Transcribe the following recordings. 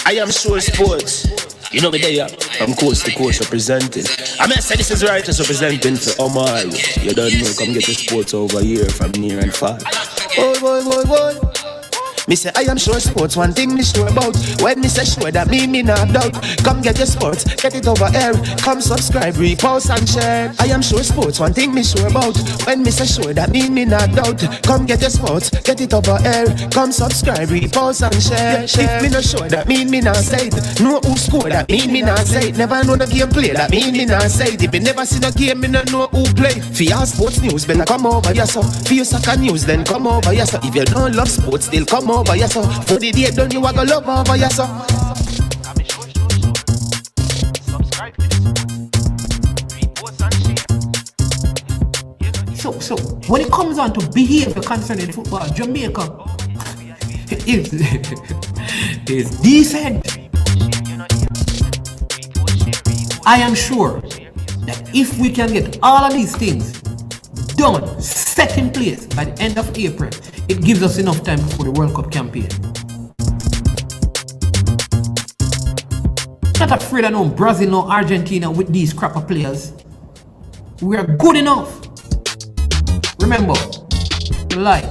I am sure sports. You know me there, from coast to coast representing. I mean, I say this is righteous representing for Omar. You don't know, come get the sports over here from near and far. Boy, boy, boy, boy. Me say I am sure sports, one thing me sure about. When me say sure, that me not doubt. Come get your sports, get it over here. Come subscribe, repost and share. I am sure sports, one thing me sure about. When me say sure, that me not doubt. Come get your sports, get it over here. Come subscribe, repost and share. If me not sure, that me not say it. Know who score, that me not say it. Never know the game play, that me not say it. If you never see the game, me not know who play. For your sports news, better come over here so. For your soccer news, then come over here so. If you don't love sports, still come over here so. For the day done, you a go love over here so. So when it comes on to behavior concerning football, Jamaica is decent. I am sure that if we can get all of these things done, set in place by the end of April, it gives us enough time for the World Cup campaign. Not afraid of no Brazil, no Argentina with these crapper players. We are good enough. Remember, like,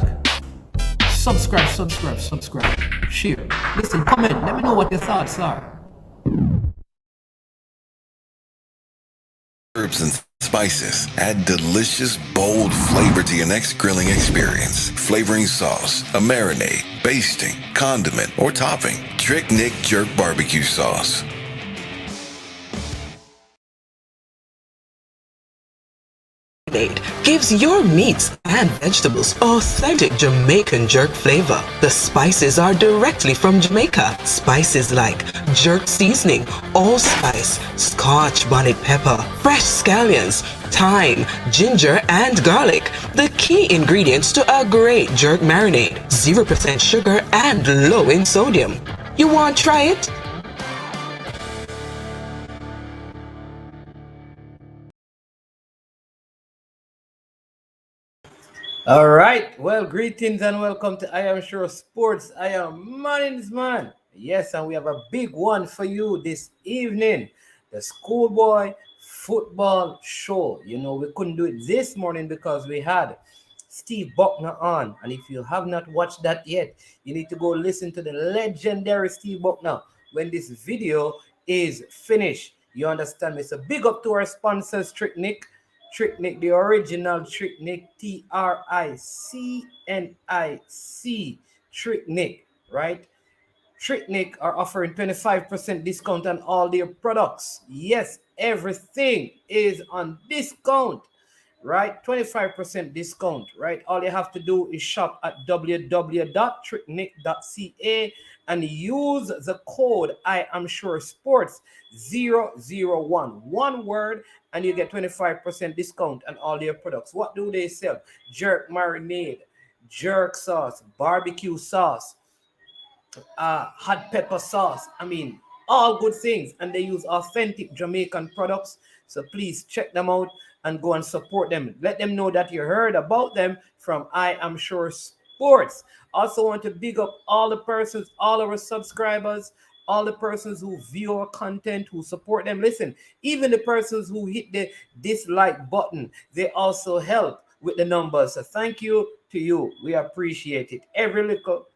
subscribe, share, listen, comment, let me know what your thoughts are. Herbs and spices add delicious, bold flavor to your next grilling experience. Flavoring sauce, a marinade, basting, condiment, or topping. Trick Nick Jerk Barbecue Sauce. Gives your meats and vegetables authentic Jamaican jerk flavor. The spices are directly from Jamaica. Spices like jerk seasoning, allspice, scotch bonnet pepper, fresh scallions, thyme, ginger, and garlic. The key ingredients to a great jerk marinade. 0% sugar and low in sodium. You want to try it? All right, well, greetings and welcome to I Am Sure Sports. I am Man's Man. Yes, and we have a big one for you this evening. The schoolboy football show. You know, we couldn't do it this morning because we had Steve Buckner on. And if you have not watched that yet, you need to go listen to the legendary Steve Buckner when this video is finished. You understand me? So big up to our sponsors, Trick Nick, the original Trick Nick, TRICNIC, Trick Nick, right? Trick Nick are offering 25% discount on all their products. Yes, everything is on discount, right? 25% discount, right? All you have to do is shop at www.tricknick.ca and use the code I am sure sports 001, one word, and you get 25% discount on all their products. What do they sell? Jerk marinade, jerk sauce, barbecue sauce, hot pepper sauce. I mean, all good things, and they use authentic Jamaican products. So please check them out and go and support them. Let them know that you heard about them from I Am Sure Sports. Also want to big up all the persons, all our subscribers, all the persons who view our content, who support them. Listen, even the persons who hit the dislike button, they also help with the numbers. So thank you to you. We appreciate it. Every little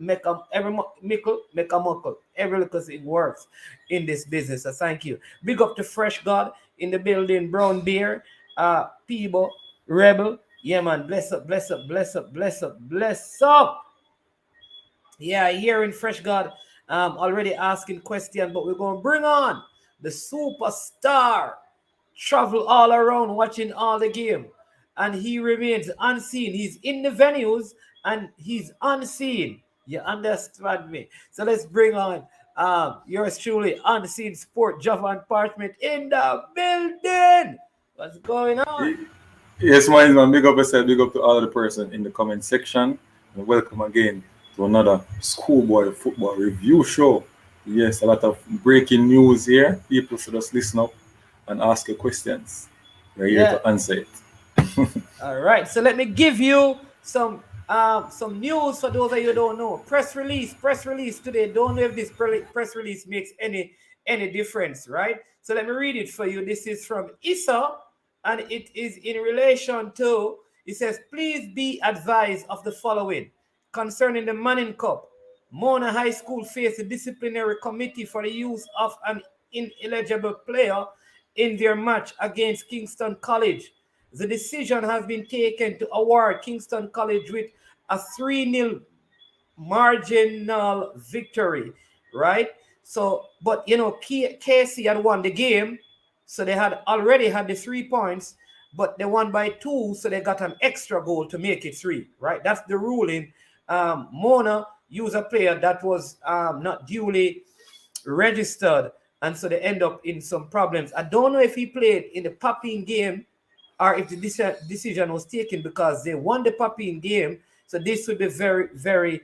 every little thing works in this business. So thank you. Big up to Fresh God in the building, Brown Beer, Peebo, Rebel. Yeah, man. Bless up. Yeah, here in Fresh God, already asking questions, but we're going to bring on the superstar. Travel all around watching all the game, and he remains unseen. He's in the venues and he's unseen. You understand me? So let's bring on yours truly, Unseen Sport, Javan Parchment in the building. What's going on? Yes, man. Big up yourself, big up to all the person in the comment section. And welcome again to another schoolboy football review show. Yes, a lot of breaking news here. People should just listen up and ask your questions. We're here to answer it. All right, so let me give you some some news for those of you who don't know. Press release today. Don't know if this press release makes any difference, right? So let me read it for you. This is from ISA, and it is in relation to, it says, please be advised of the following concerning the Manning Cup. Mona High School faced a disciplinary committee for the use of an ineligible player in their match against Kingston College. The decision has been taken to award Kingston College with a 3-0 marginal victory, right? So, but you know, KC had won the game, so they had already had the 3 points, but they won by 2, so they got an extra goal to make it 3, right? That's the ruling. Mona used a player that was not duly registered, and so they end up in some problems. I don't know if he played in the Papine game or if the decision was taken because they won the Papine game. So this would be very, very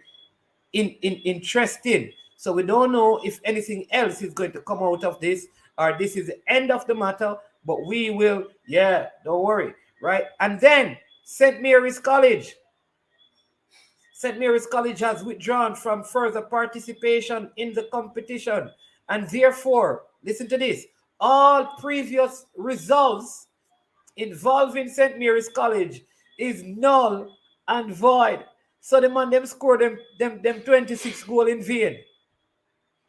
interesting. So we don't know if anything else is going to come out of this or this is the end of the matter, but we will, don't worry, right? And then St. Mary's College. St. Mary's College has withdrawn from further participation in the competition, and therefore, listen to this, all previous results involving St. Mary's College is null and void. So the man them score them 26 goals in vain.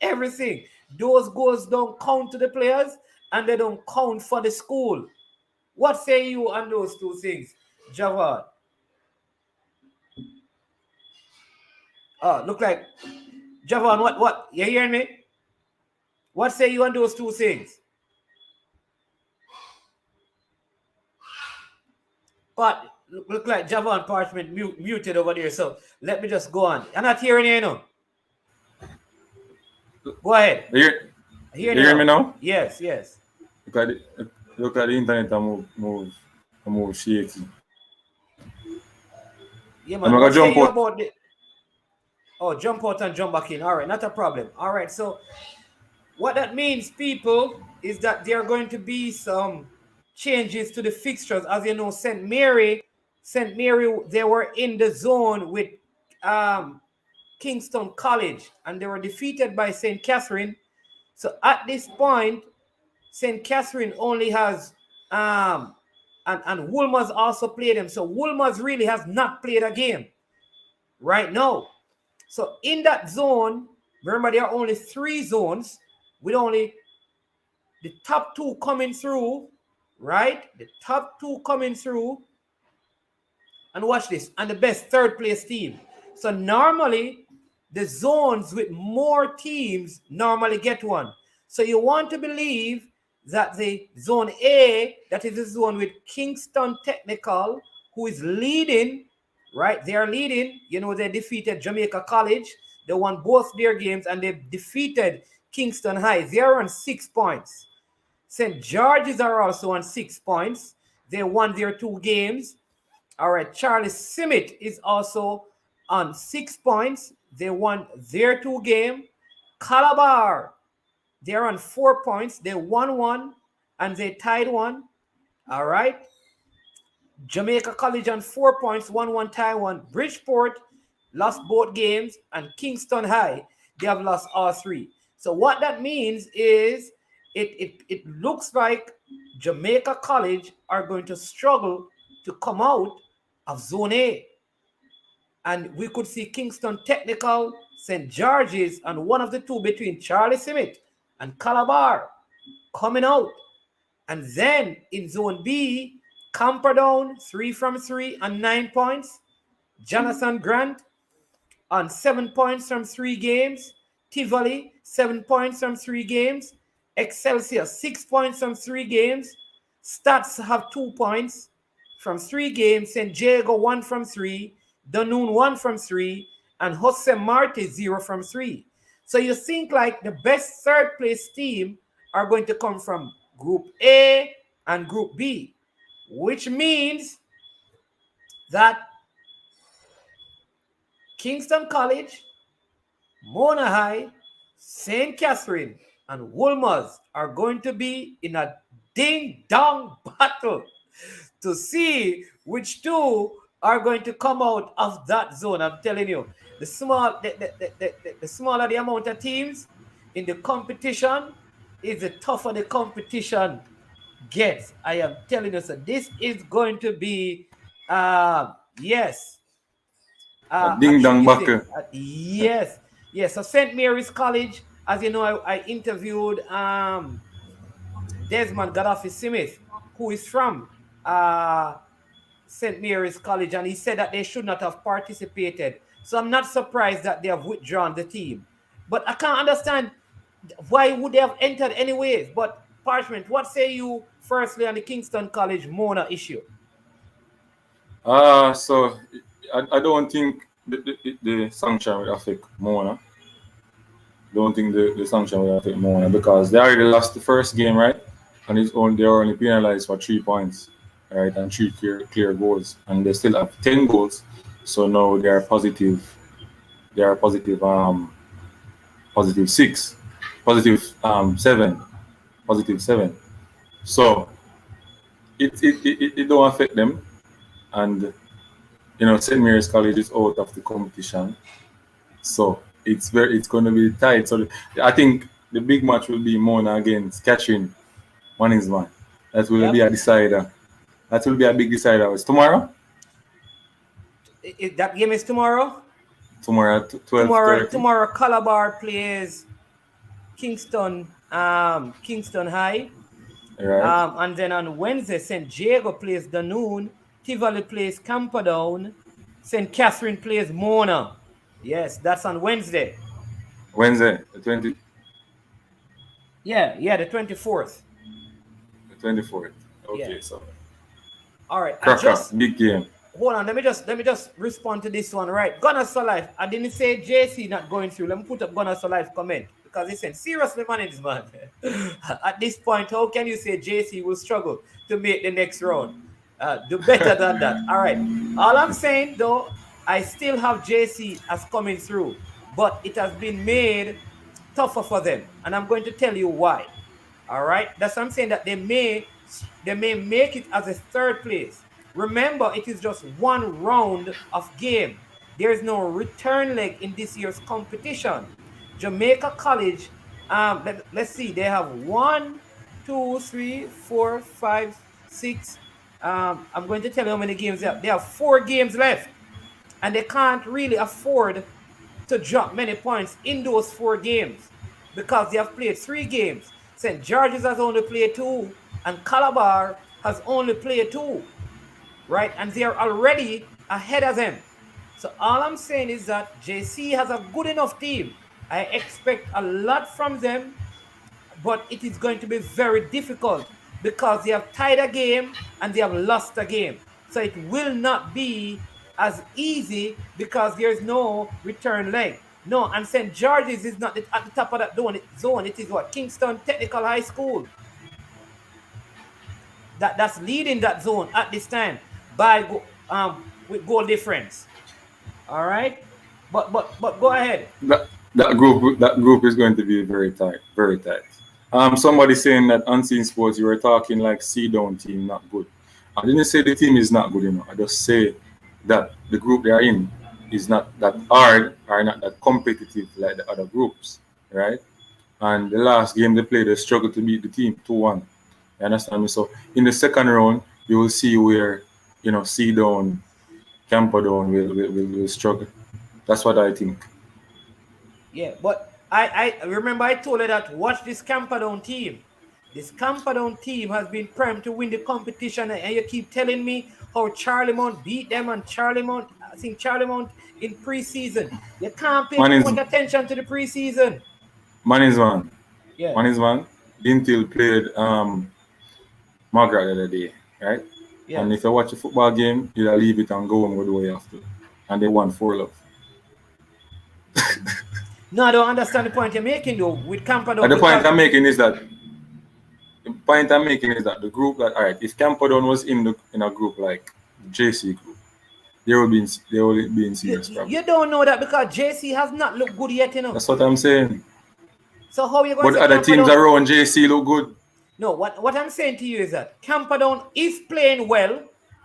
Everything. Those goals don't count to the players and they don't count for the school. What say you on those two things, Javad? Look like Javon, what? You hearing me? What say you on those two things? But look like Javon Parchment muted over there, so let me just go on. I'm not hearing you know. Go ahead. You hear me now? Yes. Look at the internet and move shaky. Yeah, man. I'm gonna jump out. Jump out and jump back in. All right, not a problem. All right, so what that means, people, is that there are going to be some changes to the fixtures. As you know, St. Mary, they were in the zone with Kingston College, and they were defeated by St. Catherine. So at this point, St. Catherine only has and Wolmer's also played them. So Wolmer's really has not played a game right now. So in that zone, remember there are only 3 zones with only the top 2 coming through, right? The top 2 coming through. And watch this, and the best 3rd place team. So normally the zones with more teams normally get one. So you want to believe that the zone A, that is the zone with Kingston Technical, who is leading, right? They are leading. You know, they defeated Jamaica College. They won both their games, and they defeated Kingston High. They are on 6 points. St. George's are also on 6 points. They won their 2 games. All right, Charlie Simit is also on 6 points. They won their 2 games. Calabar, they're on 4 points. They won 1 and they tied 1. All right. Jamaica College on 4 points, 1-1 tie 1. Bridgeport lost both games, and Kingston High, they have lost all 3. So what that means is it looks like Jamaica College are going to struggle to come out of Zone A. And we could see Kingston Technical, St. George's, and one of the 2 between Charlie Simit and Calabar coming out. And then in Zone B, Camperdown, 3 from 3 and 9 points. Jonathan Grant on 7 points from 3 games. Tivoli, 7 points from 3 games. Excelsior, 6 points from 3 games. Stats have 2 points from 3 games. St. Diego, 1 from 3. Dunoon, 1 from 3. And Jose Marti, 0 from 3. So you think like the best 3rd place team are going to come from Group A and Group B, which means that Kingston College, Mona High, St. Catherine, and Wolmer's are going to be in a ding-dong battle to see which 2 are going to come out of that zone. I'm telling you, the smaller the amount of teams in the competition, is the tougher the competition gets. I am telling you, so this is going to be, yes, A a ding dong tricky thing. buckle. Yes, yes. So St. Mary's College, as you know, I interviewed Desmond Gaddafi-Smith, who is from St. Mary's College, and he said that they should not have participated. So I'm not surprised that they have withdrawn the team. But I can't understand why would they have entered anyways. But Parchment, what say you firstly on the Kingston College Mona issue? So I don't think the sanction will affect Mona. Don't think the sanction will affect Mona because they already lost the first game, right? And they're only penalized for 3 points, right? And three clear goals, and they still have 10 goals. So now they are positive. They are positive 6, positive 7, positive 7. So it don't affect them, and St. Mary's College is out of the competition. So it's going to be tight. So I think the big match will be Mona against Catherine Manningsman. That will be a decider. That will be a big decider. It's tomorrow. That game is tomorrow. Tomorrow at 12:30. Tomorrow, Calabar plays Kingston High. Right. And then on Wednesday, St. Jago plays Dunoon, Tivoli plays Camperdown, St. Catherine plays Mona. Yes, that's on Wednesday. Wednesday, the 20. Yeah, the 24th. The 24th. Okay, Yeah. so. All right. Cracker, big game. Hold on, let me just respond to this one, right? Gunners for Life. I didn't say JC not going through. Let me put up Gunners for Life comment. Because he said, seriously, managed man. At this point, how can you say JC will struggle to make the next round? Do better than that. All right. All I'm saying, though, I still have JC as coming through. But it has been made tougher for them. And I'm going to tell you why. All right. That's what I'm saying, that they may make it as a third place. Remember, it is just one round of game. There is no return leg in this year's competition. Jamaica College, let's see, they have 1, 2, 3, 4, 5, 6. I'm going to tell you how many games they have. They have 4 games left, and they can't really afford to drop many points in those 4 games because they have played 3 games. St. George's has only played 2, and Calabar has only played 2, right? And they are already ahead of them. So all I'm saying is that JC has a good enough team. I expect a lot from them, but it is going to be very difficult because they have tied a game and they have lost a game. So it will not be as easy because there's no return leg. No, and St. George's is not at the top of that zone. It is what? Kingston Technical High School. That's leading that zone at this time by with goal difference. All right, but go ahead. That group is going to be very tight, very tight. Somebody saying that Unseen Sports, you were talking like C-down team not good. I didn't say the team is not good, I just say that the group they are in is not that hard or not that competitive like the other groups, right? And the last game they played, they struggled to beat the team 2-1. You understand me? So in the second round, you will see where C-down, Camperdown will struggle. That's what I think. Yeah, but I remember I told you that watch this Camperdown team. This Camperdown team has been primed to win the competition, and you keep telling me how Charlemont beat them, and Charlemont in preseason. You can't pay too much attention to the preseason. Manningsman. Yeah. Manningsman. Dintil played Margaret the other day, right? Yeah. And if you watch a football game, you'll leave it and go and go the way after. And they won 4-0. No, I don't understand the point you're making though with Camperdown. The point I'm making is that the group that, all right, if Camperdown was in a group like the JC group, they will be in serious problem. You don't know that because JC has not looked good yet, That's what I'm saying. So how are you going to say other teams around JC look good? No, what I'm saying to you is that Camperdown is playing well,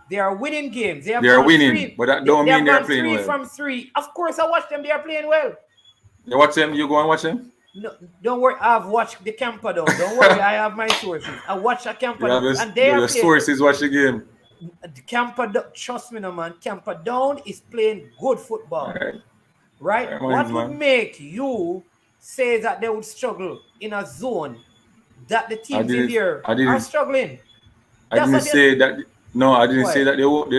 They are winning games. They have They're gone winning, three. but that don't They mean have they're gone playing three well. from three. Of course, I watch them. They are playing well. You watch them, you go and watch them? No, don't worry. I've watched the Camperdown. Don't worry. I have my sources. I watch a You have Camperdown, and they are your playing. sources watch the game. The Camperdown, trust me, no man. Camperdown is playing good football, Alright. right? What would make you say that they would struggle in a zone that the teams in there are struggling? I didn't say that. No, I didn't say that they won't.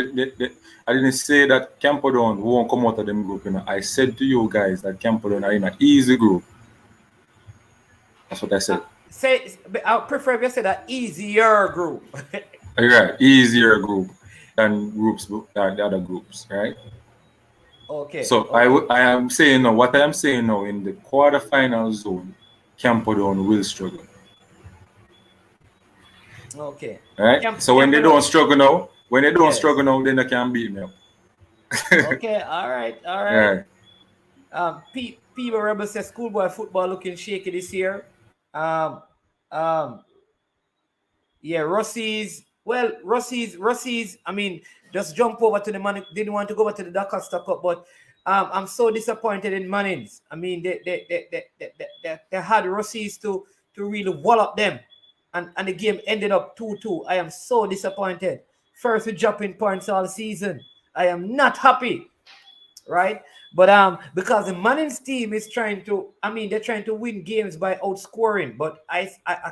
I didn't say that Camperdown won't come out of them group. You know, I said to you guys that Camperdown are in an easy group. That's what I said. I prefer if you say that easier group. Right, easier group than the other groups, right? Okay. So okay. I am saying now, what I am saying now, in the quarterfinal zone, Camperdown will struggle. Okay. Right. So when they don't struggle now, then they can beat me up. Okay. All right. People Rebel says schoolboy football looking shaky this year. Yeah, Rossi's. I mean, just jump over to the money. Didn't want to go over to the Doncaster Cup, but I'm so disappointed in Mannings. I mean, they had Rossi's to really wallop them, and the game ended up 2-2. I am so disappointed. First, we dropping points all season. I am not happy, right? But because the Mannings team is they're trying to win games by outscoring. But I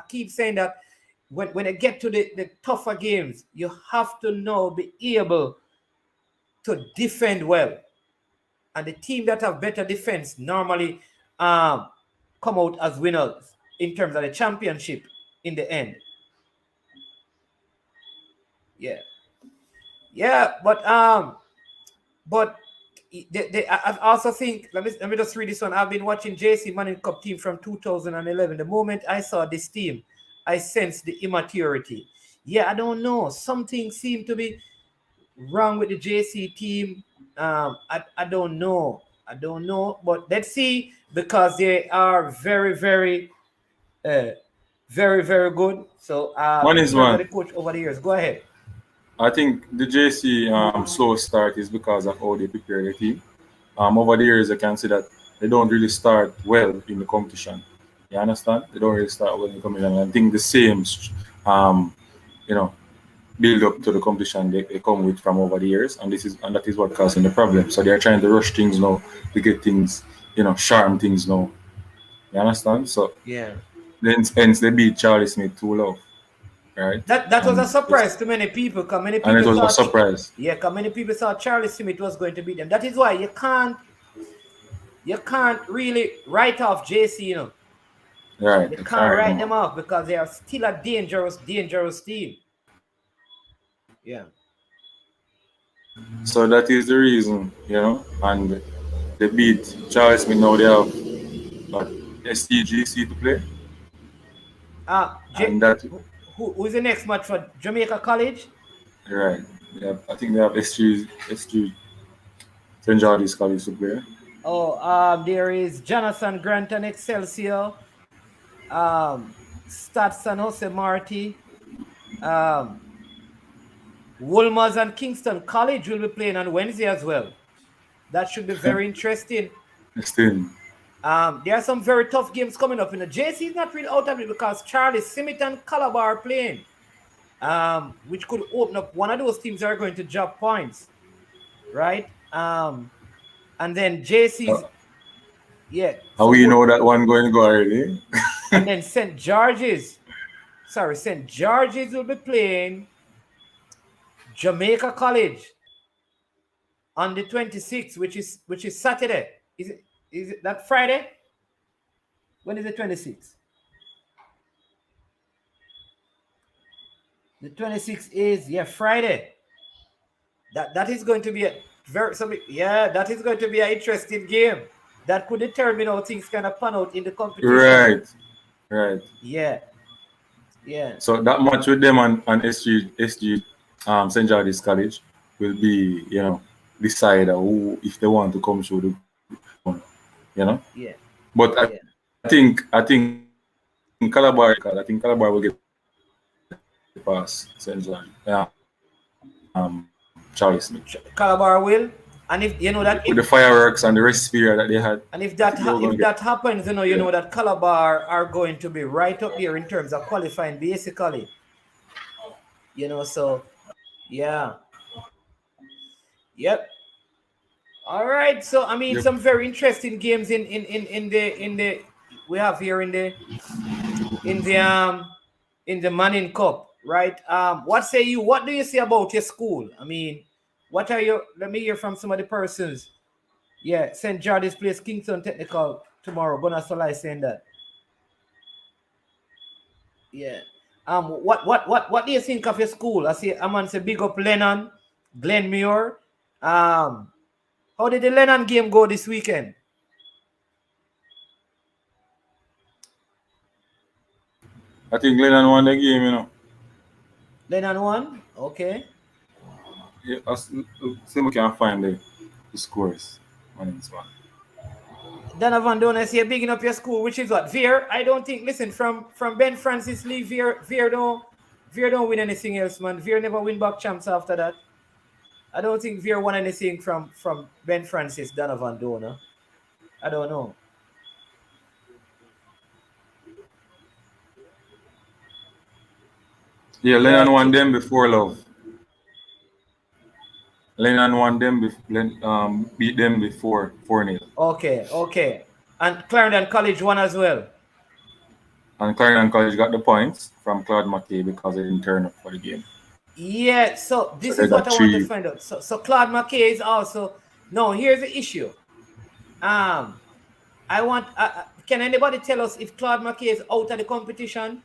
keep saying that. When I get to the tougher games, you have to be able to defend well. And the team that have better defense normally come out as winners in terms of the championship in the end. Yeah. Yeah, but I also think, let me just read this one. I've been watching JC Manning Cup team from 2011. The moment I saw this team, I sense the immaturity. Yeah, I don't know. Something seemed to be wrong with the JC team. I don't know. But let's see, because they are very, very, very, very good. So, one is one. The coach over the years. Go ahead. I think the JC slow start is because of how they prepare the team. Over the years, I can see that they don't really start well in the competition. You understand? They don't really start well in the competition. I think the same, build up to the competition they come with from over the years, and that is what causing the problem. So they're trying to rush things now to get things, sharp things now. You understand? So yeah. Hence they beat Charlie Smith 2-0. Right? That was a surprise to many people. Because many people and it was a surprise. Yeah, because many people thought Charlie Smith was going to beat them. That is why you can't really write off JC, Right. You can't write them off because they are still a dangerous team. Yeah. So that is the reason, and they beat Charlie Smith. Now they have STGC to play. Who's the next match for Jamaica College? Right. Yeah, I think they have SG St. George's College to play. There is Jonathan Grant and Excelsior. Stats and Jose Marti. Wolmer's and Kingston College will be playing on Wednesday as well. That should be very interesting. Interesting. There are some very tough games coming up. JC is not really out of it because Charlie, Simit, and Calabar are playing, which could open up. One of those teams are going to drop points, right? And then JC's, How we know that one going to go already? And then St. George's will be playing Jamaica College on the 26th, which is Saturday. Is it that Friday? When is the 26th? The 26th is Friday. That is going to be that is going to be an interesting game. That could determine how things kind of pan out in the competition. Right. Yeah. So that match with them and SG St. George's College will be, decide who, if they want to come through the, Yeah. But I think Calabar will get past St. George. Yeah. Charlie Smith. Calabar will. And if you know that with the fireworks and the rest period that they had. And if that happens, you know that Calabar are going to be right up there in terms of qualifying, basically. So yeah. Yep. All right. So I mean, some very interesting games in the we have here in the Manning Cup, right? What say you? What do you say about your school? I mean, what are your? Let me hear from some of the persons. Yeah, St. George's plays Kingston Technical tomorrow. Bonasola is saying that. Yeah. What do you think of your school? I see a man say big up Lennon, Glenmuir. How did the Lennon game go this weekend? I think Lennon won the game, Lennon won? Okay. Yeah, see if we can find the scores. Donovan Donas here, bigging up your school, which is what? Veer? I don't think, listen, from Ben Francis Lee, Veer don't win anything else, man. Veer never win back champs after that. I don't think Veer won anything from Ben Francis, Donovan Dona. I don't know. Yeah, Lennon won them before Love. Lennon won them, beat them before 4-0. Okay. And Clarendon College won as well. And Clarendon College got the points from Claude McKay because they didn't turn up for the game. Yeah, so this is what I want to find out. So Claude McKay is also... No, here's the issue. I want... can anybody tell us if Claude McKay is out of the competition?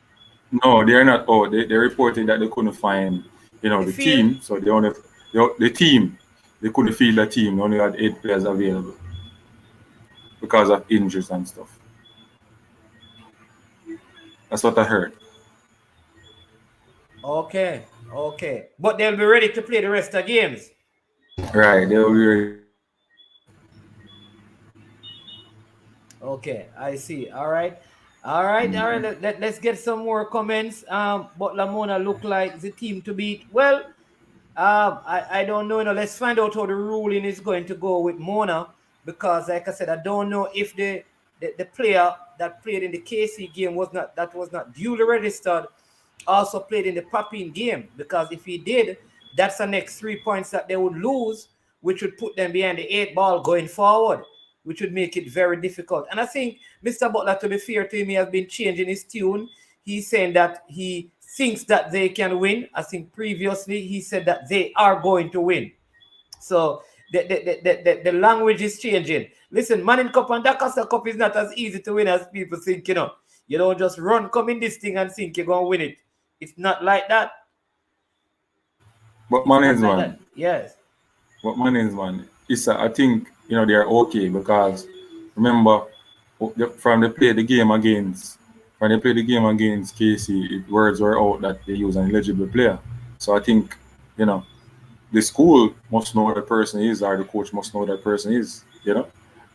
No, they're not out. They reported that they couldn't find, the team. So the team, they couldn't field the team. They only had 8 players available because of injuries and stuff. That's what I heard. Okay. But they'll be ready to play the rest of the games. Right, they'll be ready. Okay, I see. All right. Let's get some more comments. Butler Mona look like the team to beat. Well, I don't know. Let's find out how the ruling is going to go with Mona, because, like I said, I don't know if the player that played in the KC game was not duly registered also played in the Papin game, because if he did, that's the next 3 points that they would lose, which would put them behind the 8 ball going forward, which would make it very difficult. And I think Mr. Butler, to be fair to him, he has been changing his tune. He's saying that he thinks that they can win. I think previously he said that they are going to win. So the language is changing. Listen, Manning Cup and Dakota Cup is not as easy to win as people think, You don't just come in this thing and think you're going to win it. It's not like that. But Manning's man. Yes. But Manning's man. I think, they're okay, because remember, when they played the game against KC, words were out that they use an eligible player. So I think, the school must know what the person is, or the coach must know what that person is,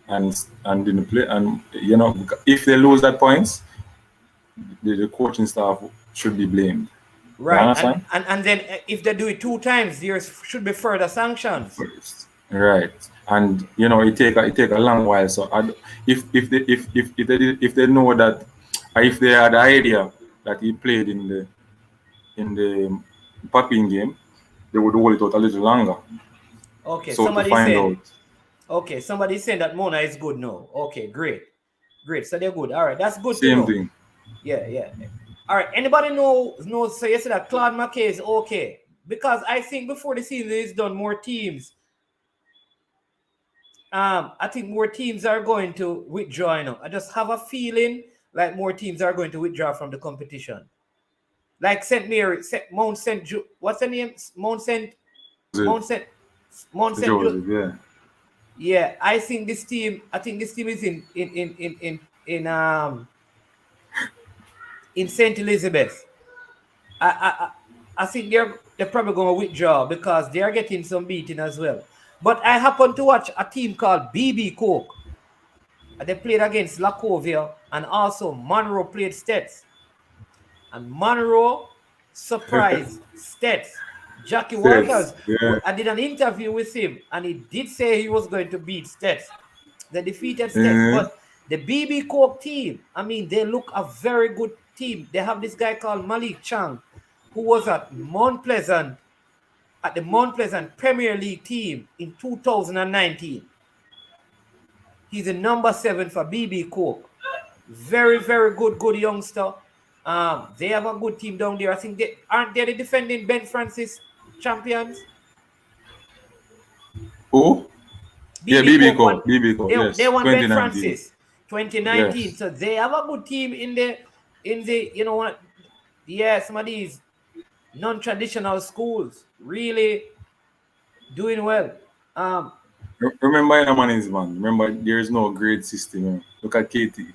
and didn't play. And, if they lose that points, the coaching staff should be blamed. Right. And then if they do it 2 times, there should be further sanctions. Right. And it take a long while. So if they know that, or if they had the idea that he played in the Papin game, they would hold it out a little longer. Okay, so somebody's saying that Mona is good now. Okay, great. So they're good. All right, that's good. Same thing. Yeah. All right. Anybody knows? So you said that Claude McKay is okay, because I think before the season is done, more teams. I think more teams are going to withdraw. I just have a feeling like more teams are going to withdraw from the competition. Like St. Mary, Mount St. What's the name? Mount St. Joseph, yeah. I think this team is in St. Elizabeth. I think they're probably going to withdraw because they are getting some beating as well. But I happened to watch a team called BB Coke. They played against Lacovia, and also Monroe played Stets. And Monroe surprised Stets. Jackie Stets, Walters. yeah. I did an interview with him, and he did say he was going to beat Stets. They defeated Stets, Mhm. but the BB Coke team, I mean, they look a very good team. They have this guy called Malik Chang, who was at Mount Pleasant, at the Mount Pleasant Premier League team in 2019. He's the number 7 for BB Coke. Very, very good youngster. They have a good team down there. I think aren't they the defending Ben Francis champions? Who? Yeah, BB Coke won. BB Coke, yes. They won Ben 2019. Francis 2019. Yes. So they have a good team in the you know what? Yeah, some of these non-traditional schools really doing well. Remember in Amanis, man. Remember, there's no grade system. You know. Look at Katie.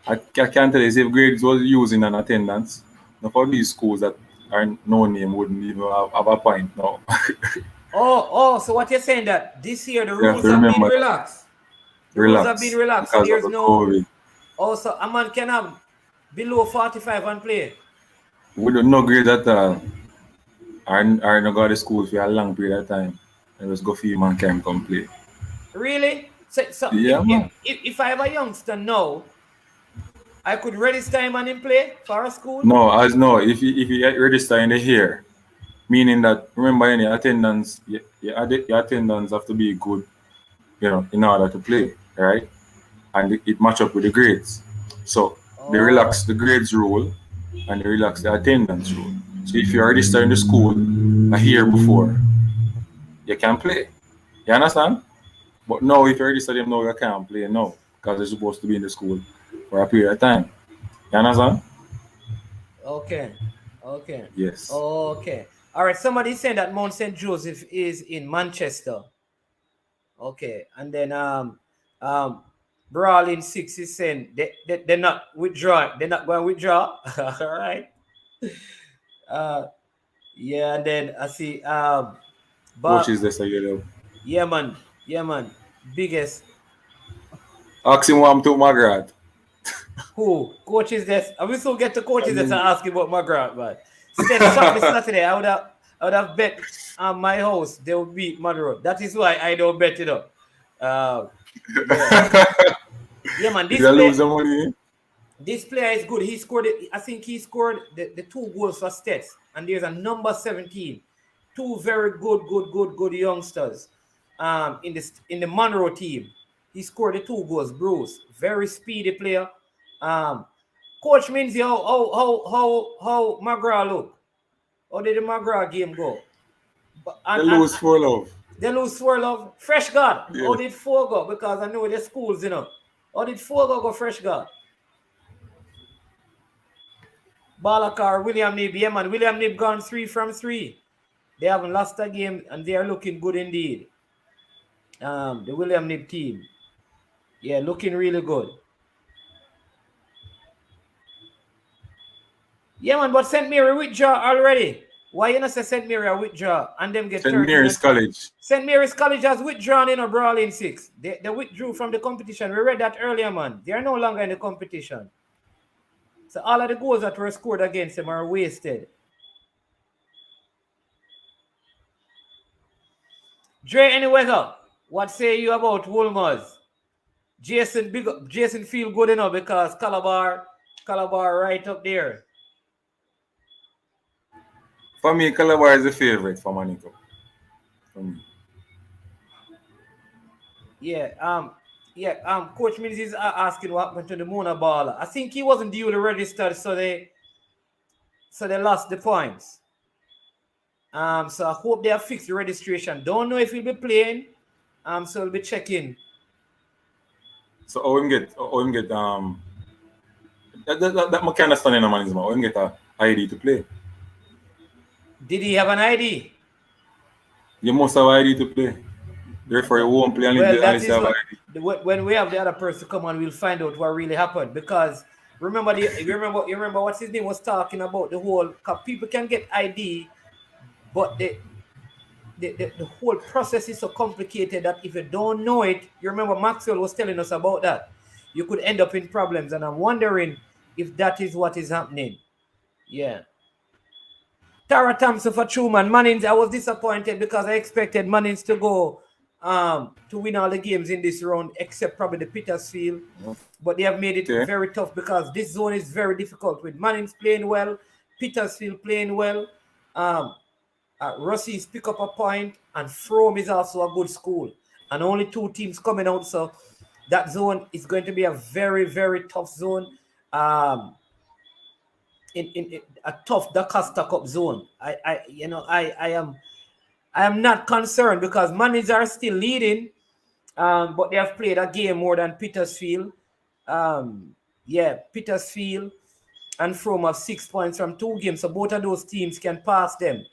I can't tell you if grades was using an attendance. Now for these schools that are no name wouldn't even have a point now. So what you're saying that this year the You have rules to have been remember that. relaxed. The rules have been relaxed. So because there's of the no. COVID. Also, a man can have below 45 and play. We don't know grades at all. Are not go to school for a long period of time. And just go for him and can come play. Really? So Yeah, man. if I have a youngster now, I could register him and him play for a school? No, if you register in the year, meaning that remember any attendance, your attendance have to be good, you know, in order to play, right? And it match up with the grades. So they relax the grades rule and they relax the attendance rule. So if you register in the school a year before, you can play. You understand? But no, if you register them now, you can't play now because they're supposed to be in the school for a period of time. You understand? Okay. Yes. Okay. All right. Somebody saying that Mount St. Joseph is in Manchester. Okay. And then Brawling 6 is saying they're not withdrawing. They're not going to withdraw. All right. Yeah, and then I see Coach is this again. Yeah, man. Biggest. Ask him what I'm to Margaret. Who? Coach is this? I will still get to coaches that are asking about Margaret, but Steph shot me Saturday. I would have bet on my house they would beat Monroe. That is why I don't bet it up. Yeah, man. This player is good. He scored it. I think he scored the 2 goals for Stets. And there's a number 17. 2 very good youngsters in the Monroe team. He scored the 2 goals. Bruce, very speedy player. Coach Minzy, how McGraw look? How did the McGraw game go? They lose 4-0. They lose 4-0. Fresh God. Yeah. How did 4 go? Because I know the schools, you know. How did 4 go Fresh God? Balakar, William Nib, yeah, man. William Nib gone 3 from 3. They haven't lost a game and they are looking good indeed. The William Nib team. Yeah, looking really good. Yeah, man, but St. Mary withdraw already. Why you not say St. Mary withdraw and them get St. Mary's College. St. Mary's College has withdrawn in a Brawling 6. They withdrew from the competition. We read that earlier, man. They are no longer in the competition. So all of the goals that were scored against them are wasted. Dre, any weather? What say you about Wolmer's? Jason feel good enough because Calabar right up there. For me, Calabar is the favorite for Manico. For me. Coach Mills is asking what happened to the Mona Baller. I think he wasn't duly registered, so they lost the points. So I hope they have fixed the registration. Don't know if he'll be playing. So we'll be checking. So how him get that I can't understand in a man is how him get a ID to play. Did he have an ID? You must have ID to play. Therefore, you won't play unless you have ID. When we have the other person come on, we'll find out what really happened. Because remember what's his name was talking about the whole. People can get ID, but the whole process is so complicated that if you don't know it, you remember Maxwell was telling us about that. You could end up in problems, and I'm wondering if that is what is happening. Yeah. Tara Thompson for Truman. Mannings, I was disappointed because I expected Mannings to go to win all the games in this round, except probably the Petersfield. But they have made it very tough because this zone is very difficult with Mannings playing well, Petersfield playing well. Rossi's pick up a point, and Frome is also a good school. And only 2 teams coming out, so that zone is going to be a very, very tough zone. In a tough Dakasta Cup zone. I am not concerned because Mannings are still leading, but they have played a game more than Petersfield. Petersfield and Frome have 6 points from 2 games, so both of those teams can pass them.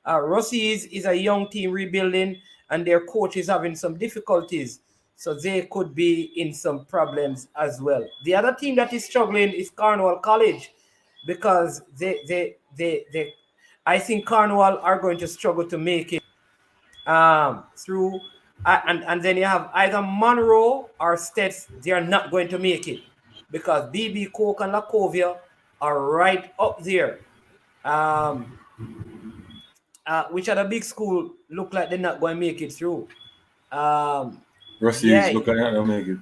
Rossi is a young team rebuilding, and their coach is having some difficulties, so they could be in some problems as well. The other team that is struggling is Cornwall College, because I think Cornwall are going to struggle to make it through, and then you have either Monroe or Stets. They are not going to make it because BB Coke and Lacovia are right up there. Which other big school look like they're not going to make it through? Rossi is looking at them make it.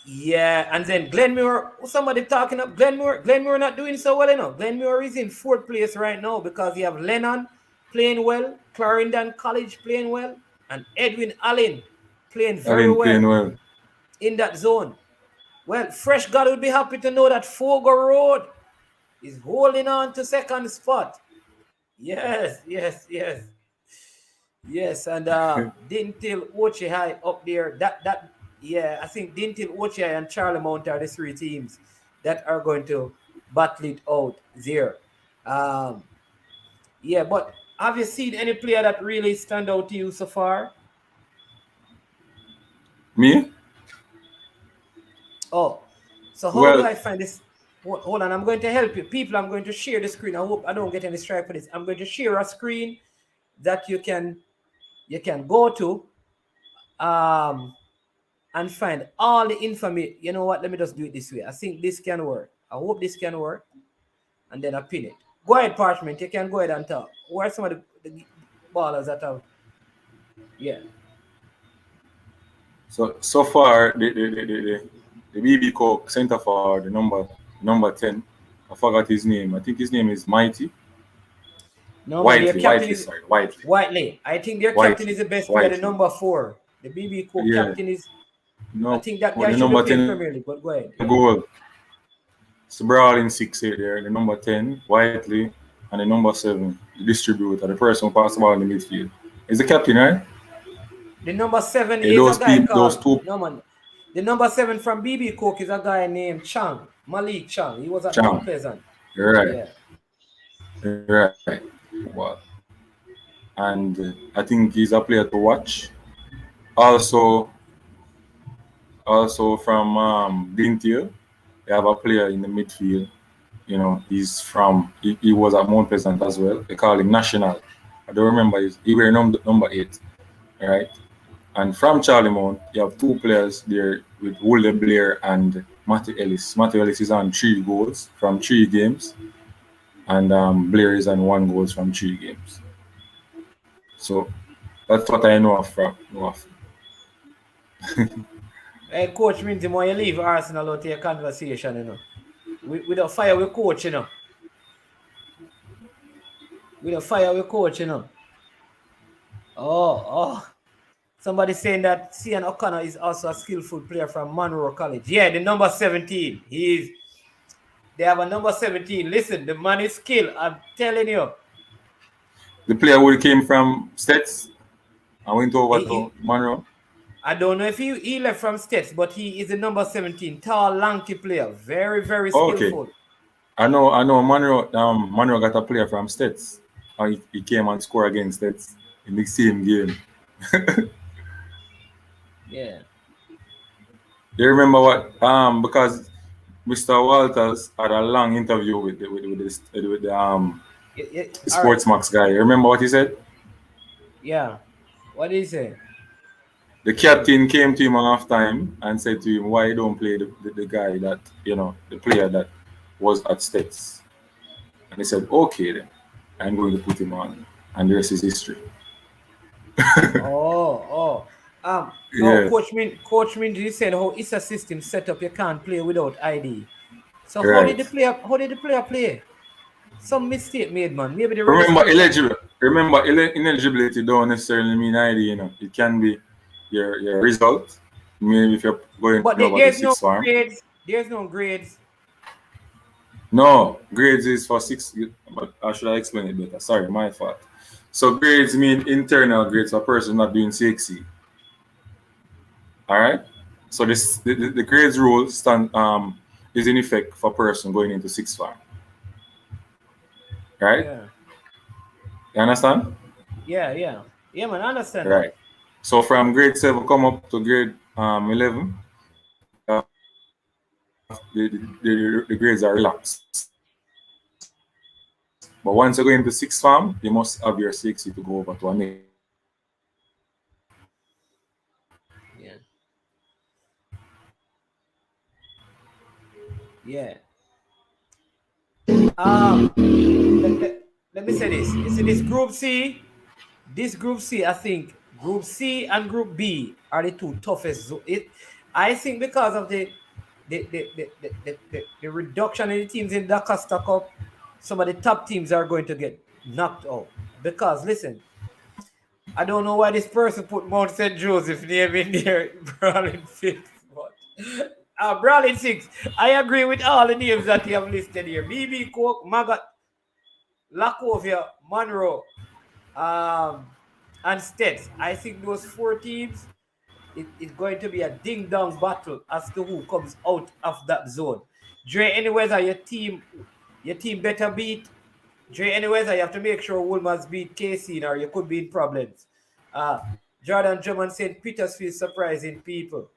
Yeah, and then Glenmore, somebody talking up Glenmore not doing so well enough. Glenmore is in 4th place right now because you have Lennon playing well, Clarendon College playing well, and Edwin Allen playing very well in that zone. Well, Fresh God would be happy to know that Fogo Road is holding on to 2nd spot. Yes, and Dintil Ochi High up there. I think Dintil, Ochi and Charlie Mount are the 3 teams that are going to battle it out there. But have you seen any player that really stand out to you so far? Me? Oh, so how do I find this? Hold on, I'm going to help you. People, I'm going to share the screen. I hope I don't get any strike for this. I'm going to share a screen that you can go to and find all the information. You know what? Let me just do it this way. I think this can work. I hope this can work. And then I pin it. Go ahead, Parchment. You can go ahead and talk. Where are some of the ballers that have? Yeah. So far, the BB Coke center for the number 10. I forgot his name. I think his name is Mighty. No, Whiteley. I think their captain is the best player, the number 4. The BB Coke captain is. I think that guy should be playing Premier League, but go ahead. Goal. It's brawling 6-8 there. The number 10, Whiteley, and the number 7, the distributor, the person who passed the ball in the midfield. Is the captain, right? The number 7 is a guy called. No, man. The number 7 from BB Coke is a guy named Chang, Malik Chang. He was at Mount Pleasant. Right. Yeah. Right. Wow. And I think he's a player to watch. Also from Dintil, they have a player in the midfield. You know, he was at Mount Pleasant as well. They call him National. I don't remember he wear number 8. Right? And from Charlie Mount, you have 2 players there with Wole Blair and Matty Ellis. Matty Ellis is on 3 goals from 3 games. And Blair is on 1 goal from 3 games. So that's what I know of. Hey, Coach Minty, when you leave Arsenal out to your conversation, you know. We don't fire with coach, you know. We don't fire with coach, you know. Oh. Somebody saying that Cian O'Connor is also a skillful player from Monroe College. Yeah, the number 17. They have a number 17. Listen, the man is skilled. I'm telling you. The player who came from Stets and went over to Monroe. I don't know if he left from Stets, but he is the number 17. Tall, lanky player. Very, very skillful. Okay. I know Monroe got a player from Stets. He came and scored against Stets in the same game. Yeah. You remember what? Because Mr. Walters had a long interview with the Sportsmax guy. You remember what he said? Yeah. What did he say? The captain came to him on half time and said to him, "Why you don't play the guy that the player that was at States?" And he said, "Okay then." I'm going to put him on, and the rest is history. Oh, Yeah, Coach Min, you said how it's a system set up. You can't play without ID. So right. how did the player play? Some mistake made, man. Maybe the Remember, registration. ineligibility don't necessarily mean ID. You know, it can be your result. Maybe if you're going But over the there's no sixth form. grades. There's no grades. No, grades is for six. But I should I explain it better? Sorry, my fault. So grades mean internal grades for a person not doing CXC. All right. So the grades rule is in effect for a person going into sixth form. Right? Yeah, You understand? yeah, man. I understand that. Right. So from grade 7 come up to grade 11, the grades are relaxed. But once you go into sixth form, you must have your CXC to go over to a next. Yeah, yeah. Let me say this. You see this group C. This group C, I think group C and group B are the two toughest. I think because of the reduction in the teams in the Costa Cup, some of the top teams are going to get knocked out. Because listen, I don't know why this person put Mount St. Joseph name in there, Brawling fifth, but Brawling six. I agree with all the names that you have listed here. BB Coke, Magat, Lakovia, Monroe, and Stets. I think those four teams, it's going to be a ding dong battle as to who comes out of that zone. Dre, anyways, your team better beat. Dre, anyways, you have to make sure Wolmer's beat KC or you could be in problems. Jordan Drummond said Petersfield surprising people.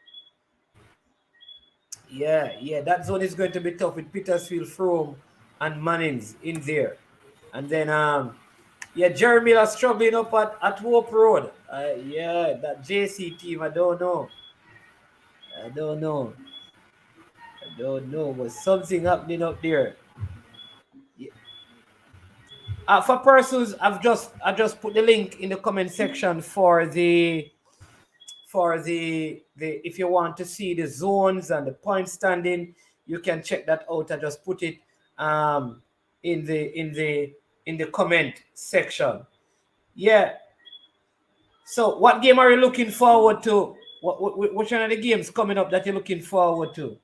Yeah, that zone is going to be tough with Petersfield, Frome, and Mannings in there. And then yeah, Jeremy are struggling up at Hope Road. Yeah, that JC team, I don't know. But something happening up there. Yeah. For persons, I just put the link in the comment section for the if you want to see the zones and the point standing, you can check that out. I just put it in the comment section. Yeah. So, what game are you looking forward to? Which one of the games coming up that you're looking forward to?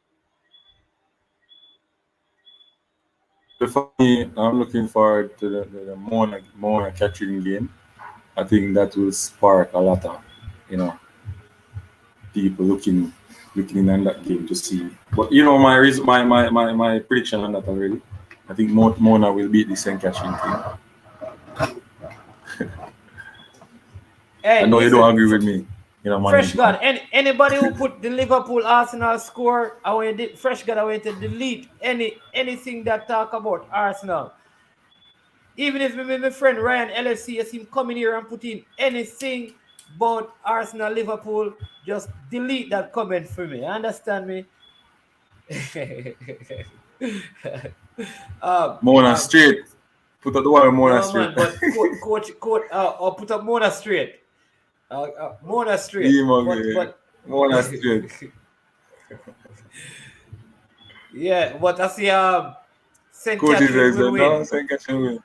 For me, I'm looking forward to the Mona catching game. I think that will spark a lot of, you know, people looking in that game to see. But you know, my prediction on that already. I think Mona will beat the St. Catherine team. Hey, I know you listen, don't agree with me. You know, Fresh God, anybody who put the Liverpool Arsenal score, Fresh God, I want to delete anything that talk about Arsenal. Even if my friend Ryan LFC has him coming here and put in anything about Arsenal, Liverpool, just delete that comment for me. Understand me? Mona straight. Put up the one Mona No straight. man, but coach, or put up Mona straight. Mona straight. But Mona straight. yeah, but I see St. Coach Catherine will win. no, St. Catherine win.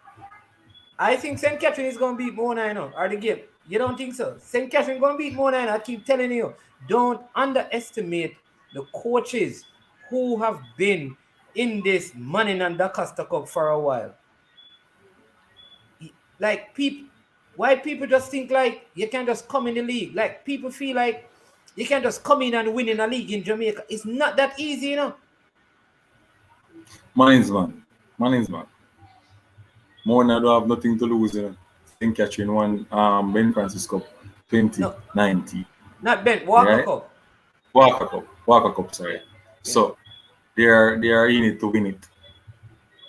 I think St. Catherine is going to beat Mona, you know, or the game. You don't think so? St. Catherine going to beat Mona, and I keep telling you, don't underestimate the coaches who have been in this Manning and Costa Cup for a while. Like why people just think like you can just come in the league? Like people feel like you can just come in and win in a league in Jamaica. It's not that easy, you know. Mannings man. Mona don't have nothing to lose, you know. St. Catherine won Ben Francis Cup 2019. Not Ben, Walker Cup. Walker Cup, sorry. Yeah. So they are in it to win it.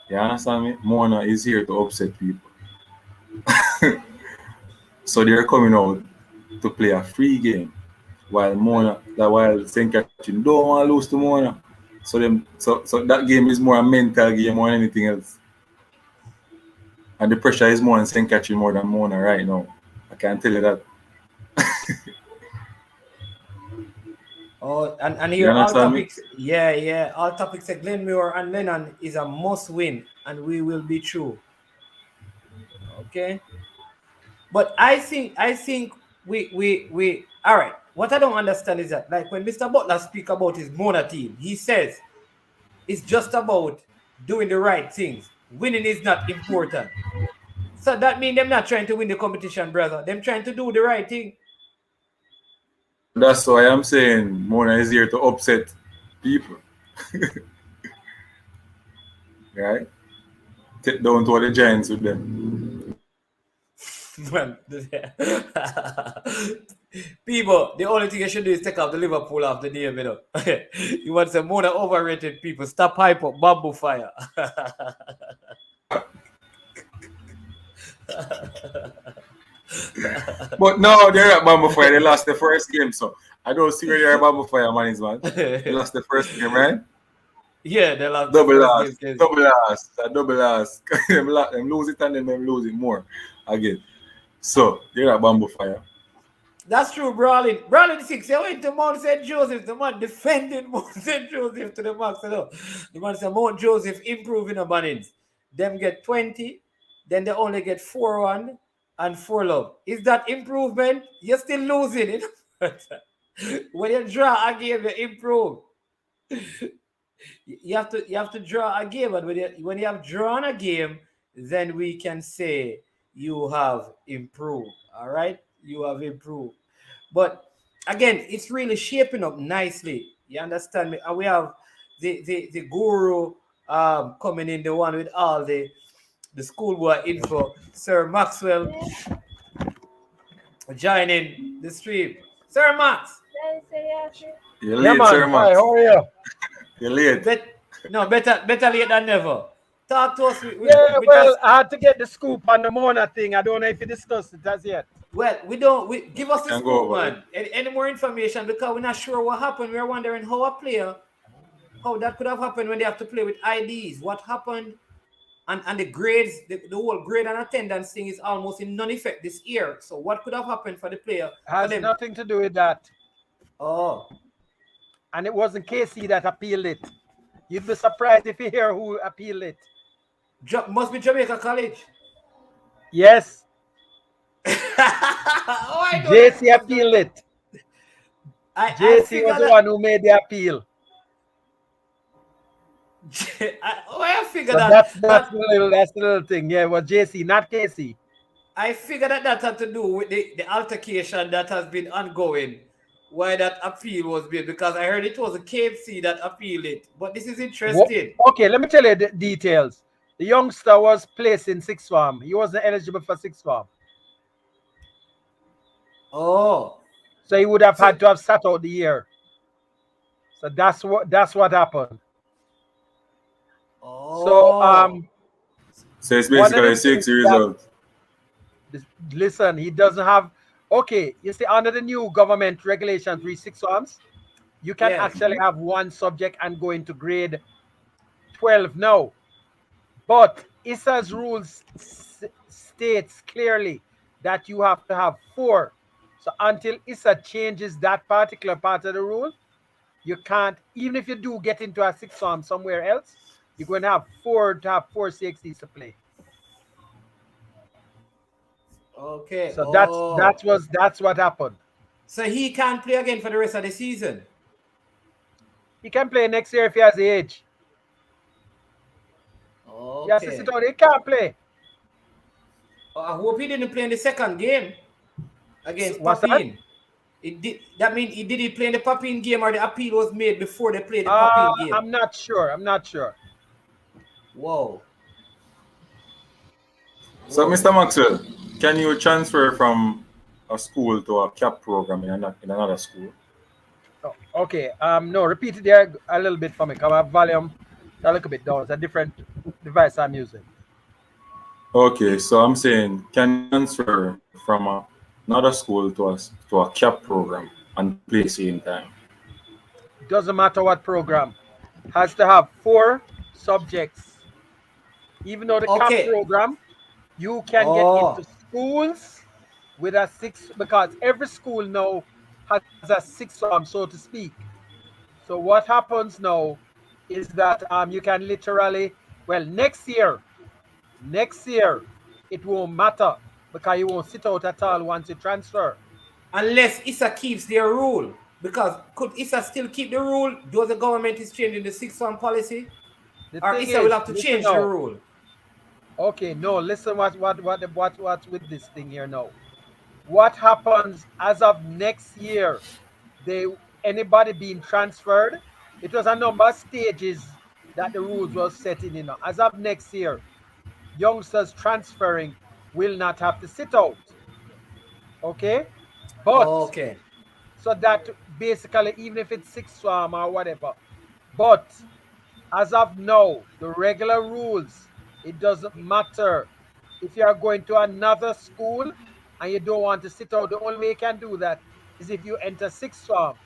You understand me? Mona is here to upset people. So they're coming out to play a free game while St. Catherine don't want to lose to Mona. So that game is more a mental game more than anything else. And the pressure is more on St. Catherine more than Mona right now. I can tell you that. Oh, and You here all understand me? topics, yeah, all topics at Glenmore and Lennon is a must win, and we will be true. Okay, but I think we all right. What I don't understand is that like when Mr. Butler speak about his Mona team, he says it's just about doing the right things. Winning is not important. So that means them not trying to win the competition, brother. Them trying to do the right thing. That's why I'm saying Mona is here to upset people. Right? Take down to the Giants with them. Man, people, the only thing you should do is take out the Liverpool off the name, you know. You want some more overrated people. Stop hype up bamboo fire. But now they're at Bamboo Fire. They lost the first game, so I don't see where they're at Bamboo Fire, man. Is man. They lost the first game, right? Yeah, they lost the Double first loss, game. double loss, a double loss. them lose it and then them lose it more again. So they're at Bamboo Fire. That's true, Brawling. Brawling 6. They went to Mount St. Joseph. The man defended Mount St. Joseph to the max. You know? The man said Mount Joseph improving the Bannings. Them get 20, then they only get 4-1 and 4 love. Is that improvement? You're still losing it. When you draw a game, you improve. You have to draw a game, and when you have drawn a game, then we can say you have improved. All right, you have improved. But again, it's really shaping up nicely. You understand me? And we have the guru coming in, the one with all the schoolboy info, Sir Maxwell, joining the stream. Sir Max. You're late, man. sir, Hi, Max. how are you? You're late. Better late than never. Talk to us. Well, I had to get the scoop on the Mona thing. I don't know if you discussed it as yet. Well, we don't. We give us the Can go scoop, over man. Any more information, because we're not sure what happened. We're wondering how that could have happened when they have to play with IDs. What happened? And the grades, the whole grade and attendance thing is almost in non-effect this year. So what could have happened for the player? Has nothing to do with that. Oh. And it wasn't KC that appealed it. You'd be surprised if you hear who appealed it. Must be Jamaica College. Yes. Oh, JC appealed it. JC was the one who made the appeal. I figured That's the little thing. Yeah, it was JC, not KC. I figured that had to do with the altercation that has been ongoing. Why that appeal was made, because I heard it was a KFC that appealed it. But this is interesting. Okay, let me tell you the details. The youngster was placed in sixth form. He wasn't eligible for sixth form. Oh. So he would have had to have sat out the year. So that's what happened. Oh. So it's basically a 6 result. Listen, he doesn't have. Okay, you see, under the new government regulations, 3 6 forms, you can actually have one subject and go into grade 12 now. But ISA's rules states clearly that you have to have 4. So until ISA changes that particular part of the rule, you can't, even if you do get into a 6th form somewhere else, you're going to have 4 CXCs to play. Okay. So that's what happened. So he can't play again for the rest of the season. He can play next year if he has the age. Okay. Yes, he can't play. I hope he didn't play in the second game against Papine. That means he didn't play in the Papine game, or the appeal was made before they played the Papine game? I'm not sure. Whoa. So, Mr. Maxwell, can you transfer from a school to a CAP program in another school? Oh, okay. No, repeat it there a little bit for me. Because my volume a little bit down. It's a different device I'm using. Okay, so I'm saying, can you transfer from another school to a CAP program and play same time? Doesn't matter what program. Has to have 4 subjects. Even though the CAP program, You can get into schools with a six, because every school now has a six form, so to speak. So what happens now is that you can literally, well, next year it won't matter because you won't sit out at all once you transfer. Unless ISA keeps their rule. Because could ISA still keep the rule? Though the government is changing the 6-1 policy? The Or thing ISA will is, have to listen change the now. rule? Okay, no, listen what's with this thing here now. What happens as of next year? They Anybody being transferred, it was a number of stages that the rules was set in. As of next year, youngsters transferring will not have to sit out. Okay, but Okay. so that basically, even if it's six swam or whatever, but as of now, the regular rules, it doesn't matter if you are going to another school and you don't want to sit out. The only way you can do that is if you enter sixth form.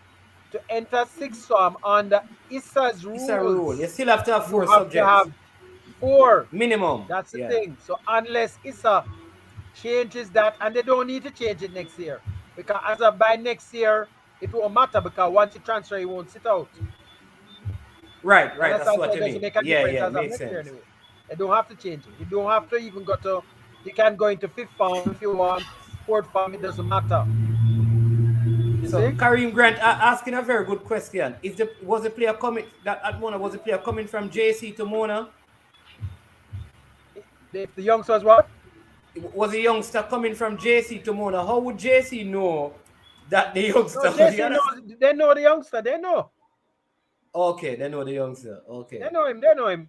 To enter sixth form under ISA's ISA rule. You rules, still have to have you 4 have to subjects. have four. Minimum. That's the Yeah. thing. So unless ISA changes that, and they don't need to change it next year, because as of by next year, it won't matter because once you transfer, you won't sit out. Right, And right. that's why That's I what say you it doesn't mean. make a Yeah, difference yeah. as of Makes next year sense. anyway. You don't have to change it. You don't have to even go to, you can go into fifth form if you want, fourth form, it doesn't matter. You So see? Kareem Grant asking a very good question. Is the was the player coming that at Mona was the player coming from JC to Mona? If the youngsters what? Was a youngster coming from JC to Mona? How would JC know that the No, youngster? You JC understand? knows, they know the youngster, they know. Okay, they know the youngster. They Okay. know him, they know him.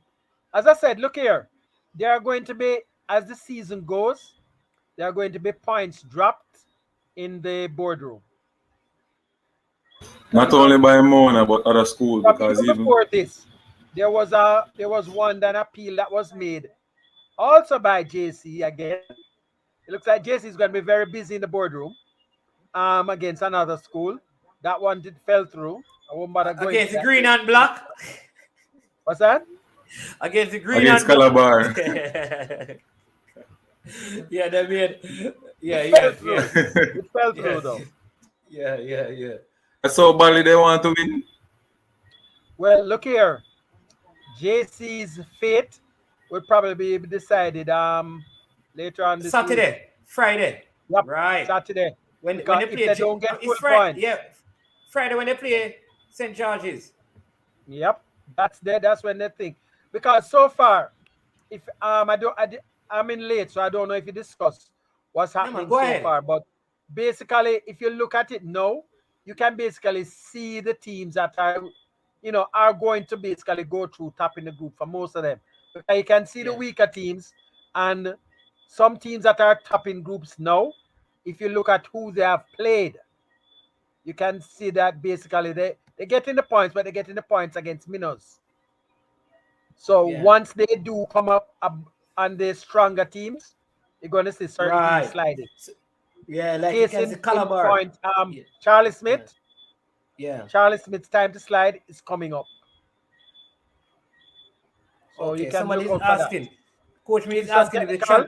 As I said, look here. There are going to be, as the season goes, there are going to be points dropped in the boardroom. Not only by Mona, but other schools, From because even even before this, there was one that appeal that was made also by JC again. It looks like JC is going to be very busy in the boardroom against another school. That one did fell through. I won't bother going to Against the that. green and black. What's that? Against the green against and black. Calabar. Yeah, they made. Yeah, It fell yeah, through. yeah, It fell through yeah, though. yeah. That's how badly they want to win. Well, look here. JC's fate will probably be decided later on this week. Saturday, Friday, Yep, right? Saturday. When Because they if play, they don't get it's full Friday. Yeah, points, Friday when they play St. George's. yep, that's when they think. Because so far, if I'm in late, so I don't know if you discuss what's No man, happening go so ahead. far. But basically, if you look at it now, you can basically see the teams that are going to basically go through top in the group for most of them. Because you can see the Yeah, weaker teams and some teams that are top in groups now. If you look at who they have played, you can see that basically they get in the points, but they get in the points against minnows. So yeah, once they do come up on the stronger teams, you're going to see certain teams right. sliding. So, yeah, like you Case can see in Calabar. point, Yeah, Charlie yeah, Smith. yeah. Charlie Smith's time to slide is coming up. So you Okay, can look somebody's out for that. asking. Coach me is Kingston asking if the Technical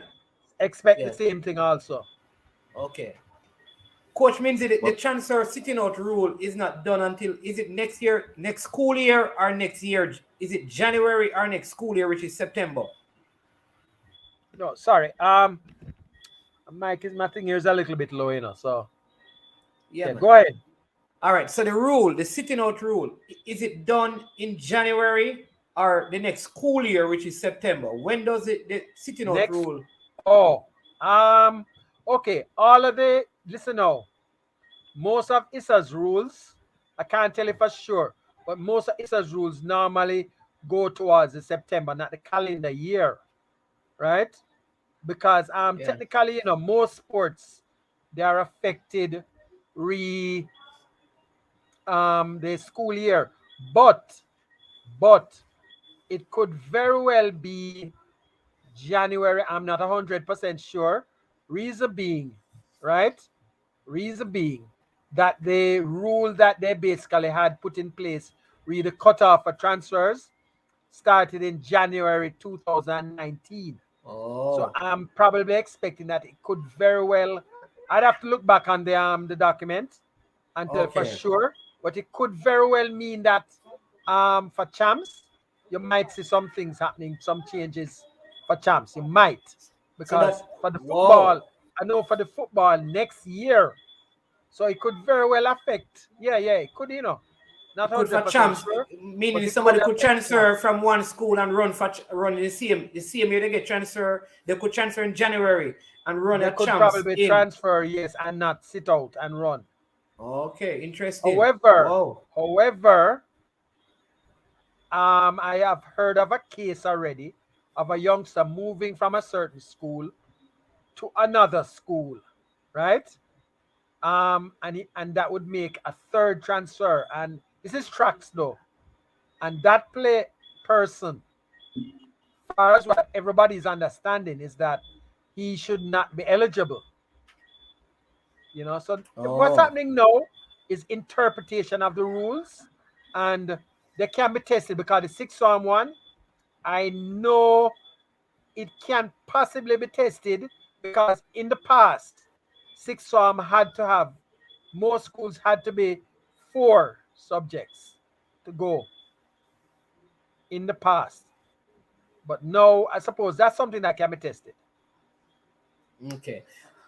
expect the Yeah. same thing also. Okay. Coach means the transfer sitting out rule is not done until is it next year, next school year, or next year? Is it January or next school year, which is September? No, sorry. My thing here is a little bit low, So Yeah, man. go ahead. All right. So the rule, the sitting out rule, is it done in January or the next school year, which is September? When does it the sitting out Next. rule? Oh, okay. All of the listen now. Most of ISA's rules, I can't tell you for sure, but most of ISA's rules normally go towards the September, not the calendar year, right? Because Yeah. technically, most sports they are affected re the school year, but it could very well be January. I'm not 100% sure. Reason being, right? Reason being that the rule that they basically had put in place, re the cutoff for transfers, started in January 2019. So I'm probably expecting that it could very well. I'd have to look back on the document and tell for sure, but it could very well mean that for champs you might see some things happening, some changes for champs. You might, because for the football, I know for the football next year, so it could very well affect. Yeah, it could, not 100% sure. Meaning somebody could transfer from one school and run in the same year they get transfer. They could transfer in January and run at champs. They could probably transfer, yes, and not sit out and run. Okay, interesting. However, I have heard of a case already of a youngster moving from a certain school to another school, right? And that would make a third transfer, and this is tracks though, and that person, as far as what everybody's understanding, is that he should not be eligible. So what's happening now is interpretation of the rules, and they can be tested, because the 6-on-1, I know it can possibly be tested, because in the past 6-on had to have, most schools had to be 4 subjects to go in the past, but now I suppose that's something that can be tested. Okay.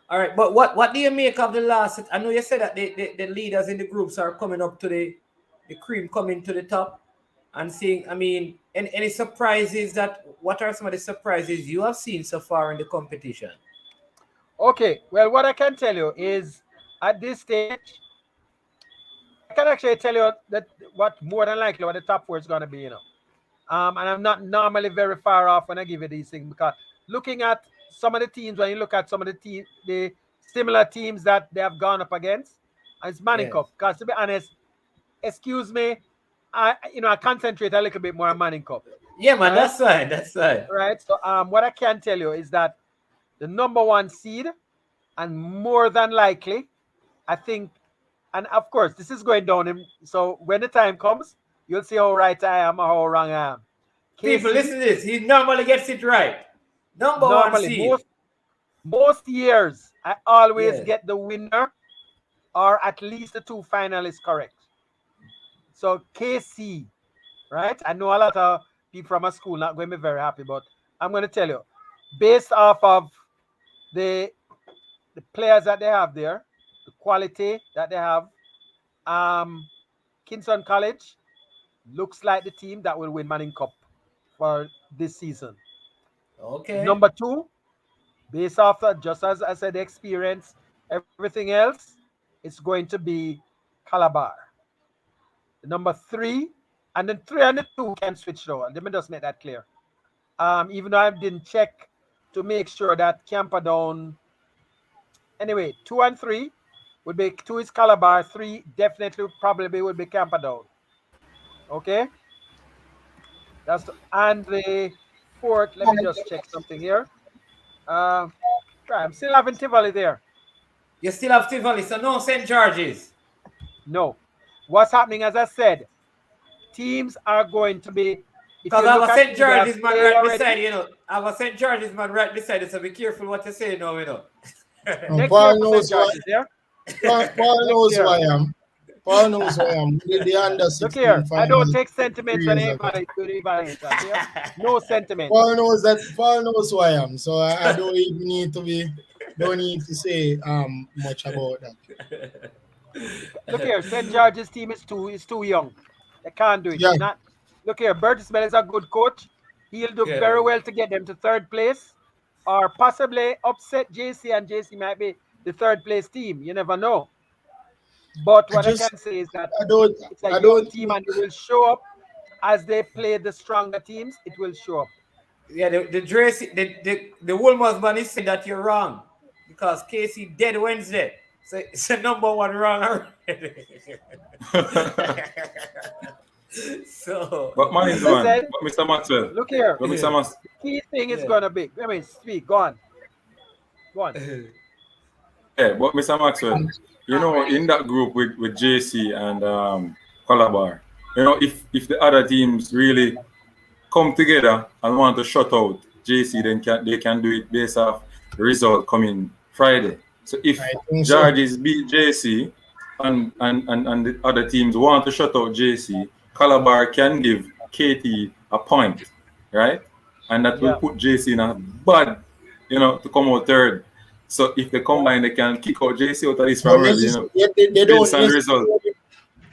All right, but what do you make of the last? I know you said that the leaders in the groups are coming up to the cream coming to the top and seeing, I mean, any surprises what are some of the surprises you have seen so far in the competition? Okay, well, what I can tell you is at this stage, I can actually tell you that what more than likely what the top 4 is going to be, and I'm not normally very far off when I give you these things, because looking at some of the teams, when you look at some of the similar teams that they have gone up against, and it's Manning Cup. Because to be honest, excuse me, I concentrate a little bit more on Manning Cup. Yeah, man, right? That's right. Right. So what I can tell you is that the number 1 seed, and more than likely, I think, and of course this is going down. So when the time comes, you'll see how right I am or how wrong I am. People, listen to this. He normally gets it right. Number 1 seed. Most years, I always get the winner or at least the 2 finalists correct. So KC, right? I know a lot of people from a school not going to be very happy, but I'm going to tell you, based off of the players that they have there, the quality that they have, Kingston College looks like the team that will win Manning Cup for this season. Okay. Number 2, based off that, just as I said, the experience, everything else, it's going to be Calabar. Number 3, and then 3 and the 2 can switch though. Let me just make that clear. Even though I didn't check to make sure that Camperdown. Anyway, 2 and 3 would be 2 is Calabar, 3 definitely probably would be Camperdown. Okay. And the 4th. Let me just check something here. I'm still having Tivoli there. You still have Tivoli, so no St. George's. No. What's happening, as I said, teams are going to be. Because I have a St. George's man right beside, I have a St. George's man right beside you, so be careful what you say now, Paul knows who I am. Paul knows who I am. The under 16. Look here, I don't take sentiments when anybody no sentiments. Paul knows who I am, so I don't even need to say much about that. Look here, St. George's team is too young. They can't do it. Yeah. Look here, Burtis Bell is a good coach. He'll do very well to get them to 3rd place, or possibly upset JC, and JC might be the 3rd place team. You never know. But what I can say is that it's a young team, and it will show up as they play the stronger teams. It will show up. Yeah, the Wolmer's man is saying that you're wrong, because Casey dead Wednesday. So it's a number 1 wrong already. So, but man is one. But Mr. Maxwell. Look here. But Mr. Maxwell. Key thing is gonna be. Let me speak. Go on. Yeah, but Mr. Maxwell, in that group with JC and Calabar, if the other teams really come together and want to shut out JC then they can do it based off the result coming Friday. So if I think so. Georges beat JC and the other teams want to shut out JC, Calabar can give KT a point, right? And that will put JC in a bad, to come out third. So if they combine, they can kick out JC out of this from early, they don't based on the result.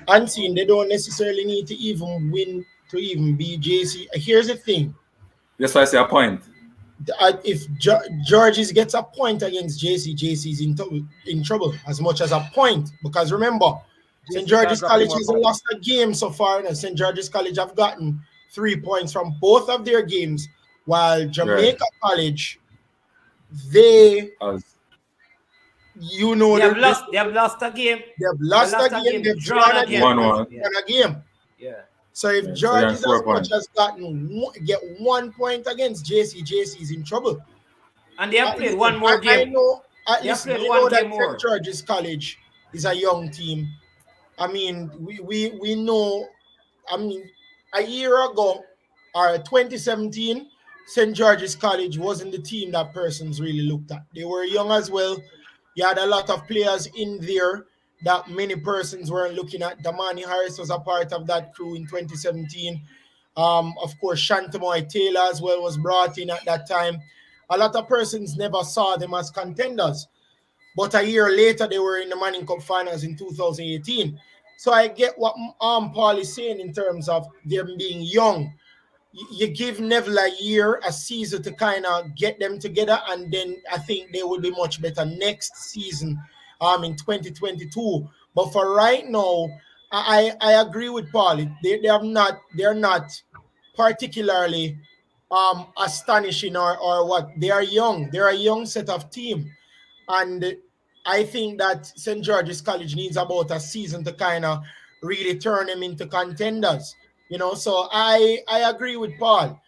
Unseen, they don't necessarily need to even win to even be JC. Here's the thing. That's why I say a point. If Georges gets a point against JC, JC is in trouble as much as a point. Because remember, St. George's College hasn't lost a game so far, and St. George's College have gotten 3 points from both of their games, while Jamaica College, they have lost a game. They've drawn a game. 1-1. Yeah. So if Georges has get 1 point against JC, JC is in trouble. And they have played one more game. I know at least they know that St. George's College is a young team. I mean, we know. I mean, a year ago or 2017, St. George's College wasn't the team that persons really looked at. They were young as well. You had a lot of players in there that many persons weren't looking at. Damani Harris was a part of that crew in 2017. Of course, Shantamoy Taylor as well was brought in at that time. A lot of persons never saw them as contenders. But a year later, they were in the Manning Cup Finals in 2018. So I get what Paul is saying in terms of them being young. You give Neville a season to kind of get them together, and then I think they will be much better next season in 2022. But for right now, I agree with Paul. They're not particularly astonishing or what. They are young. They're a young set of team. And I think that St. George's College needs about a season to kind of really turn them into contenders. So I agree with Paul.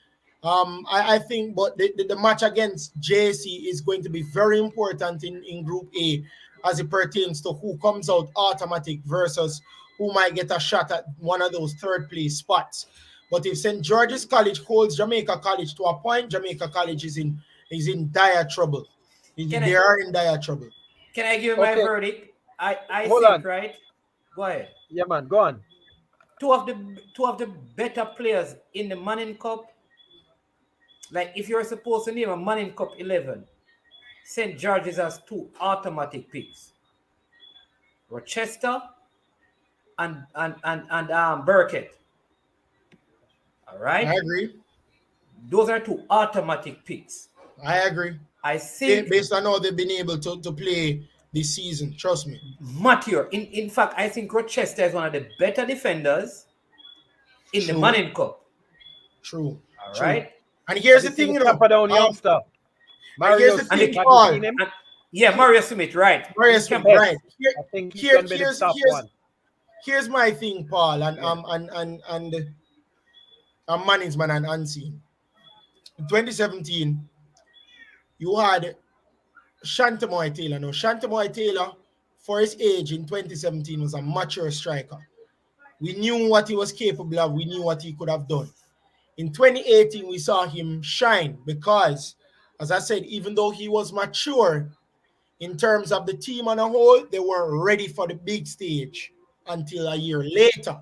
I think, but the match against JC is going to be very important in Group A as it pertains to who comes out automatic versus who might get a shot at one of those third place spots. But if St. George's College holds Jamaica College to a point, Jamaica College is in dire trouble. They are in dire trouble. Can I give my verdict? I Hold think, on. right? Go ahead. Yeah, man, go on. Two of the better players in the Manning Cup, like if you're supposed to name a Manning Cup 11, St. George's has 2 automatic picks. Rochester and Burkett. All right? I agree. Those are 2 automatic picks. I agree. I think based on how they've been able to play this season, trust me. Mature. In fact, I think Rochester is one of the better defenders in the Manning Cup. True. All right. And here's the thing, youngster. Mario Smith, Paul. Mario Smith, right. Mario Smith, right. I think here's my thing, Paul, and Manningsman and Unseen. In 2017, you had Shantamoy Taylor. Now, Shantamoy Taylor, for his age in 2017, was a mature striker. We knew what he was capable of. We knew what he could have done. In 2018, we saw him shine because, as I said, even though he was mature in terms of the team on a whole, they weren't ready for the big stage until a year later.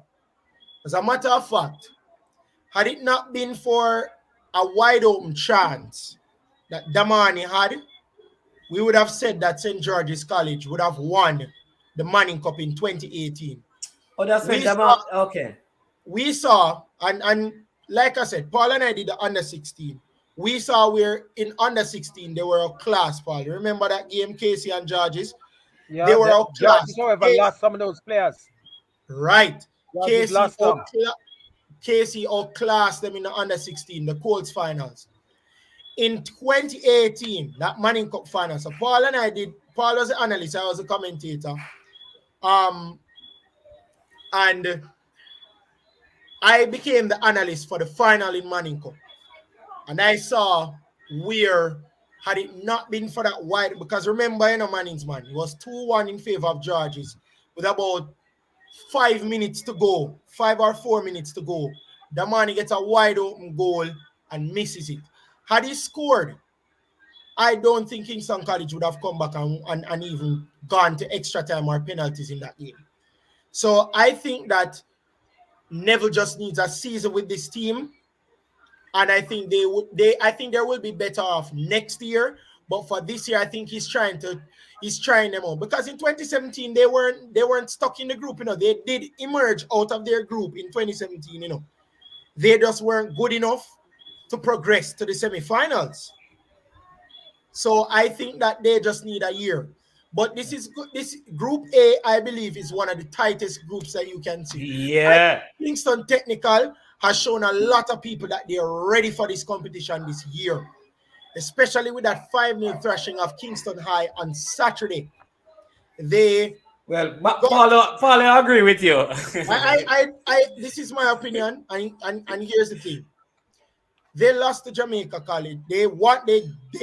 As a matter of fact, had it not been for a wide open chance that Damani had, we would have said that St. George's College would have won the Manning Cup in 2018. Oh, that's when Damani. Okay. We saw, and like I said, Paul and I did the under 16. We saw where in under 16 they were a class, Paul. Remember that game, Casey and Georges? Yeah, they were a class. However, lost some of those players. Right. Casey outclassed them in the under 16, the Colts finals. In 2018, that Manning Cup final. So Paul was the analyst, I was the commentator. And I became the analyst for the final in Manning Cup. And I saw where, had it not been for that wide, because remember, Manning's man, it was 2-1 in favor of Georges with about 5 minutes to go, 5 or 4 minutes to go. The man gets a wide open goal and misses it. Had he scored, I don't think Kingston College would have come back and even gone to extra time or penalties in that game. So I think that Neville just needs a season with this team, and I think I think there will be better off next year. But for this year, I think he's trying them out, because in 2017 they weren't stuck in the group. They did emerge out of their group in 2017. They just weren't good enough to progress to the semifinals. So I think that they just need a year. But this is good. This Group A, I believe, is one of the tightest groups that you can see. Yeah. Kingston Technical has shown a lot of people that they are ready for this competition this year, especially with that 5-0 thrashing of Kingston High on Saturday. Paulo, I agree with you. This is my opinion, and here's the thing. They lost to Jamaica College. They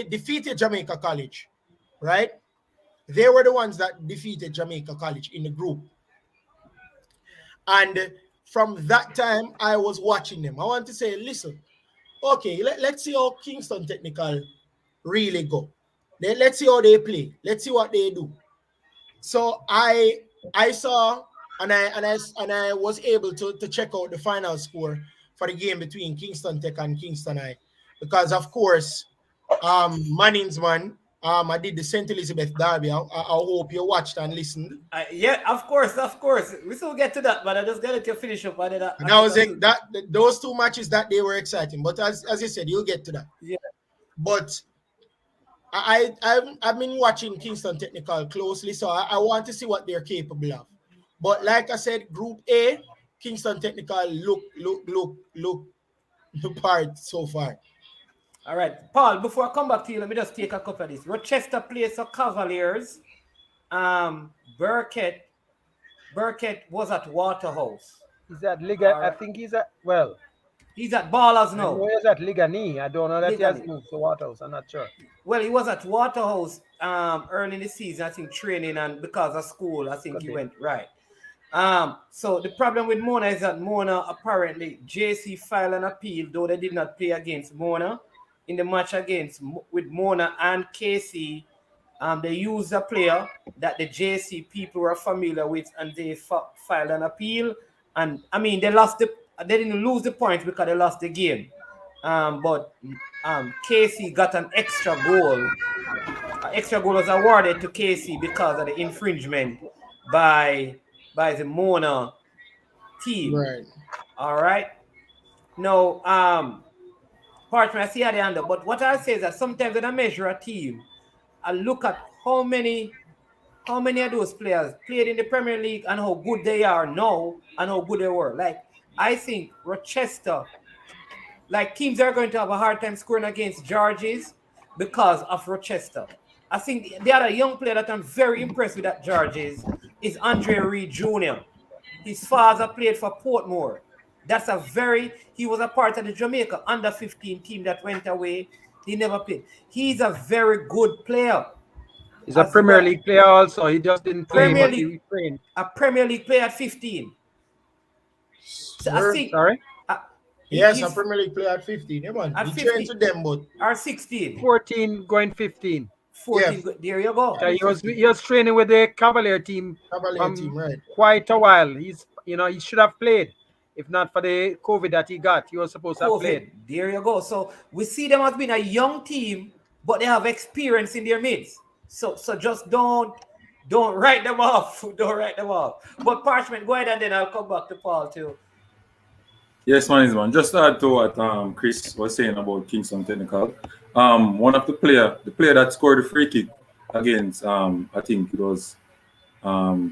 defeated Jamaica College, right? They were the ones that defeated Jamaica College in the group. And from that time, I was watching them. I want to say, listen, okay, let's see how Kingston Technical really go. Let's see how they play. Let's see what they do. So I saw and I was able to check out the final score for the game between Kingston Tech and Kingston High, because of course, Manning's man, I did the St. Elizabeth Derby. I hope you watched and listened. Yeah, of course. We still get to that, but I just got to finish up. Those two matches that they were exciting. But as you said, you'll get to that. Yeah. But I've been watching Kingston Technical closely, so I want to see what they're capable of. But like I said, Group A, Kingston Technical look the part so far. All right, Paul, before I come back to you, let me just take a couple of these. Rochester plays for Cavaliers. Burkett was at Waterhouse. He's at Liga. Right. I think he's at Ballers now. He's at Ligani. I don't know that he has moved to Waterhouse. I'm not sure. Well, he was at Waterhouse early in the season, I think, training, and because of school, I think he went right. So the problem with Mona is that Mona, apparently, JC filed an appeal, though they did not play against Mona. In the match with Mona and Casey, they used a player that the JC people were familiar with, and they filed an appeal. And I mean, they didn't lose the points because they lost the game. But Casey got an extra goal. An extra goal was awarded to Casey because of the infringement by the Mona team. Right. All right. Now, Parchment, I see how they handle. But what I say is that sometimes when I measure a team, I look at how many of those players played in the Premier League and how good they are now and how good they were. Like, I think Rochester, like, teams are going to have a hard time scoring against Georges because of Rochester. I think the other young player that I'm very impressed with at Georges is Andre Reed Jr. His father played for Portmore. He was a part of the Jamaica under-15 team that went away. He never played. He's a very good player. He's a Premier League player also. He just didn't play, but he trained. A Premier League player at 15. So I think, sorry? Yes, a Premier League player at 15. Yeah, man. He trained to them, but... Or 16. 14 going 15. 14, yeah. There you go. He was training with the Cavalier team. Right. Quite a while. He should have played. If not for the COVID that he got, he was supposed to have played. There you go. So we see them as being a young team, but they have experience in their midst. So just don't write them off. Don't write them off. But Parchment, go ahead and then I'll come back to Paul too. Yes, man. Just to add to what Chris was saying about Kingston Technical. One of the player that scored the free kick against I think it was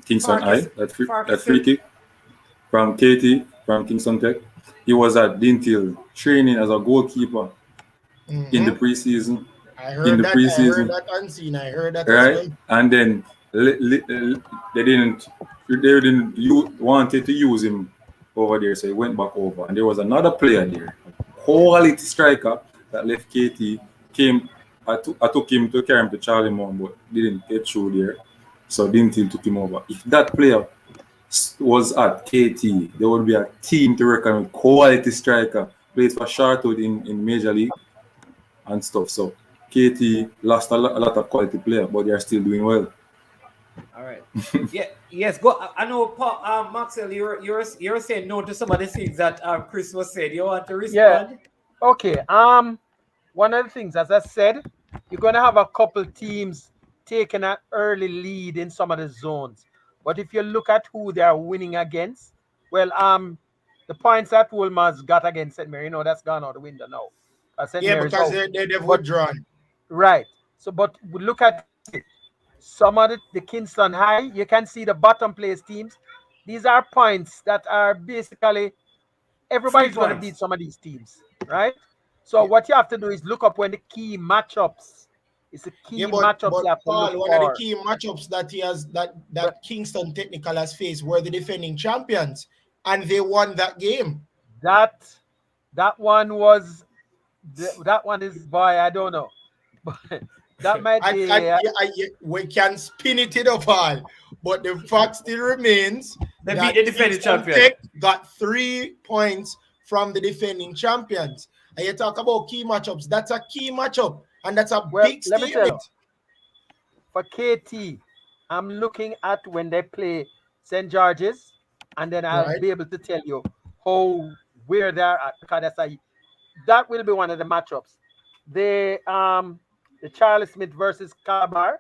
Kingston High, that free kick from Katie from Kingston Tech. He was at Dintil training as a goalkeeper in the preseason. I heard that unseen. I heard that right? as well. And then they didn't wanted to use him over there, so he went back over. And there was another player there, a quality striker that left KT. I took him to carry him to Charlie Mount, but didn't get through there. So Dintil took him over. If that player was at KT, there would be a team to reckon with. Quality striker, plays for Charlotte in Major League. and stuff. So KT lost a lot of quality player, but they are still doing well. All right. Yeah. Yes. Go. I know, Paul. Maxwell, you're saying no to some of the things that Chris was said. You want to Yeah. respond? Okay. One of the things, as I said, you're going to have a couple teams taking an early lead in some of the zones. But if you look at who they are winning against, well, the points that Wolmer's got against St. Mary, that's gone out the window now. St. Yeah, Mary's because out. they've But withdrawn. right. So, but we look at it. Some of the Kingston High, you can see the bottom place teams. These are points that are basically everybody's going to beat some of these teams, right? So what you have to do is look up when the key matchups. It's the key matchups but you have to Paul, look one of the for. key matchups that he has that Kingston Technical has faced were the defending champions, and they won that game. That one was that one is boy, I don't know. But that might be we can spin it up all, but the fact still remains They that beat the defending Kingston champion. Tech got 3 points from the defending champions. And you talk about key matchups. That's a key matchup, and that's a big statement. For KT, I'm looking at when they play St. George's, and then I'll be able to tell you where they're at, because that will be one of the matchups. The Charlie Smith versus Calabar,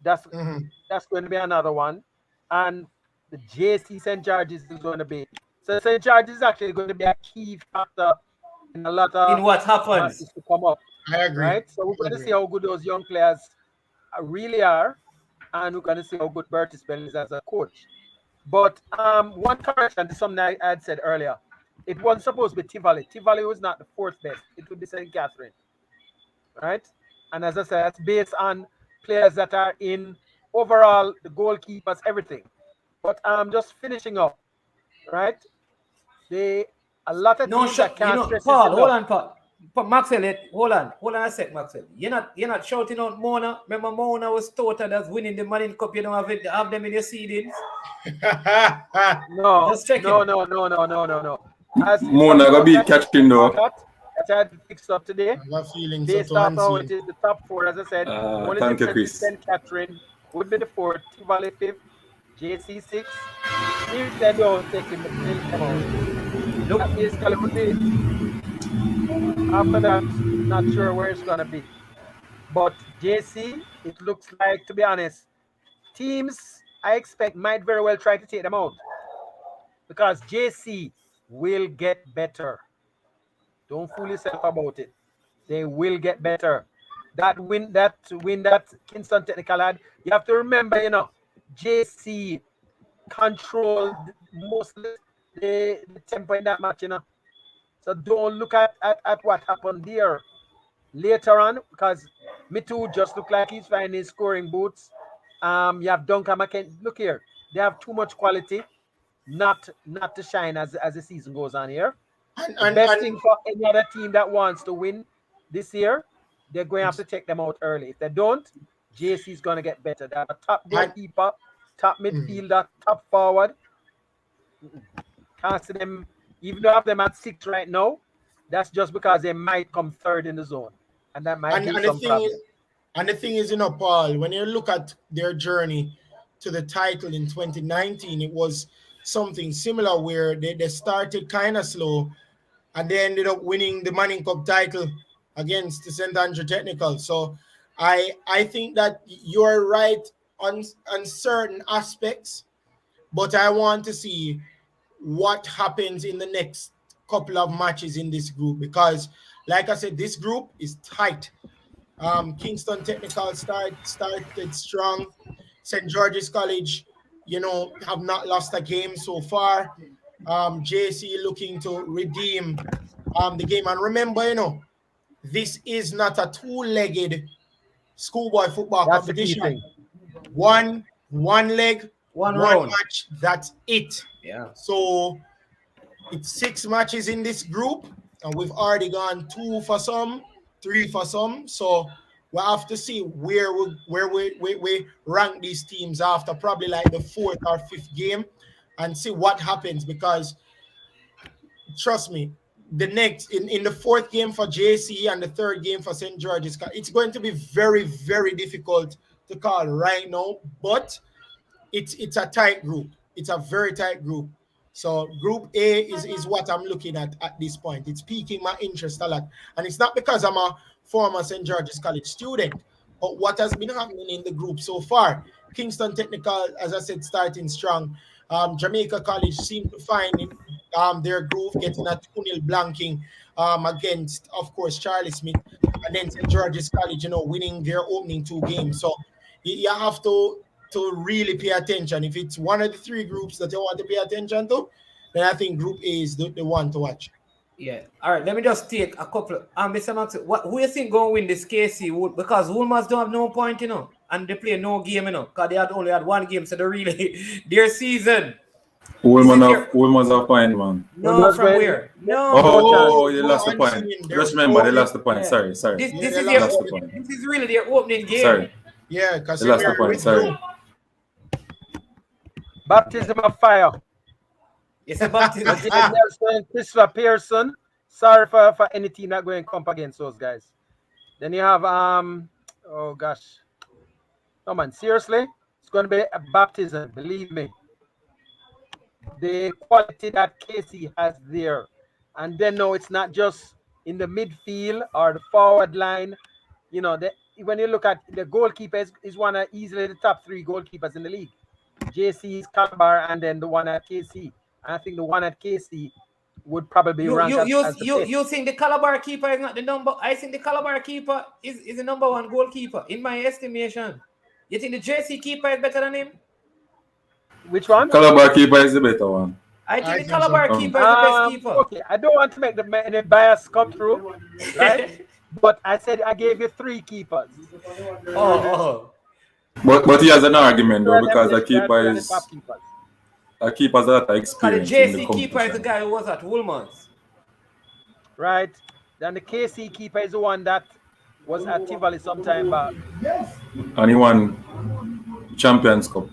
that's going to be another one, and the JC St. George's is going to be. So St. George's is actually going to be a key factor in a lot of what happens to come up. I agree. Right, so we're going to see how good those young players really are, and we're going to see how good Bertie Spell is as a coach. But one correction to something I had said earlier. It wasn't supposed to be Tivoli. Tivoli was not the 4th best. It would be St. Catherine. Right? And as I said, that's based on players that are in overall, the goalkeepers, everything. But just finishing up, right? A lot of teams that can't stress Paul, hold on, Paul. But Maxwell, hold on a sec, Maxwell. You're not shouting out Mona. Remember, Mona was total as winning the Manning Cup. You don't have them in your seedings. No. Just checking. No. Mona gonna beat Catherine though. I tried to fix up today. I'm feeling based off how it is the top 4, as I said. Only thank you, Chris. St. Catherine would be the 4th, Tivoli 5th, JC 6th. If they don't take him, they'll come out. Look, that basically would be. After that, not sure where it's gonna be. But JC, it looks like, to be honest, teams I expect might very well try to take them out, because JC will get better. Don't fool yourself about it. They will get better. That win that Kingston Technical had, you have to remember, JC controlled mostly the tempo in that match, So don't look at what happened there later on, because Mitu just looked like he's finding his scoring boots. You have Duncan McKenzie. Look here, they have too much quality not to shine as the season goes on here. The best thing for any other team that wants to win this year, they're going to have to take them out early. If they don't, JC is going to get better. They have a top goalkeeper, top midfielder, top forward. Can't see them, even though I have them at 6 right now, that's just because they might come 3rd in the zone. And that might be some problem. And the thing is, Paul, when you look at their journey to the title in 2019, it was something similar where they started kind of slow, and they ended up winning the Manning Cup title against the St. Andrew Technical. So I think that you're right on certain aspects, but I want to see what happens in the next couple of matches in this group, because, like I said, this group is tight. Kingston Technical started strong. St. George's College, have not lost a game so far. JC looking to redeem the game. And remember, this is not a 2-legged schoolboy football competition. One leg, one match, that's it. Yeah. So it's 6 matches in this group, and we've already gone 2 for some, 3 for some. So we'll have to see where we rank these teams after probably like the 4th or 5th game, and see what happens, because trust me, the next in the fourth game for JC and the third game for St. George's, it's going to be very, very difficult to call right now, but it's a tight group. It's a very tight group. So Group A is what I'm looking at this point. It's piquing my interest a lot. And it's not because I'm a former St. George's College student, but what has been happening in the group so far. Kingston Technical, as I said, starting strong. Jamaica College seemed to find their groove, getting a 2-0 blanking against, of course, Charlie Smith. And then St. George's College, winning their opening 2 games. So you have to really pay attention. If it's one of the 3 groups that you want to pay attention to, then I think Group A is the one to watch. Yeah. All right. Let me just take a couple. Mr. Max, who you think going to win this KC? Because Wolmer's don't have no point, and they play no game, because they only had 1 game, so they really their season. Wolmer's a point, man. No, from where? No. Oh, they lost the point. Just remember, they lost the point. Yeah. Sorry. This is really their opening game. Sorry. Yeah, because they lost the point. Sorry. Baptism of fire. It's a baptism. Christopher Pearson. Sorry for any team not going to come up against those guys. Then you have oh gosh. No man, seriously, it's going to be a baptism. Believe me. The quality that Casey has there, and then no, it's not just in the midfield or the forward line. When you look at the goalkeeper, is one of easily the top 3 goalkeepers in the league. JC's Calabar, and then the one at KC. And I think the one at KC would probably rank as the you think the Calabar keeper is not the number? I think the Calabar keeper is the number 1 goalkeeper in my estimation. You think the JC keeper is better than him? Which one? Calabar keeper is the better one. I think the Calabar keeper is the best keeper. Okay, I don't want to make any bias come through, right? But I said I gave you 3 keepers. Oh. But he has an argument though, because the keeper is a keeper's that experience. The JC keeper is the guy who was at Woolman's. Right. Then the KC keeper is the one that was at Tivoli some time back. And he won Champions Cup.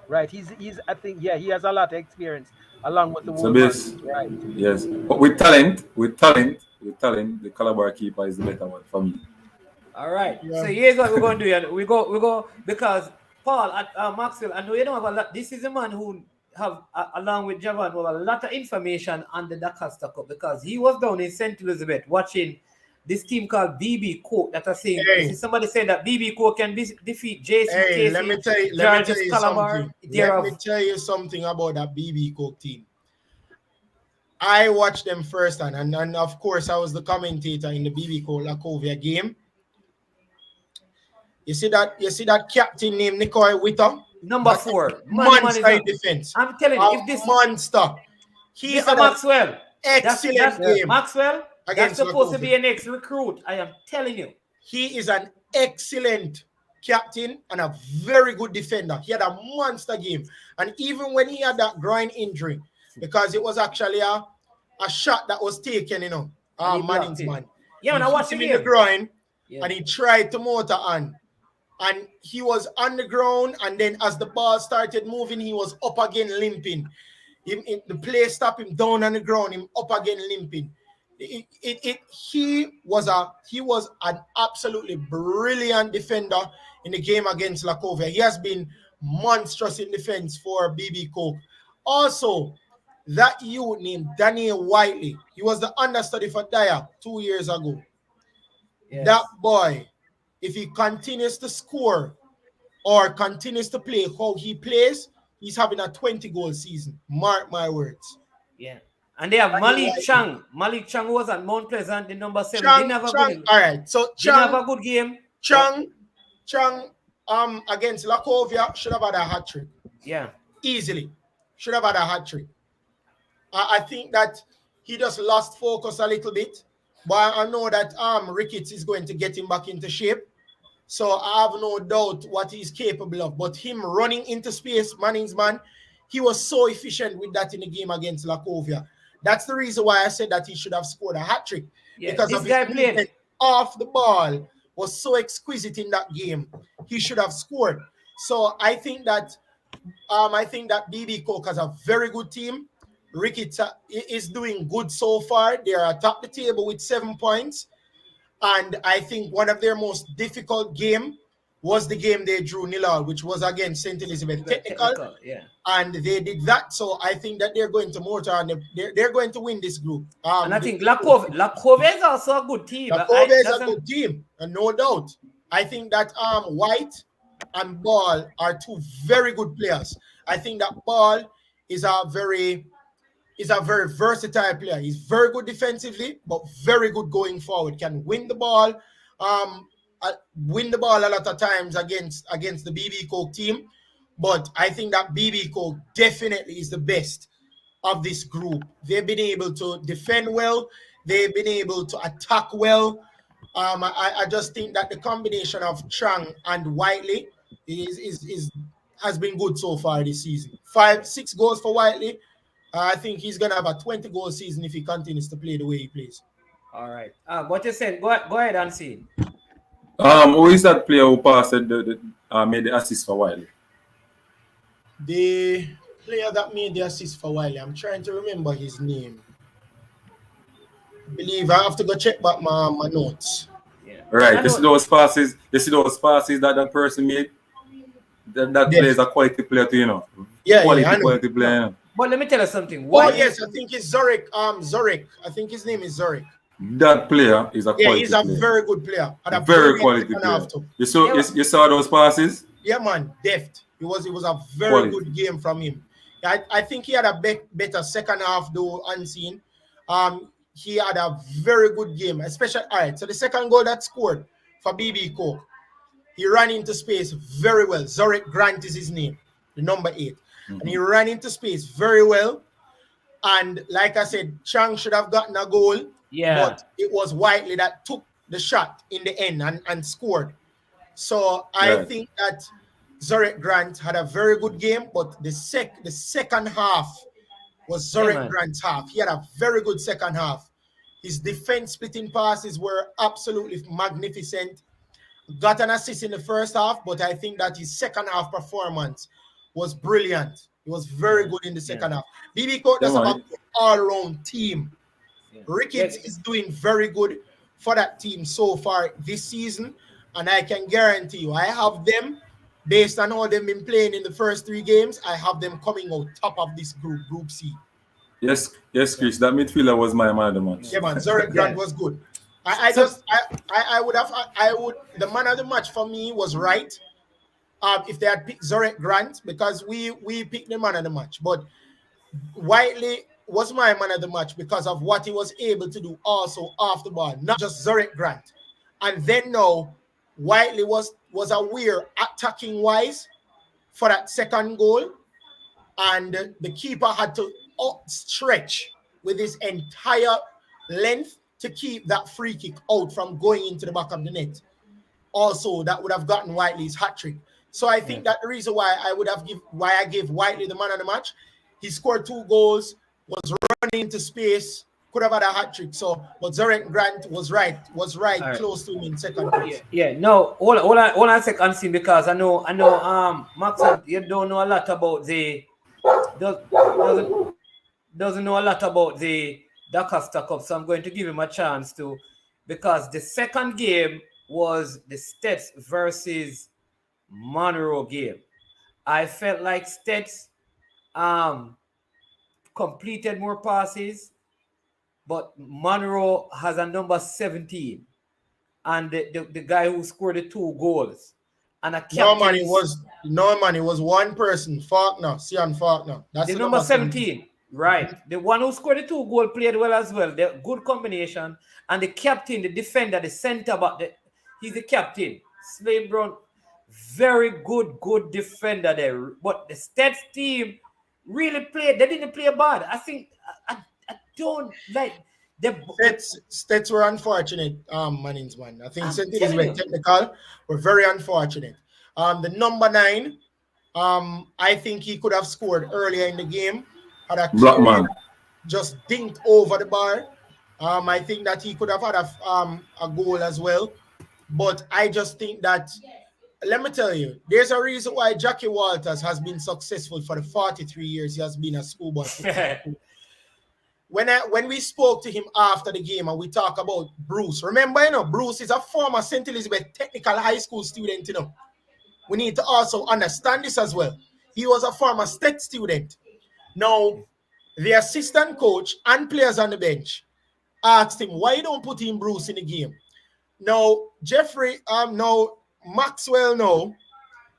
Right. He's I think he has a lot of experience along with the Woolman's. Right. Yes. But with talent, the Calabar keeper is the better one for me. All right. Yeah. So here's what we're going to do. We go because Paul at Maxwell, I know you don't have a lot. This is a man who have, along with Javan, who have a lot of information on the Dakar Cup, because he was down in St. Elizabeth watching this team called BB Coke that are saying, somebody saying that BB Coke can defeat JC. Hey, let me tell you something about that BB Coke team. I watched them first, and of course I was the commentator in the BB Coke Lakovia game. You see that captain named Nicoy Witter? Number 4. Monster defense. I'm telling you, if this monster. He's a Maxwell. Excellent game. Maxwell, that's supposed to be an ex-recruit. I am telling you. He is an excellent captain and a very good defender. He had a monster game. And even when he had that groin injury, because it was actually a shot that was taken, Manning's man. Yeah, when I watched him in the groin, and he tried to motor on. And he was on the ground, and then as the ball started moving, he was up again limping. The play stopped him down on the ground, him up again limping. He was an absolutely brilliant defender in the game against Lakovia. He has been monstrous in defense for BB Coke. Also, that youth named Daniel Whiteley, he was the understudy for Dyer 2 years ago. Yes. That boy, if he continues to score or continues to play how he plays, he's having a 20-goal season. Mark my words. Yeah. And they have Malik Chang. Malik Chang was at Mount Pleasant, the number 7. Chang, all right. So Chang have a good game. Chang against Lakovia should have had a hat trick. Yeah. Easily. Should have had a hat trick. I think that he just lost focus a little bit. But I know that Ricketts is going to get him back into shape. So I have no doubt what he's capable of. But him running into space, Manning's man, he was so efficient with that in the game against Lakovia. That's the reason why I said that he should have scored a hat-trick. Yeah, because of his movement off the ball was so exquisite in that game. He should have scored. So I think that BB Coke has a very good team. Ricketts is doing good so far. They are atop the table with 7 points. And I think one of their most difficult game was the game they drew 0-0, which was against St. Elizabeth Technical. Yeah. And they did that. So I think that they're going to motor and they're going to win this group. And I think La Cove is also a good team. La Cove is a good team, and no doubt. I think that White and Ball are two very good players. I think that Ball is a very versatile player. He's very good defensively, but very good going forward. Can win the ball, a lot of times against the BB Coke team. But I think that BB Coke definitely is the best of this group. They've been able to defend well. They've been able to attack well. I just think that the combination of Trang and Whiteley has been good so far this season. 5-6 goals for Whiteley. I think he's gonna have a 20-goal season if he continues to play the way he plays. All right. What you said? Go ahead and see. Who is that player who passed made the assist for Wiley? The player that made the assist for Wiley. I'm trying to remember his name. I believe I have to go check back my notes. Yeah. Right. You see those passes that person made? That player is a quality player too, you know. Yeah, quality player. No. But let me tell you something. Yes, I think it's Zurich. Zurich. I think his name is Zurich. That player is a quality player. He's a very good player. A very quality player. You saw those passes? Yeah, man. Deft. It was a very good game from him. I think he had a better second half though, unseen. He had a very good game, especially. All right, so the second goal that scored for BB Coke, he ran into space very well. Zurich Grant is his name, the number 8. And he ran into space very well. And like I said, Chang should have gotten a goal. Yeah. But it was Whiteley that took the shot in the end and scored. So I think that Zurich Grant had a very good game, but the second half was Zurich Grant's half. He had a very good second half. His defense splitting passes were absolutely magnificent. Got an assist in the first half, but I think that his second half performance was brilliant. He was very good in the second half. BB Court is an all-around team. Yeah. Ricketts is doing very good for that team so far this season, and I can guarantee you, I have them, based on how they've been playing in the first 3 games, I have them coming out top of this Group C. Yes, Chris, that midfielder was my man of the match. Yeah, man, Zurich Grant was good. The man of the match for me was right. If they had picked Zurich Grant, because we picked the man of the match. But Whiteley was my man of the match because of what he was able to do also off the ball, not just Zurich Grant. And then now, Whiteley was aware attacking wise for that second goal. And the keeper had to stretch with his entire length to keep that free kick out from going into the back of the net. Also, that would have gotten Whiteley's hat trick. So I think that the reason why I gave Whiteley the man of the match, he scored 2 goals, was running into space, could have had a hat trick. So, but Zurich Grant was right close to him in second place. Yeah. No, hold on a second, see, because I know, Max, you don't know a lot about doesn't know a lot about the Doncaster Cup, so I'm going to give him a chance to, because the second game was the Stets versus Monroe game. I felt like Stets completed more passes, but Monroe has a number 17, and the guy who scored the 2 goals. And a captain. It was one person, Sian Faulkner. That's the number 17. Right. The one who scored the 2 goals played well as well. The good combination. And the captain, the defender, the center back, he's the captain. Slade Brown, very good defender there. But the Stets team really played. They didn't play bad. I think I don't like the Stets were unfortunate, Mannings man. I think St. Elizabeth Technical were very unfortunate. The number 9, I think he could have scored earlier in the game. Black man just dinked over the bar. I think that he could have had a goal as well. But I just think that, let me tell you, there's a reason why Jackie Walters has been successful for the 43 years he has been a schoolboy. when we spoke to him after the game and we talk about Bruce, remember, Bruce is a former St. Elizabeth Technical High School student, We need to also understand this as well. He was a former state student. Now, the assistant coach and players on the bench asked him, why you don't put in Bruce in the game? Now, Maxwell, no.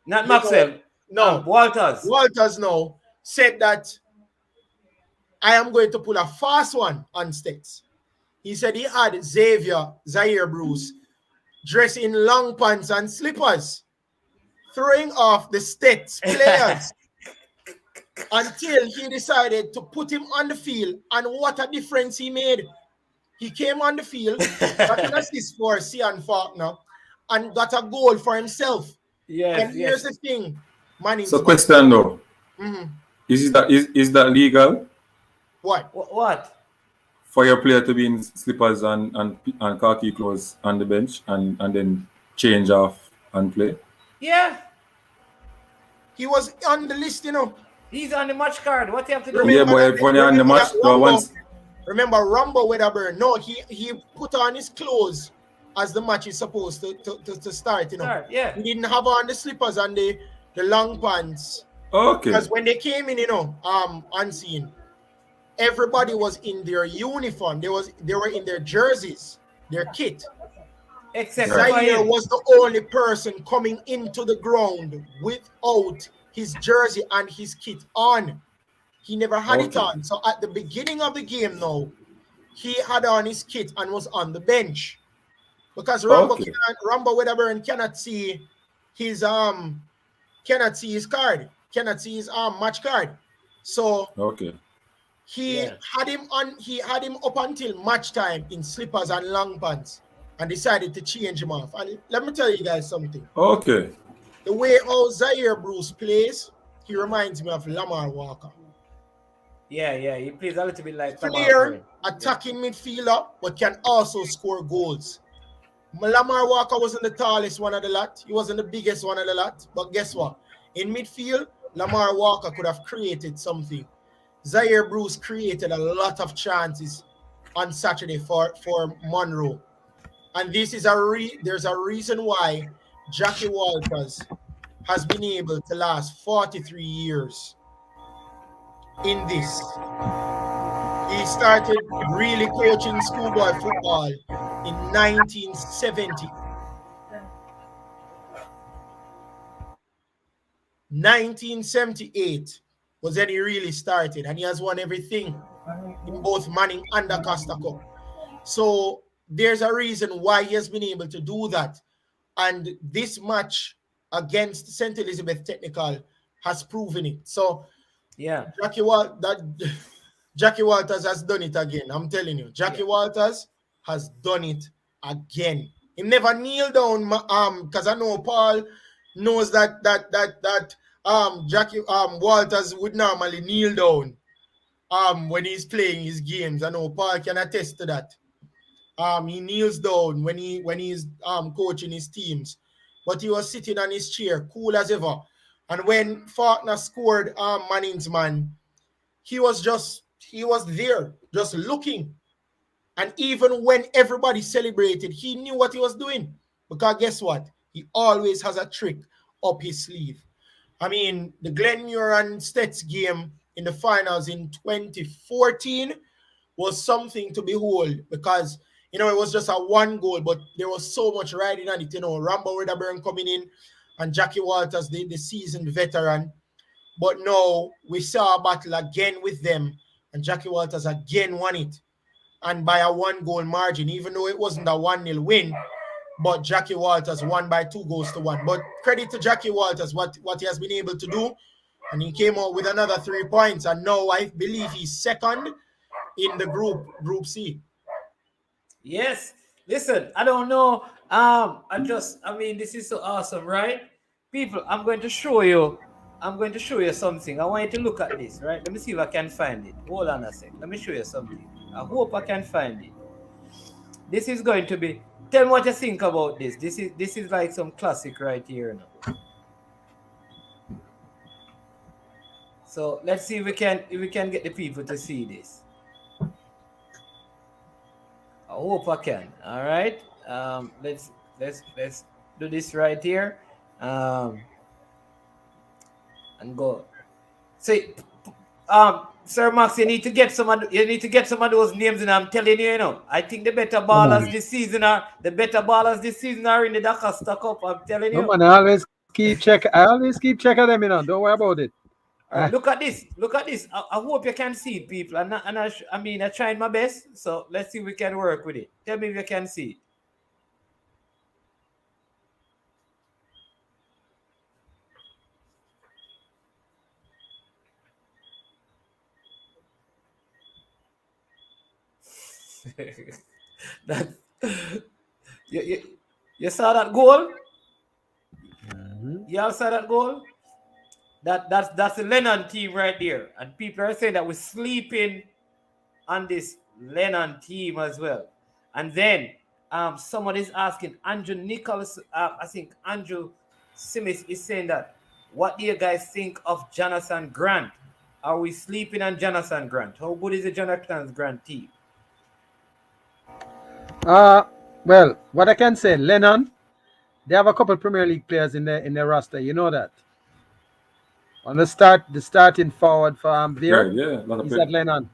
Not Maxwell. No. Walters, no. Said that I am going to pull a fast one on States. He said he had Zaire Bruce dressed in long pants and slippers, throwing off the States players until he decided to put him on the field, and what a difference he made. He came on the field, got an assist for Cian Faulkner, and got a goal for himself. And here's the thing, Manning. So question though, is that legal? What? For your player to be in slippers and khaki clothes on the bench and then change off and play? Yeah. He was on the list, He's on the match card. What do you have to do? But when you're on the match, remember Rambo Wedderburn? No, he put on his clothes as the match is supposed to start, Yeah. He didn't have on the slippers and the long pants. Okay. Because when they came in, unseen, everybody was in their uniform. They were in their jerseys, their kit. Except Zaire was the only person coming into the ground without his jersey and his kit on. He never had it on. So at the beginning of the game now, he had on his kit and was on the bench. Because Rambo Wedderburn cannot see his card, cannot see his match card. So he had him up until match time in slippers and long pants and decided to change him off. And let me tell you guys something. Okay. The way how Zaire Bruce plays, he reminds me of Lamar Walker. Yeah, he plays a little bit like player, attacking midfielder, but can also score goals. Lamar Walker wasn't the tallest one of the lot. He wasn't the biggest one of the lot. But guess what? In midfield, Lamar Walker could have created something. Zaire Bruce created a lot of chances on Saturday for Monroe. And this is there's a reason why Jackie Walters has been able to last 43 years in this. He started really coaching schoolboy football in 1970. 1978 was when he really started, and he has won everything in both Manning and the Costa Cup. So there's a reason why he has been able to do that. And this match against St. Elizabeth Technical has proven it. So Jackie Walters has done it again. I'm telling you, Jackie Walters has done it again. He never kneeled down, because I know Paul knows that Jackie Walters would normally kneel down when he's playing his games. I know Paul can attest to that. He kneels down when he's coaching his teams, but he was sitting on his chair, cool as ever. And when Faulkner scored Manning's man, he was there, just looking. And even when everybody celebrated, he knew what he was doing. Because guess what? He always has a trick up his sleeve. I mean, the Glenmuir and Stets game in the finals in 2014 was something to behold, because it was just a one goal, but there was so much riding on it. Rambo Wedderburn coming in and Jackie Walters, the seasoned veteran. But now we saw a battle again with them, and Jackie Walters again won it. And by a 1-goal margin, even though it wasn't a 1-0 win, but Jackie Walters won by 2-1. But credit to Jackie Walters, what he has been able to do. And he came out with another 3 points. And now I believe he's second in the Group C. Yes. Listen, I don't know. This is so awesome, right? People, I'm going to show you something. I want you to look at this, right? Let me see if I can find it. Hold on a sec. Let me show you something. I hope I can find it. This is going to be, tell me what you think about this. This is like some classic right here now. So let's see if we can get the people to see this. I hope I can. All right. Let's do this right here. Um, and go. See, Sir Max, you need to get some of those names, and I'm telling you, I think the better Come on. ballers this season are in the Dakar Stock Up. I'm telling No you. man, I always keep checking them, Don't worry about it. All right, look at this. Look at this. I hope you can see it, people. I mean, I'm trying my best. So let's see if we can work with it. Tell me if you can see it. that, you saw that goal? You all saw that goal? That's the Lennon team right there. And people are saying that we're sleeping on this Lennon team as well. And then somebody's asking Andrew Nicholas, I think Andrew Simmons is saying that, what do you guys think of Jonathan Grant? Are we sleeping on Jonathan Grant? How good is the Jonathan Grant team? Well, what I can say, Lennon, they have a couple Premier League players in their roster. You know that. On the starting forward for there, Right, yeah. He's at Lennon.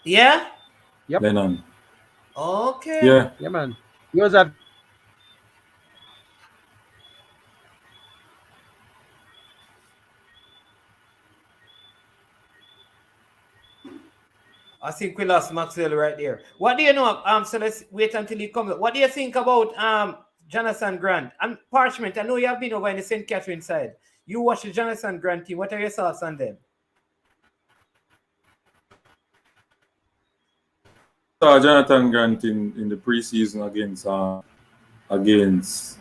Yeah? Yep. Lennon. Okay. Yeah. Yeah, man. He was at I think we lost Maxwell right there. What do you know? So let's wait until he comes. What do you think about Jonathan Grant and Parchment? I know you have been over in the St. Catherine side. You watch the Jonathan Grant team. What are your thoughts on them? Saw Jonathan Grant in the preseason against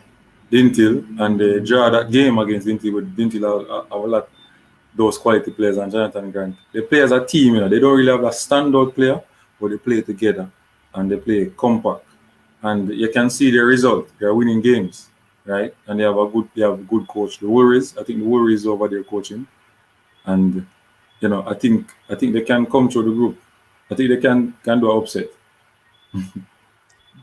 Dintil, and they draw that game against Dintil with Dintil have a lot those quality players and Jonathan Grant. They play as a team, They don't really have a standout player, but they play together and they play compact. And you can see the result. They are winning games, right? And they have a good coach. I think the Warriors over there coaching. And I think they can come through the group. I think they can do an upset.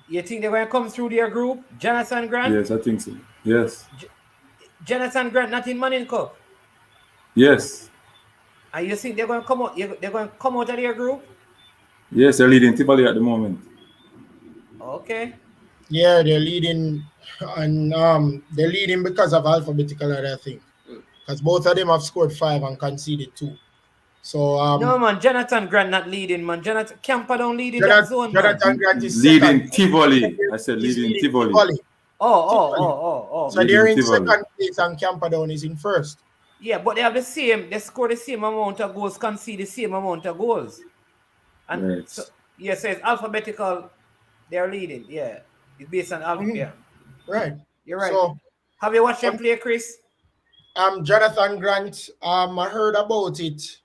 You think they're going to come through their group? Jonathan Grant? Yes, I think so. Yes. Jonathan Grant not in Manning Cup? Yes. And you think they're going to come out? They're going to come out of their group? Yes, they're leading Tivoli at the moment. Okay. Yeah, they're leading, and they're leading because of alphabetical order, I think, because both of them have scored 5 and conceded 2. So no man, Jonathan Grant not leading, man. Jonathan Camperdown leading that zone, Jonathan Grant is leading second. Tivoli. I said leading Tivoli. Oh. So they're in second place and Camperdown is in first. Yeah, but they have they score the same amount of goals, concede the same amount of goals. And right. so it's alphabetical, they're leading. Yeah. It's based on alphabet. Yeah. Right. You're right. So have you watched them play, Chris? Jonathan Grant, I heard about it.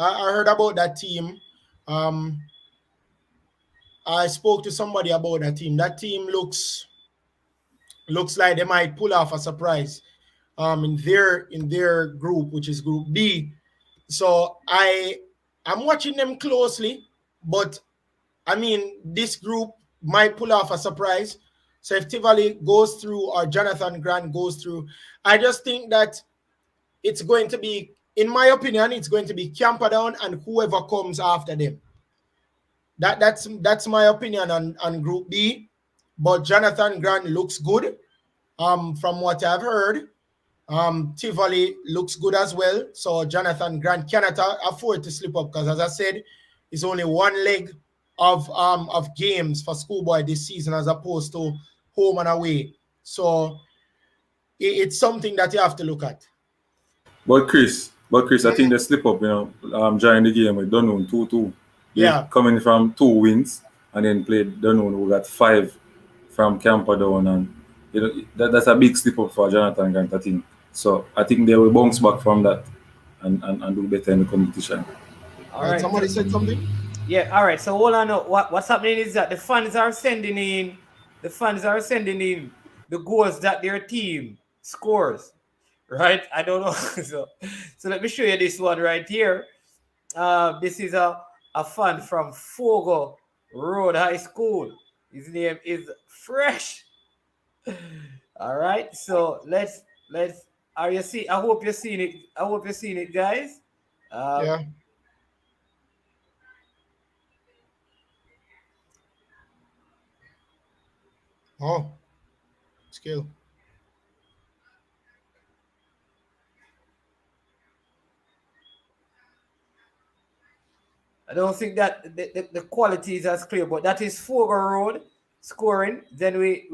I heard about that team. I spoke to somebody about that team. That team looks like they might pull off a surprise in their group, which is Group B. So I'm watching them closely, but I mean, this group might pull off a surprise. So if Tivoli goes through or Jonathan Grant goes through, I just think that it's going to be, in my opinion, it's going to be Camperdown and whoever comes after them. That's my opinion on Group B. But Jonathan Grant looks good. From what I've heard, Tivoli looks good as well. So Jonathan Grant cannot afford to slip up because, as I said, it's only one leg of games for Schoolboy this season as opposed to home and away. So it's something that you have to look at. But Chris, I think they slip up, during the game with Dunoon 2-2. Yeah. Coming from 2 wins and then played Dunoon, who got 5 from Camperdown, and that's a big slip up for Jonathan Grant, I think. So I think they will bounce back from that and do better in the competition. All right. Somebody said something? Yeah, all right. So hold on. What's happening is that the fans are sending in the goals that their team scores. Right? I don't know. So let me show you this one right here. This is a fan from Fogo Road High School. His name is Fresh. All right, so let's. Are you see? I hope you're seeing it. I hope you're seeing it, guys. Yeah. Oh, skill. I don't think that the quality is as clear, but that is Fogo Road scoring. Then we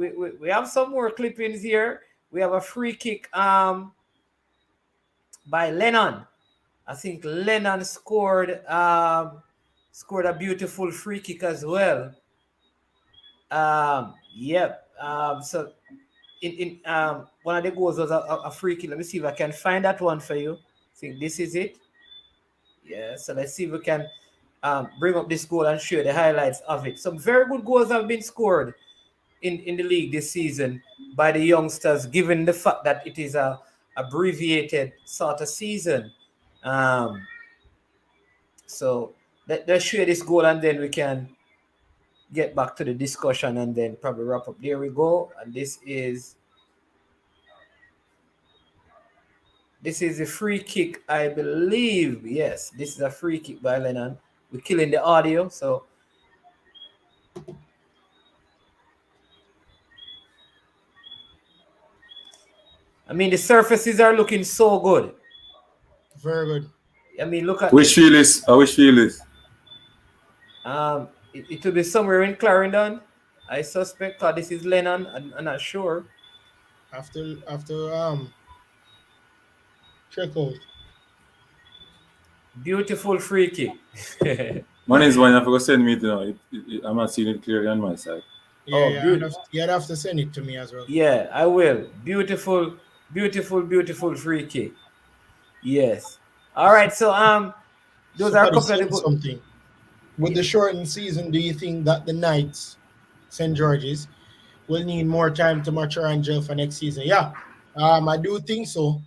have some more clippings here. We have a free kick by Lennon. I think Lennon scored a beautiful free kick as well. Yep. So in one of the goals was a free kick. Let me see if I can find that one for you. I think this is it. Yeah. So let's see if we can bring up this goal and show the highlights of it. Some very good goals have been scored in the league this season by the youngsters, given the fact that it is a abbreviated sort of season. So let's share this goal and then we can get back to the discussion and then probably wrap up. There we go. And this is a free kick, I believe. Yes, this is a free kick by Lennon. We're killing the audio, so I mean the surfaces are looking so good. Very good. I mean, look at which field is. Which field is? It will be somewhere in Clarendon. I suspect. This is Lennon. I'm not sure. After check out. Beautiful free kick. Man is one you have to send me to I'm not seeing it clearly on my side. Yeah, you'd have to send it to me as well. Yeah, I will. Beautiful free kick. Yes. All right. So those are a couple of something. With the shortened season, do you think that the Knights, St. George's, will need more time to mature and gel for next season? Yeah, I do think so.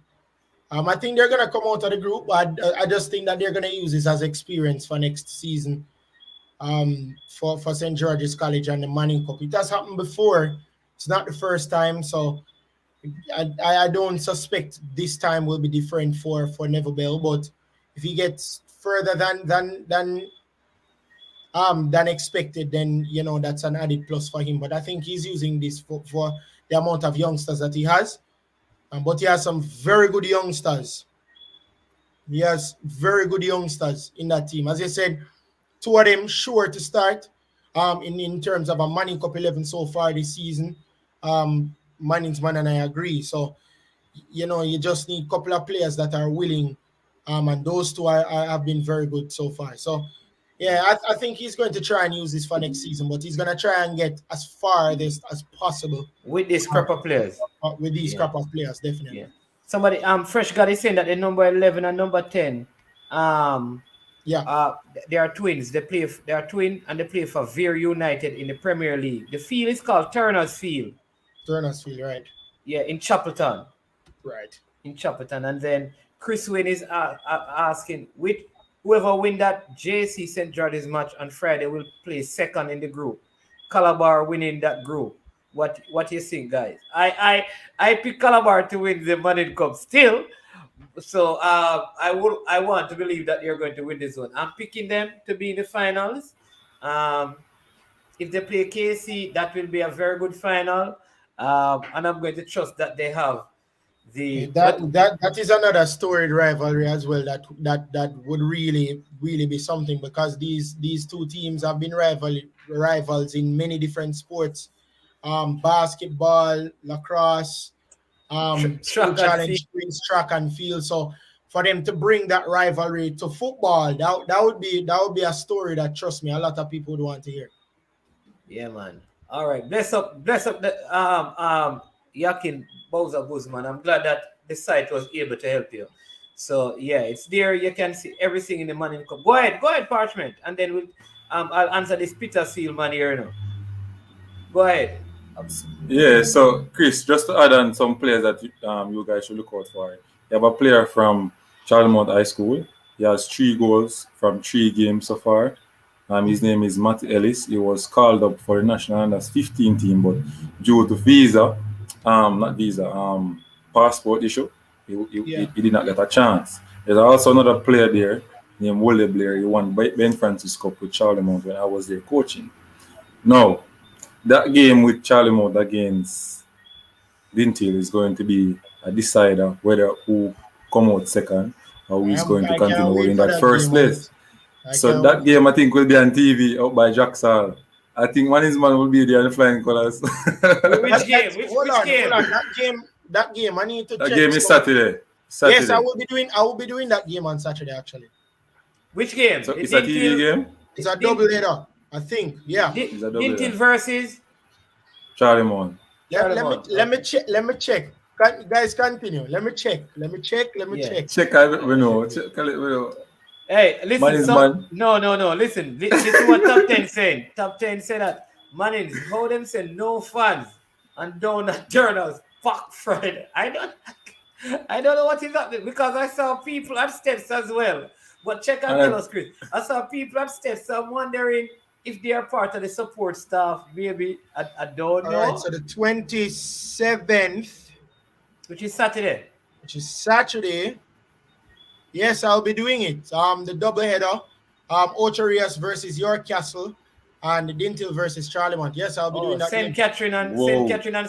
I think they're gonna come out of the group, but I just think that they're gonna use this as experience for next season. For St. George's College and the Manning Cup, it has happened before. It's not the first time, so I don't suspect this time will be different for Neville Bell. But if he gets further than expected, then that's an added plus for him. But I think he's using this for the amount of youngsters that he has. But he has some very good youngsters. He has very good youngsters in that team. As I said, two of them sure to start in terms of a Manning Cup 11 so far this season. Manning's man and I agree. So, you just need a couple of players that are willing. And those two have been very good so far. So, yeah, I think he's going to try and use this for next season, but he's going to try and get as far as possible with these crop of players. With these crop of players, definitely. Yeah. Somebody, Fresh God is saying that the number 11 and number 10, they are twins. They are twin and they play for Veer United in the Premier League. The field is called Turner's Field. Turner's Field, right? Yeah, in Chapelton. Right. In Chapelton, and then Chris Wynn is asking with whoever win that JC St. George's match on Friday will play second in the group. Calabar winning that group. What you think, guys? I pick Calabar to win the Manning Cup still. So I want to believe that they're going to win this one. I'm picking them to be in the finals. If they play KC, that will be a very good final. And I'm going to trust that they have that is another storied rivalry as well. That would really be something, because these two teams have been rivals in many different sports, basketball, lacrosse, challenge, track and field. So for them to bring that rivalry to football, that would be a story that, trust me, a lot of people would want to hear. Yeah, man. All right, bless up the Yakin Bowser Guzman. I'm glad that the site was able to help you. So yeah, it's there. You can see everything in the Manning Cup. Go ahead, Parchment, and then we'll I'll answer this Peter Seal man here now. Go ahead. Yeah, so Chris, just to add on some players that you guys should look out for. You have a player from Charlemont High School. He has 3 goals from 3 games so far. His name is Matt Ellis. He was called up for the national under-15 team, but due to passport issue, he did not get a chance. There's also another player there named Wole Blair. He won Ben Francis Cup with Charlie Mount when I was there coaching. Now, that game with Charlie Mount against Dintil is going to be a decider whether who come out second or who is going to continue in that first place. So that game, I think, will be on TV out by Jacksal. I think one is man will be there in flying colors. Which game? Hold on. That game, I need to check. That game is Saturday. Yes, I will be doing that game on Saturday actually. Which game? So it's a TV game? It's a double header, I think. Yeah. Dintil versus Charlie Mount. Let me check. Guys, continue. Let me check. Check, we know. Hey, listen. No. Listen. This is what Top 10 saying. Top 10 said that Mannings, how them say no fans and donut journals. Fuck Fred. I don't know what is happening because I saw people at steps as well. But check and tell us, Chris. I saw people at steps. So I'm wondering if they are part of the support staff. Maybe I don't know. All right. So the 27th, which is Saturday. Yes, I'll be doing it. The double header, Ocherias versus York Castle, and the Dintil versus Charlie Mount. Yes, I'll be doing that. St. Catherine and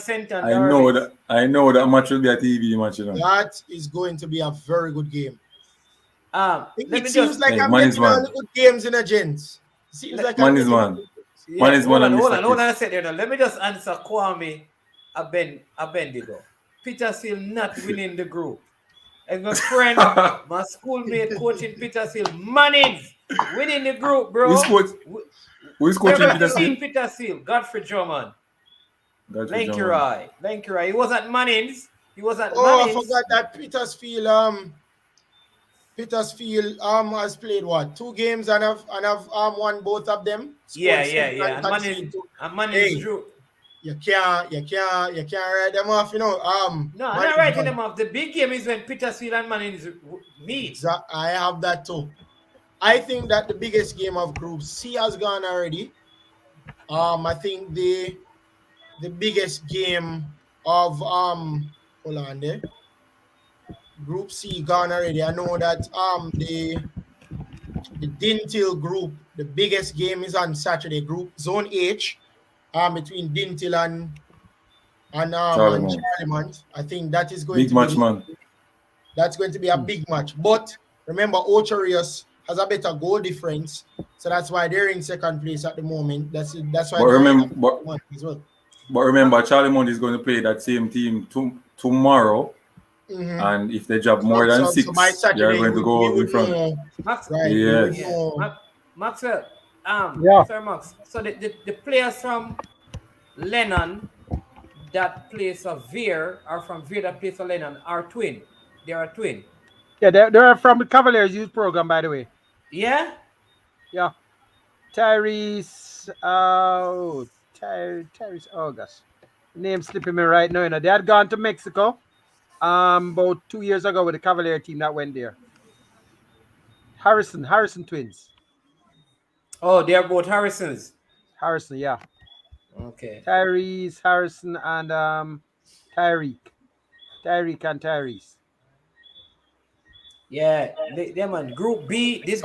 St. I know that match will be a TV match. You know. That is going to be a very good game. It seems like I'm getting all the good games in a gents. Seems like man is one. Man is one. Hold on a second. Let me just answer Kwame Abendigo. Petersfield not winning the group. And my friend, my schoolmate coaching Petersfield, Mannings winning the group, bro. Who's coaching Petersfield? Petersfield, Godfrey Drummond. Lankirai. He was at Mannings. Mannings. I forgot that Petersfield has played what 2 games and have won both of them. Yeah. And Mannings drew. You can't write them off, you know. No, I'm not writing them off. The big game is when Petersfield and Mannings meet. I have that too. I think that the biggest game of Group C has gone already. I think the biggest game of hold on there. Group C gone already. I know that the Dintil group, the biggest game is on Saturday. Group Zone H, between Dintil and Charlie Mount. I think that is going big to match, be man. That's going to be a big match. But remember, Ocherius has a better goal difference, so that's why they're in second place at the moment. That's why. But remember, Charlie Mount is going to play that same team tomorrow. Mm-hmm. And if they drop more than 6, they are going to go in front. Maxwell, Sir Max. So the players from Lennon that plays for Veer are from Veer that plays for Lennon are twin. They are twin. Yeah, they're from the Cavaliers youth program, by the way. Yeah? Yeah. Tyrese August. Name slipping me right now. You know, they had gone to Mexico about 2 years ago with the Cavalier team that went there. Harrison twins. Oh, they are both Harrisons. Harrison, yeah. Okay. Tyrese, Harrison, and Tyreek and Tyrese. Yeah, man. Group B is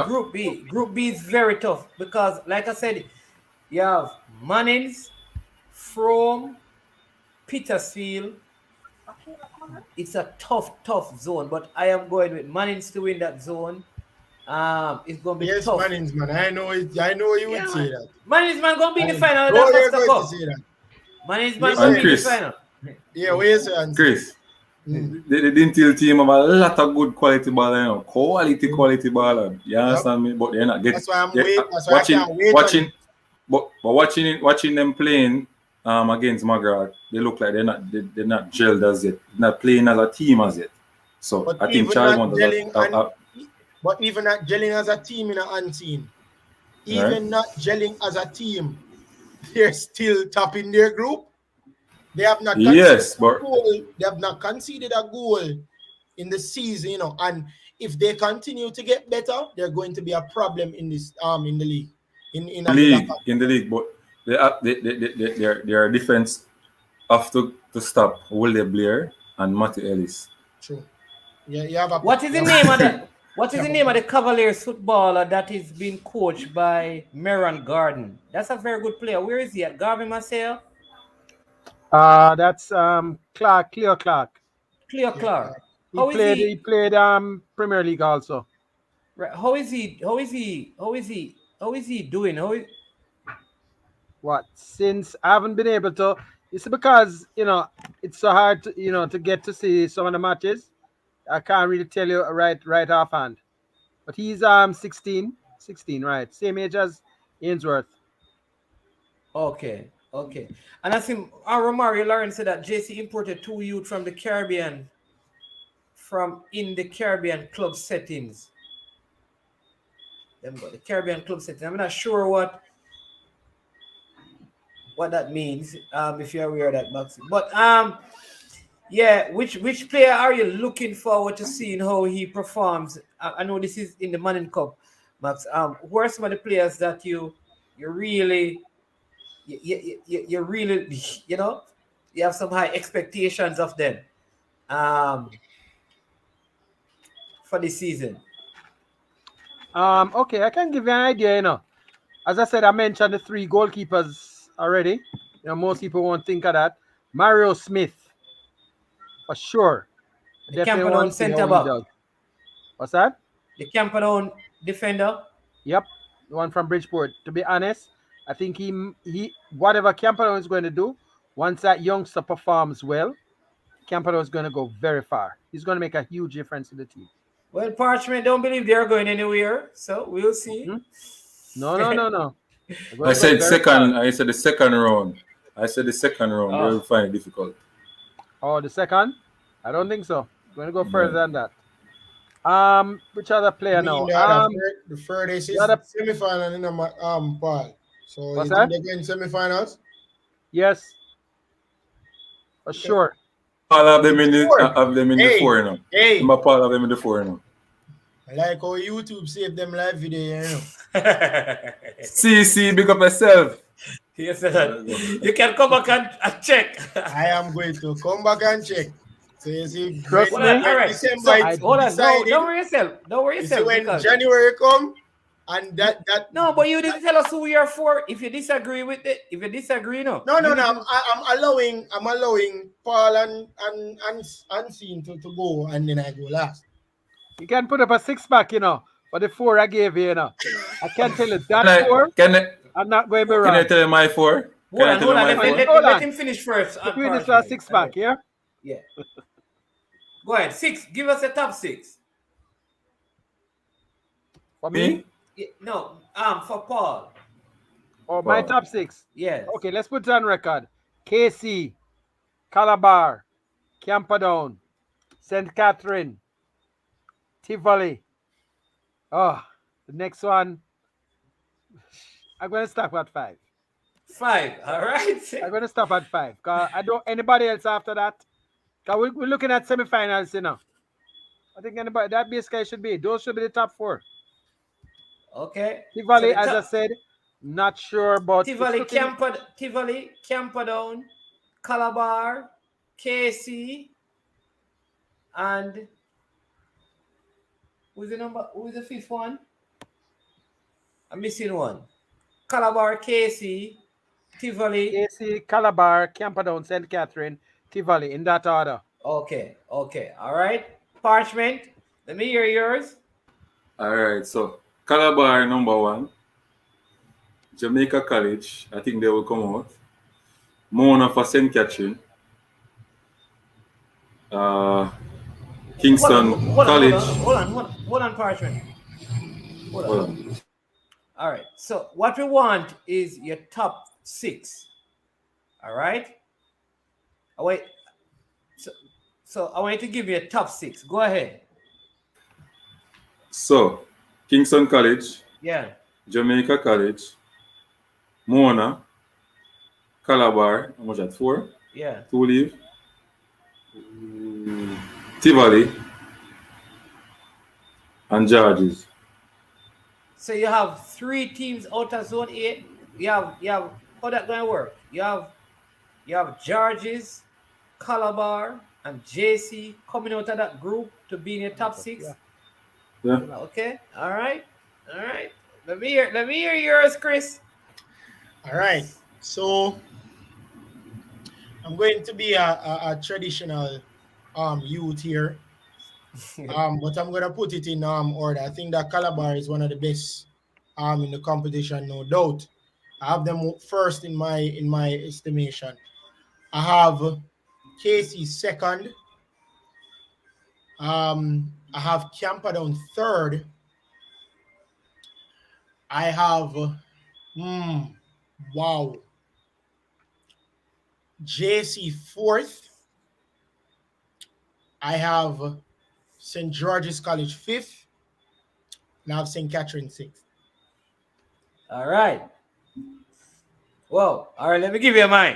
very tough because, like I said, you have Mannings, Frome, Petersfield. It's a tough zone, but I am going with Mannings to win that zone. It's gonna be tough. Mannings, man. I know you would say that. Mannings, man, gonna be in the final. Mannings, man, gonna be in the final. Yeah, where's it? Chris. The Dintil team have a lot of good quality ball, you know. Quality ball. You understand me? But they're not getting. That's why I can't wait. Watching them playing against Magrat, they look like they're not gelled as yet. They're not playing as a team as yet. So but I think Charlie Mount but even not gelling as a team in an unseen, even not gelling as a team, they're still top in their group. They have not They have not conceded a goal in the season, you know. And if they continue to get better, they're going to be a problem in this in the league. in the league, but their defense have to stop Willie Blair and Matty Ellis. True. Yeah, you have a. What is the name of that? What is the name of the Cavaliers footballer that is being coached by Meron Garden? That's a very good player. Where is he at? Garvin Marcel? That's Clark, Cleo Clark. Cleo Clark. He played Premier League also. Right. How is he doing? What? Since I haven't been able to, it's because it's so hard to to get to see some of the matches. I can't really tell you right offhand. But he's 16, right? Same age as Ainsworth. Okay. And I think Romario Lawrence said that JC imported 2 youth from the Caribbean, in the Caribbean club settings. Them got the Caribbean club settings. I'm not sure what that means. If you're aware of that, Max. But yeah, which player are you looking forward to seeing how he performs? I know this is in the Manning Cup, Max. Who are some of the players that you really you have some high expectations of them for this season? Okay, I can give you an idea. As I said, I mentioned the 3 goalkeepers already. Most people won't think of that. Mario Smith, for sure. The Camperdown centre back. What's that? The Camperdown defender. Yep, the one from Bridgeport. To be honest, I think he whatever Camperdown is going to do, once that youngster performs well, Camperdown is going to go very far. He's going to make a huge difference in the team. Well, Parchment don't believe they're going anywhere, so we'll see. Mm-hmm. No. I said the second round. They'll find it difficult. Oh, the second? I don't think so. I'm going to go further than that. Which other player now? The furthest is semi-final in Paul. So what's you that? think they're going semi-finals? Yes. For sure. Paul have them in the 4 now. Hey. Paul have them in the 4 now. I like how YouTube save them live video, See, big up yourself. Yes, sir. You can come back and check. I am going to come back and check. So you see, trust me. All right. Hold on. Don't worry yourself. When January come, and that. No, but you didn't tell us who you're for. If you disagree with it, no. No. I'm allowing Paul and Scene to go, and then I go last. You can put up a 6-pack, for the 4 I gave you, I can't tell you that 4. I'm not going to be wrong. Can I tell you my 4? Hold on. Let him finish first. Between this last 6-pack, yeah? Yeah. Go ahead. 6. Give us a top 6. For me? No. For Paul. Oh, my top 6? Yes. Okay, let's put it on record. KC, Calabar, Camperdown, St. Catherine, Tivoli. Oh, the next one. I'm going to stop at 5. 5, all right. I'm going to stop at 5. Because I don't anybody else after that. Because we're looking at semifinals, I think that basically should be. Those should be the top 4. Okay. Tivoli, as I said, not sure about Tivoli, Camperdown, Calabar, KC, and who's the 5th one? I'm missing one. Calabar, KC, Tivoli. KC, Calabar, Camperdown, St. Catherine, Tivoli, in that order. Okay. All right. Parchment, let me hear yours. All right. So, Calabar, number 1. Jamaica College, I think they will come out. Mona for St. Catherine. Kingston College. Hold on, Parchment. Hold on. All right. So what we want is your top 6. All right. Oh, wait. So I want you to give me a top 6. Go ahead. So Kingston College. Yeah. Jamaica College. Mona. Calabar. How much at 4? Yeah. 2 leave. Tivoli. And Georges. So you have 3 teams out of zone 8. You have how that going to work? You have Georges, Calabar, and JC coming out of that group to be in your top 6. Yeah. Okay. All right. Let me hear yours, Chris. All right. So I'm going to be a traditional youth here. But I'm gonna put it in order. I think that Calabar is one of the best in the competition, no doubt. I have them first in my estimation. I have Casey second. I have Camperdown third. I have wow. JC fourth. I have St. George's College fifth. And I have St. Catherine sixth. All right. Well, all right, let me give you mine.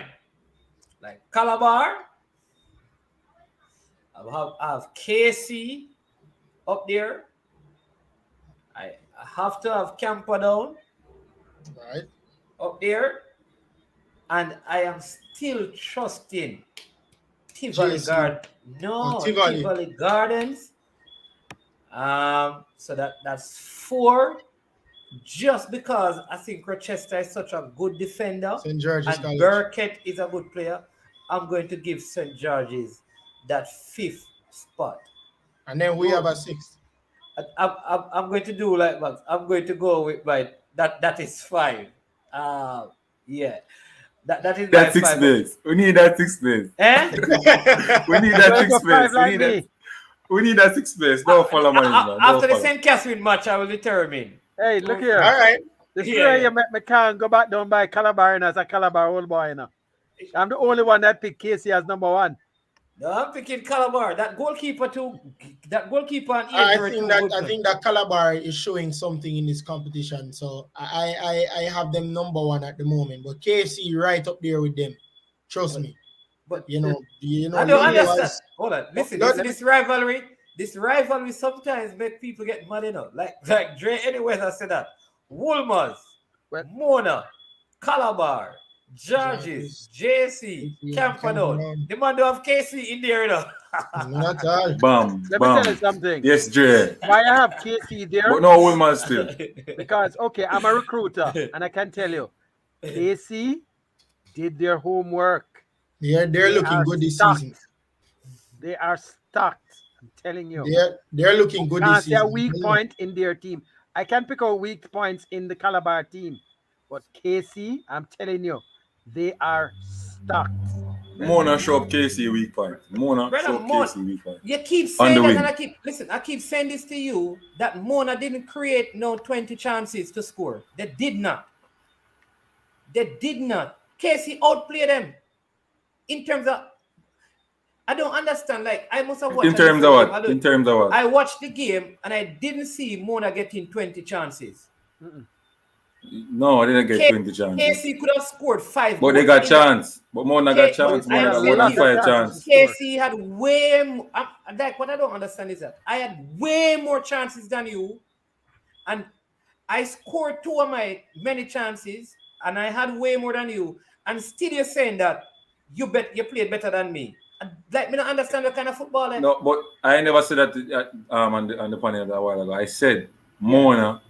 Like Calabar, I have KC up there. I have to have Camperdown Right. up there. And I am still trusting Tivoli Gardens. So that's 4. Just because I think Rochester is such a good defender St. George's and College. Burkett is a good player, I'm going to give St. George's that 5th spot. And then we have a 6th. I'm going to do like that. I'm going to go with my that is 5. Yeah. That is that 6 days. We need that 6 days. Eh? We need that 6 days. We need that 6 days. Don't follow money, man. After the St. Catherine match, I will determine. Hey, look here. All right. This is where you make me can't go back down by Calabar as a Calabar old boy now. I'm the only one that picked Casey as number 1. No, I'm picking Calabar. That goalkeeper and I think that Calabar is showing something in this competition. So I have them number 1 at the moment. But KC right up there with them. Trust me. But you know. I don't understand. Hold on. Listen, this rivalry. This rivalry sometimes make people get mad, Like Dre anyways I said that. Woolmers, Mona, Calabar, Georges, JC, Camperdown. The man don't have KC in there, Not all. Bam. Let me tell you something. Yes, Dre. Why I have KC there? But no Woolmers still. Because, okay, I'm a recruiter, and I can tell you, KC did their homework. They're looking good this season. They are stocked. I'm telling you. They're looking good this season. Their weak point in their team. I can pick out weak points in the Calabar team. But KC, I'm telling you, they are stocked. Mona show up KC weak point. Mona show up KC weak point. You keep saying that, and I keep saying this to you, that Mona didn't create no 20 chances to score. They did not. KC outplayed them. In terms of, I don't understand. Like, I must have watched. In terms of what? I watched the game and I didn't see Mona getting 20 chances. No, I didn't get 20 chances. KC could have scored 5. But they got chance. But Mona got chance. Mona got more than 5 chances. KC had way more. Like, what I don't understand is that I had way more chances than you, and I scored 2 of my many chances, and I had way more than you, and still you're saying that you played better than me. Like, me not understand the kind of football. Like. No, but I never said that on the panel a while ago. I said Mona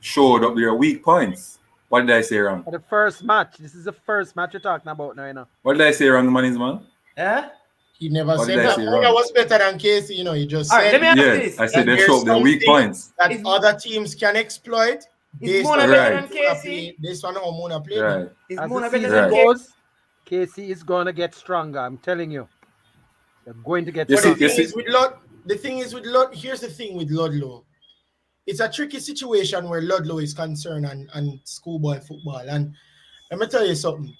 showed up their weak points. What did I say wrong? The first match. This is the first match you're talking about now. What did I say wrong, man? Man? Eh? He never said that Mona was better than KC. He just said. Let me ask this. I said they showed up their weak points that other teams can exploit. Is Mona better than KC? This one how Mona played. Right. Is As Mona the better season than goes, KC is going to get stronger. I'm telling you. They're going to get The stronger. thing is with Ludlow, here's the thing with Ludlow. It's a tricky situation where Ludlow is concerned and schoolboy football. And let me tell you something.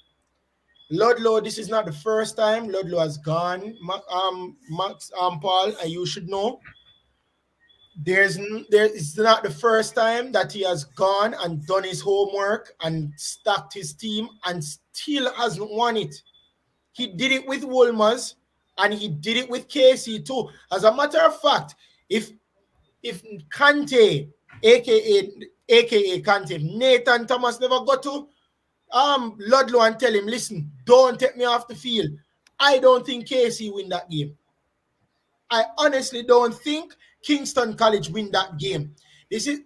Ludlow, this is not the first time Ludlow has gone. Max Paul, and you should know. It's not the first time that he has gone and done his homework and stacked his team and still hasn't won it. He did it with Wolmers and he did it with KC too. As a matter of fact, if Kante, aka aka Kante, if Nathan Thomas never got to Ludlow and tell him, listen, don't take me off the field, I don't think KC win that game. I honestly don't think Kingston College win that game. This is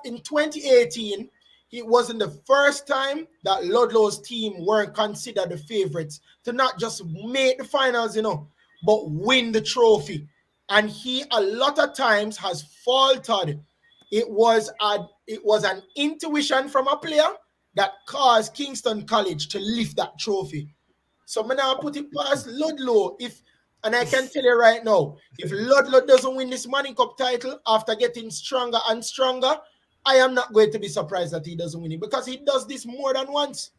in 2018. It wasn't the first time that Ludlow's team weren't considered the favorites to not just make the finals, but win the trophy. And he a lot of times has faltered. It was an intuition from a player that caused Kingston College to lift that trophy. So I'm now put it past Ludlow. And I can tell you right now, if Ludlow doesn't win this Manning Cup title after getting stronger and stronger, I am not going to be surprised that he doesn't win it, because he does this more than once.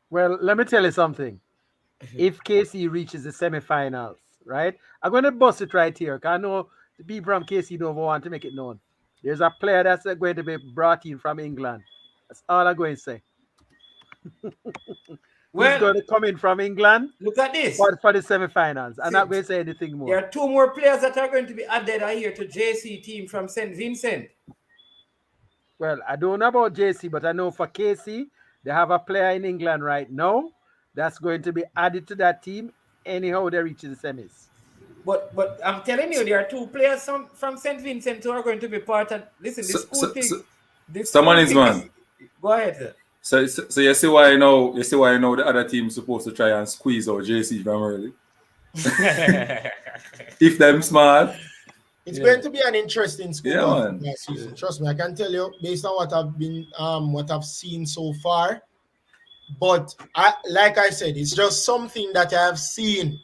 Well, let me tell you something. If KC reaches the semifinals, right? I'm going to bust it right here, because I know the people from KC don't want to make it known. There's a player that's going to be brought in from England. That's all I'm going to say. Well, he's going to come in from England. Look at this. For the semifinals. I'm not going to say anything more. There are 2 more players that are going to be added here to JC team from St. Vincent. Well, I don't know about JC, but I know for KC, they have a player in England right now that's going to be added to that team anyhow they reach the semis. But I'm telling you, there are 2 players from St. Vincent who are going to be part of. Listen, this school thing. Someone is man. Go ahead, sir. So you see why I know the other team is supposed to try and squeeze out JC from early. If them smart. It's going to be an interesting school next season. Trust me, I can tell you based on what I've seen so far. But like I said, it's just something that I have seen.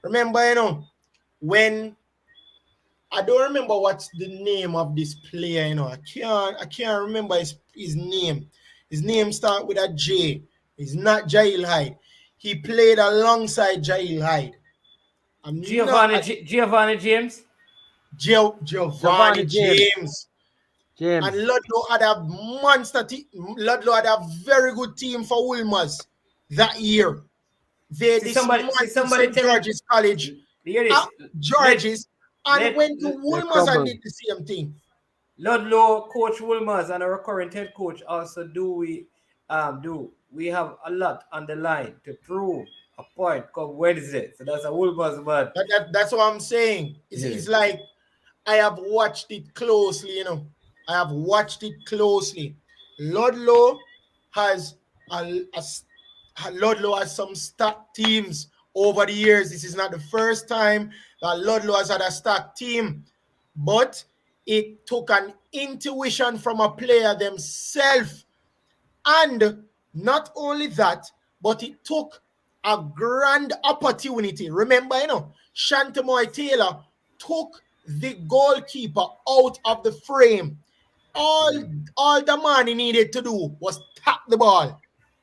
Remember, when I don't remember what's the name of this player, I can't remember his name. His name starts with a J. It's not Jail Hyde. He played alongside Jail Hyde. Giovanni James. Giovanni James. And Ludlow had a monster team. Ludlow had a very good team for Wolmer's that year. They dismantled St. George's College at George's and went to Wolmer's and did the same thing. Ludlow, Coach Wolmer's, and our current head coach also we have a lot on the line to prove a point come Wednesday. So that's a Wolmer's man. That's what I'm saying. It's like I have watched it closely, I have watched it closely. Ludlow has some stacked teams over the years. This is not the first time that Ludlow has had a stacked team, but it took an intuition from a player themselves. And not only that, but it took a grand opportunity. Remember, Shantamoy Taylor took the goalkeeper out of the frame. All the man he needed to do was tap the ball,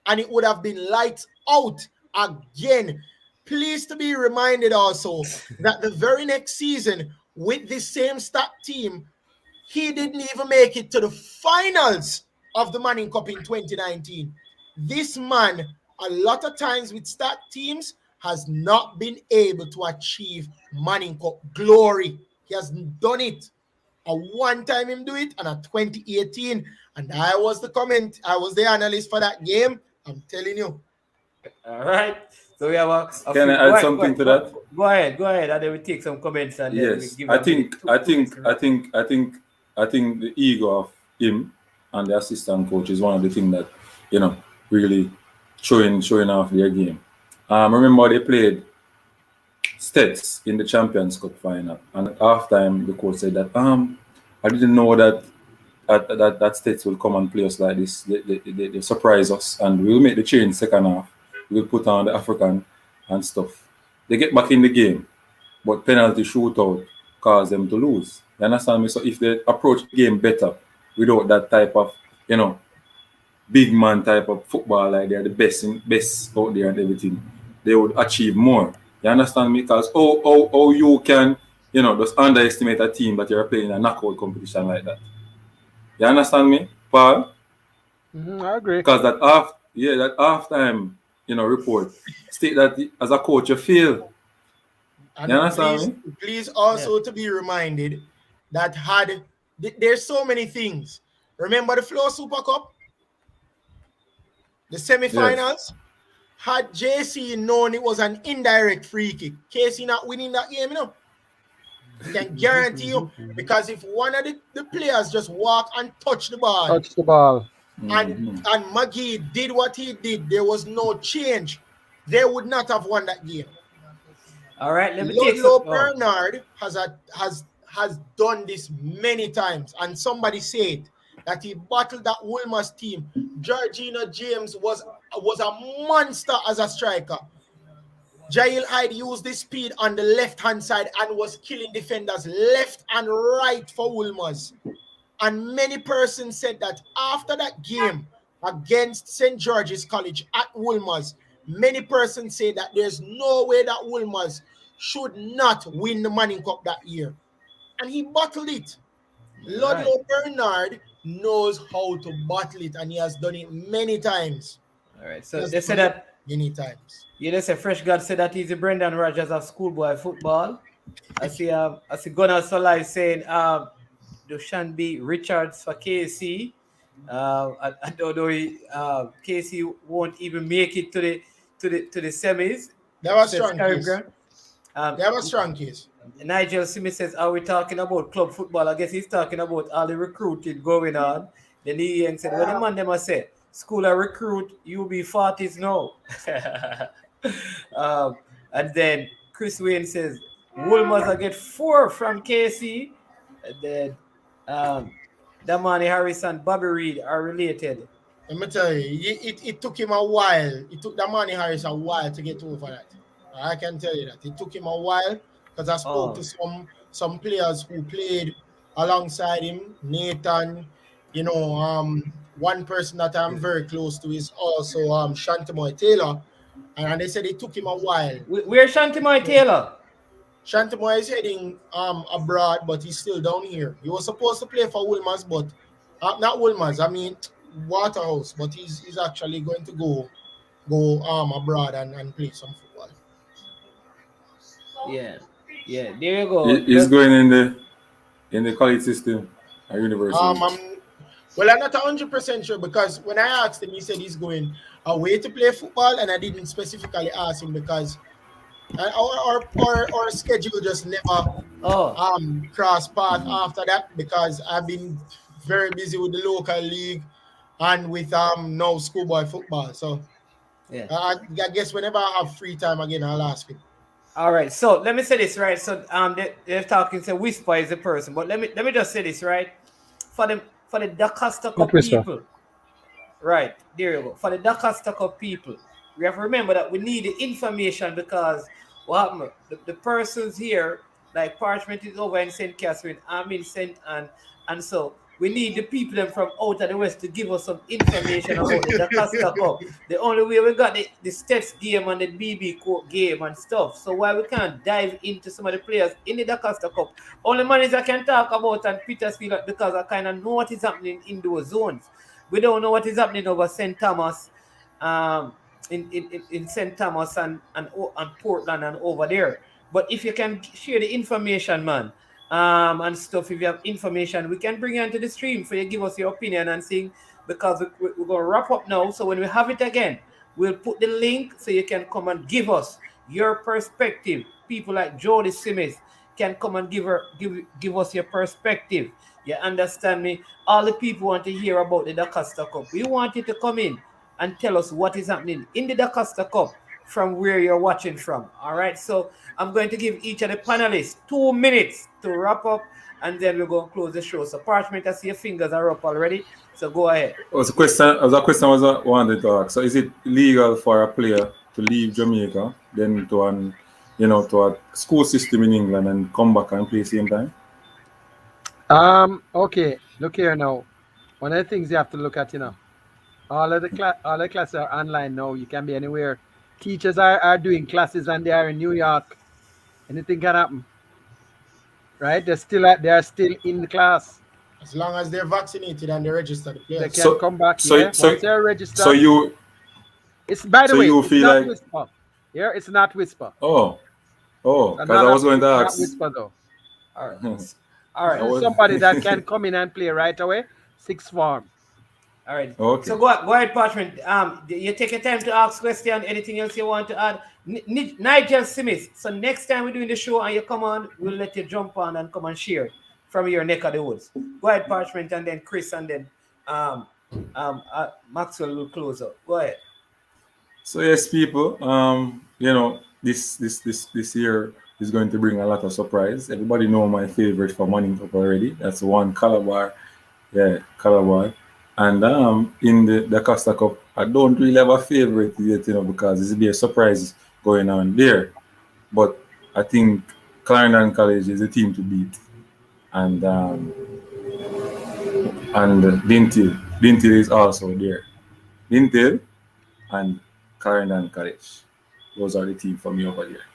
and it would have been lights out again. Please to be reminded also that the very next season with this same stacked team, he didn't even make it to the finals of the Manning Cup in 2019. This man, a lot of times with stacked teams, has not been able to achieve Manning Cup glory. He has done it. A one time him do it, and a 2018, and I was the analyst for that game. I'm telling you. All right. So we have Can I add something to that? Go ahead, and then we take some comments and then we give. I think the ego of him and the assistant coach is one of the things that really showing off their game. Remember they played Stets in the Champions Cup final, and at halftime the coach said that I didn't know that Stets will come and play us like this. They surprise us, and we'll make the change second half. We'll put on the African and stuff. They get back in the game, but penalty shootout caused them to lose. You understand me? So if they approach the game better without that type of big man type of football, like they're the best out there and everything, they would achieve more. You understand me? Because you can, just underestimate a team that you're playing in a knockout competition like that. You understand me, Paul? I agree. Because that halftime, report state that as a coach you feel. And you understand me? Please also to be reminded that there's so many things. Remember the Flow Super Cup? The semi-finals? Yes. Had JC known it was an indirect free kick, KC not winning that game, you know? I can guarantee you, because if one of the players just walk and touch the ball, and Maggie did what he did, there was no change. They would not have won that game. All right, let me Ludlow Bernard has done this many times, and somebody said that he battled that Wolmer's team. Georgina James was a monster as a striker. Jail Hyde used the speed on the left-hand side and was killing defenders left and right for Wolmer's. And many persons said that after that game against St. George's College at Wolmer's, many persons say that there's no way that Wolmer's should not win the Manning Cup that year. And he battled it. Ludlow Bernard knows how to battle it, and he has done it many times. All right, so they said that many times. Yeah, they say Fresh God said that he's the Brendan Rodgers of schoolboy football. I see Gunnar Solai saying Dushanbe Richards for KC. I don't know KC won't even make it to the semis. That was strong case. That was strong case. Nigel Smith says, are we talking about club football? I guess he's talking about all the recruiting going on. Then he said, well, the man them must say, school a recruit, you be 40s now. And then Chris Wayne says, Wolmer's get 4 from KC. And then Damani Harris and Bobby Reed are related. Let me tell you, it took him a while. It took Damani Harris a while to get over that. I can tell you that. It took him a while because I spoke to some players who played alongside him. Nathan, one person that I'm very close to is also Shantamoy Taylor. And they said it took him a while. Where's Shantamoy Taylor? Shantamoy is heading abroad, but he's still down here. He was supposed to play for Wolmer's, but not Wolmer's, I mean Waterhouse, but he's actually going to go abroad and play some football. Yeah, there you go. He's going in the college system at university. I'm not 100% sure, because when I asked him, he said he's going away to play football, and I didn't specifically ask him because our schedule just never cross path after that, because I've been very busy with the local league and with now schoolboy football. So yeah, I guess whenever I have free time again, I'll ask him. All right, so let me say this, right? So they're talking, so Whisper is the person, but let me just say this, right? For the DaCosta Cup people, right, there you go. For the DaCosta Cup people, we have to remember that we need the information, because what happened, the persons here, like Parchment is over in St. Catherine, I'm in St. Anne, and so we need the people them from out of the west to give us some information about the DaCosta Cup. The only way we got the Stets game and the BB game and stuff. So why we can't dive into some of the players in the DaCosta Cup? Only managers I can talk about and Petersfield, because I kind of know what is happening in those zones. We don't know what is happening over St. Thomas, in St. Thomas and Portland and over there. But if you can share the information, man, and stuff, if you have information, we can bring you into the stream for you give us your opinion and sing, because we're going to wrap up now. So when we have it again, we'll put the link so you can come and give us your perspective. People like Jody Smith can come and give us your perspective. You understand me? All the people want to hear about the DaCosta Cup. We want you to come in and tell us what is happening in the DaCosta Cup from where you're watching from. All right, so I'm going to give each of the panelists 2 minutes to wrap up, and then we're going to close the show. So Parchment, I see your fingers are up already, so go ahead. A question I wanted to ask. So is it legal for a player to leave Jamaica, then to a school system in England and come back and play same time? Okay, look here now. One of the things you have to look at, all the classes are online now. You can be anywhere. Teachers are doing classes and they are in New York. Anything can happen, right? They are still in the class. As long as they're vaccinated and they register the players. They can come back. Once they're registered. So you. It's, by the way, you it's feel not like Whisper. Yeah, it's not Whisper. Oh, because I was going to ask. Not Whisper though. All right. Somebody that can come in and play right away. Sixth form. All right. Okay. So go ahead, Parchment. You take your time to ask question. Anything else you want to add? Nigel Smith. So next time we're doing the show and you come on, we'll let you jump on and come and share from your neck of the woods. Go ahead, Parchment, and then Chris, and then Maxwell will close up. Go ahead. So yes, people. This year is going to bring a lot of surprise. Everybody know my favorite for Manning Cup already. That's one Calabar. Yeah, Calabar. And in the Costa Cup, I don't really have a favorite yet, because there's be a surprise going on there. But I think Clarendon College is a team to beat, and Dintil is also there. Dintil and Clarendon College. Those are the team for me over there.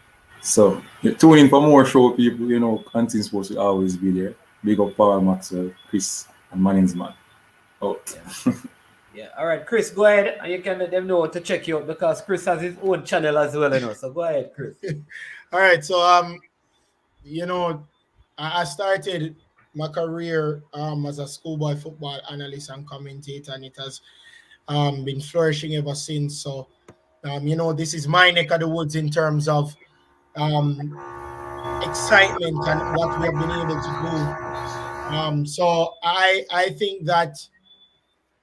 So tune in for more show, people. Hunting Sports will always be there. Big up Paul, Maxwell, Chris, and Manning's man. Out. Yeah. All right, Chris, go ahead, and you can let them know to check you out, because Chris has his own channel as well, So go ahead, Chris. All right. So I started my career as a schoolboy football analyst and commentator, and it has been flourishing ever since. So this is my neck of the woods in terms of excitement and what we have been able to do. So I think that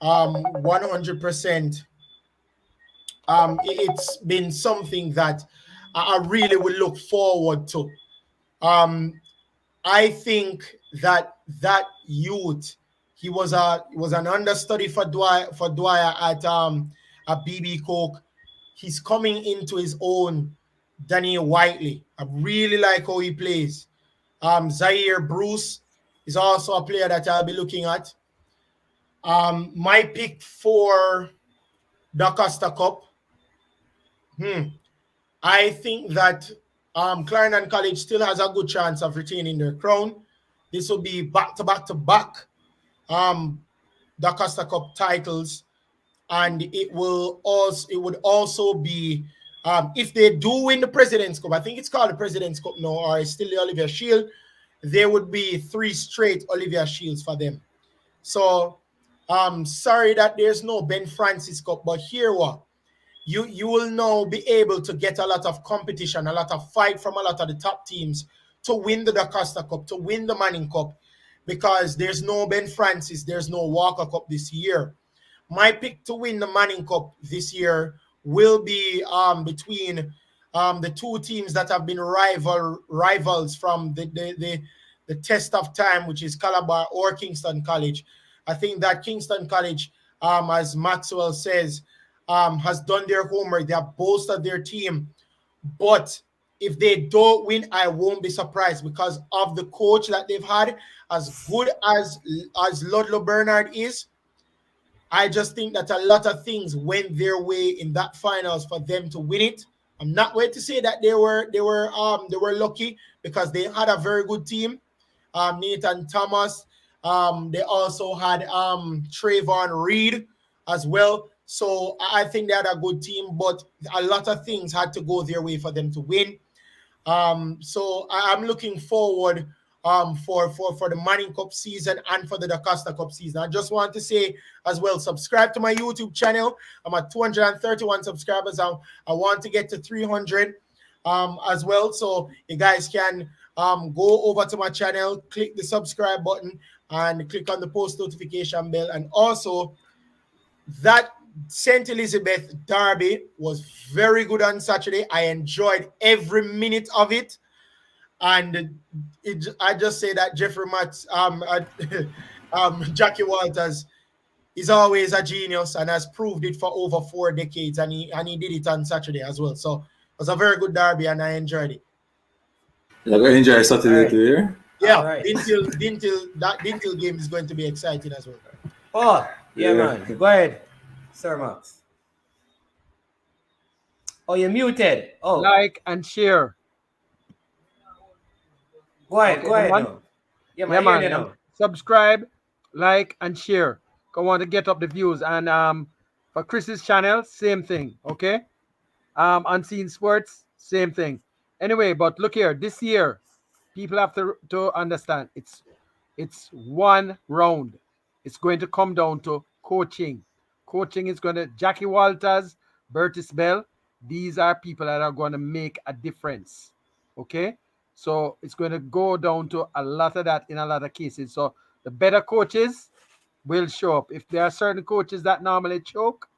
100%, it's been something that I really will look forward to. I think that youth, he was an understudy for Dwyer at BB Coke. He's coming into his own. Daniel Whiteley, I really like how he plays. Zaire Bruce is also a player that I'll be looking at. My pick for the Costa Cup. I think that Clarendon College still has a good chance of retaining their crown. This will be back to back the Costa Cup titles, and it would also be if they do win the President's Cup. I think it's called the President's Cup now, or it's still the Olivier Shield. There would be 3 straight Olivier Shields for them. So sorry that there's no Ben Francis Cup, but here what you will now be able to get a lot of competition, a lot of fight from a lot of the top teams to win the Da Costa Cup, to win the Manning Cup, because there's no Ben Francis, there's no Walker Cup this year. My pick to win the Manning Cup this year will be between the 2 teams that have been rivals from the test of time, which is Calabar or Kingston College. I think that Kingston College, as Maxwell says, has done their homework. They have bolstered their team. But if they don't win, I won't be surprised, because of the coach that they've had. As good as Ludlow Bernard is, I just think that a lot of things went their way in that finals for them to win it. I'm not going to say that they were lucky, because they had a very good team. Nathan Thomas. They also had Trayvon Reed as well. So I think they had a good team, but a lot of things had to go their way for them to win. So I'm looking forward for the Manning Cup season and for the Da Costa Cup season. I just want to say as well, subscribe to my YouTube channel. I'm at 231 subscribers. I want to get to 300 as well. So you guys can go over to my channel, click the subscribe button, and click on the post notification bell. And also, that St. Elizabeth derby was very good on Saturday. I enjoyed every minute of it. And I just say that Jeffrey Matz, Jackie Walters is always a genius and has proved it for over 4 decades. And he did it on Saturday as well. So it was a very good derby, and I enjoyed it. You're going to enjoy Saturday too, yeah? Yeah, right. Dintil game is going to be exciting as well. Oh, yeah, man. Go ahead, Sir Max. Oh, you're muted. Oh, like and share. Go ahead. No. Yeah, man. Now. Subscribe, like, and share. I want to get up the views. And for Chris's channel, same thing. Okay. Unseen Sports, same thing. Anyway, but look here. This year, people have to understand it's 1 round. it's going to come down to coaching. Coaching is going to Jackie Walters, Bertis Bell. These are people that are going to make a difference. Okay, so it's going to go down to a lot of that in a lot of cases. So the better coaches will show up. If there are certain coaches that normally choke,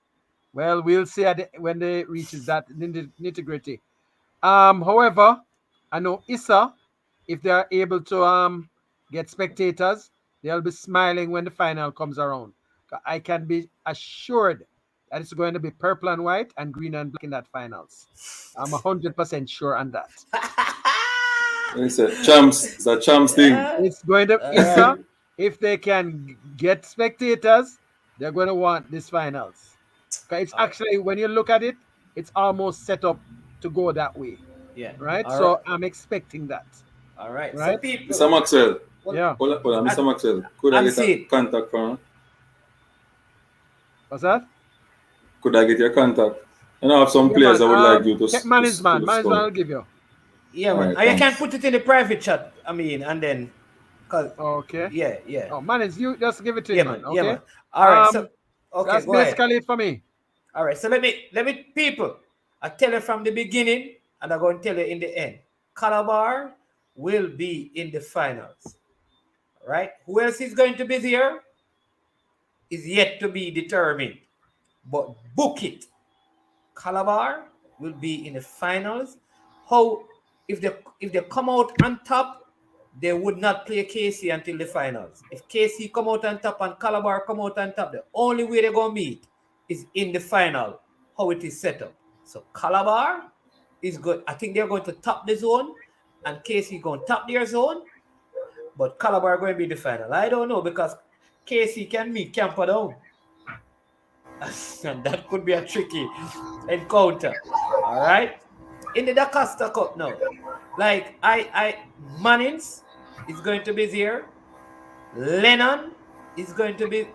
well, we'll see when they reaches that nitty-gritty. However, I know Issa, if they are able to get spectators, they'll be smiling when the final comes around. I can be assured that it's going to be purple and white and green and black in that finals. I'm 100% sure on that. It's a champs thing. It's going to Issa, if they can get spectators, they're going to want this finals. It's actually, when you look at it, it's almost set up to go that way. Yeah. Right? So I'm expecting that. All right. Right? So people, Mr. Maxwell. Yeah. Hold on, Mr. Maxwell. Could I get a contact from? What's that? Could I get your contact? And I have some players I would like you to check management. Management will give you. Yeah, man. Right, you can put it in the private chat. I mean, and then, okay. Yeah. Oh, manage, you just give it to him, man. Okay. Yeah, man. All right. So, okay, that's basically it for me. All right. So let me, people. I tell you from the beginning, and I'm going to tell you in the end. Calabar will be in the finals. All right. Who else is going to be there? Is yet to be determined. But book it. Calabar will be in the finals. How if they come out on top, they would not play KC until the finals. If KC come out on top and Calabar come out on top, the only way they're gonna meet is in the final. How it is set up. So Calabar is good. I think they're going to top the zone, and KC going to top their zone. But Calabar going to be the final. I don't know, because KC can meet Camperdown. And that could be a tricky encounter. All right. In the DaCosta Cup now, like Mannings is going to be there. Lennon is going to be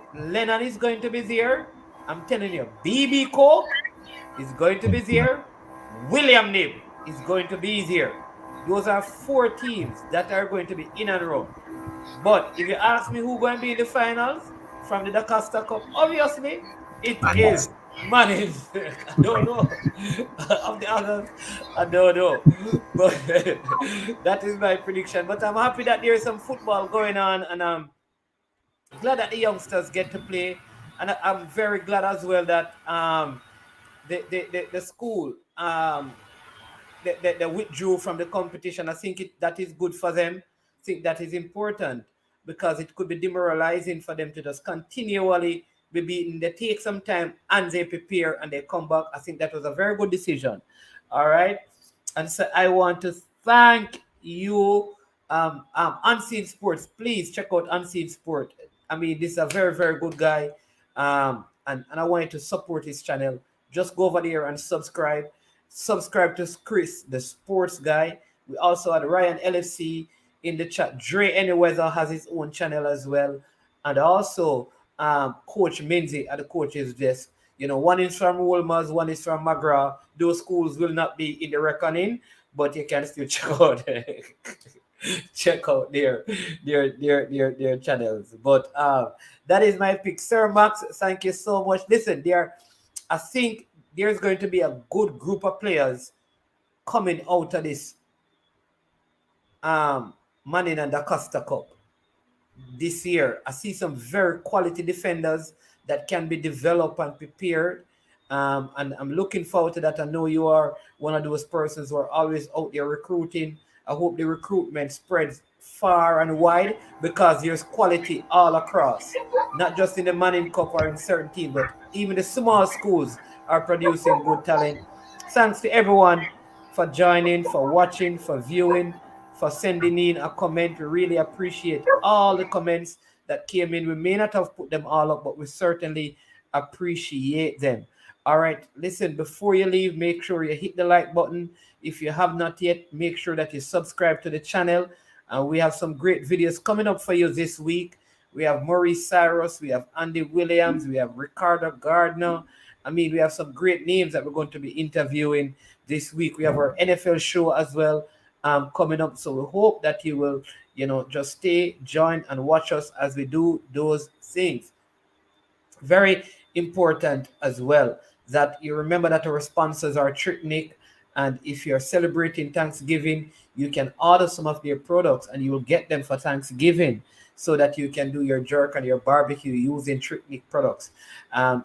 there. I'm telling you, BB Coke is going to be there. William Nib is going to be there. Those are 4 teams that are going to be in and around. But if you ask me who's going to be in the finals from the DaCosta Cup, obviously it is Mannings. I don't know. Of the others, I don't know. But that is my prediction. But I'm happy that there is some football going on, and I'm glad that the youngsters get to play. And I'm very glad as well that the school they withdrew from the competition. I think that is good for them. I think that is important, because it could be demoralizing for them to just continually be beaten. They take some time and they prepare and they come back. I think that was a very good decision. All right. And so I want to thank you, Unseen Sports. Please check out Unseen Sport. I mean, this is a very, very good guy. And I want you to support his channel. Just go over there and subscribe. Subscribe to Chris, the sports guy. We also had Ryan LFC in the chat. Dre Anyweather has his own channel as well. And also Coach Minzy at the coach's desk. You know, one is from Wolmer's, one is from McGraw. Those schools will not be in the reckoning, but you can still check out their channels. But that is my pick. Sir Max, thank you so much. Listen, I think there's going to be a good group of players coming out of this Manning and DaCosta Cup this year. I see some very quality defenders that can be developed and prepared. And I'm looking forward to that. I know you are one of those persons who are always out there recruiting. I hope the recruitment spreads far and wide, because there's quality all across, not just in the Manning Cup or in certain teams, but even the small schools are producing good talent. Thanks to everyone for joining, for watching, for viewing, for sending in a comment. We really appreciate all the comments that came in. We may not have put them all up, but we certainly appreciate them. All right, listen, before you leave, make sure you hit the like button. If you have not yet, make sure that you subscribe to the channel. We have some great videos coming up for you this week. We have Maurice Cyrus, we have Andy Williams, we have Ricardo Gardner. I mean, we have some great names that we're going to be interviewing this week. We have our NFL show as well. coming up. So we hope that you will, just stay, join, and watch us as we do those things. Very important as well that you remember that our sponsors are Tricknick, and if you're celebrating Thanksgiving, you can order some of their products and you will get them for Thanksgiving so that you can do your jerk and your barbecue using Tricknick products.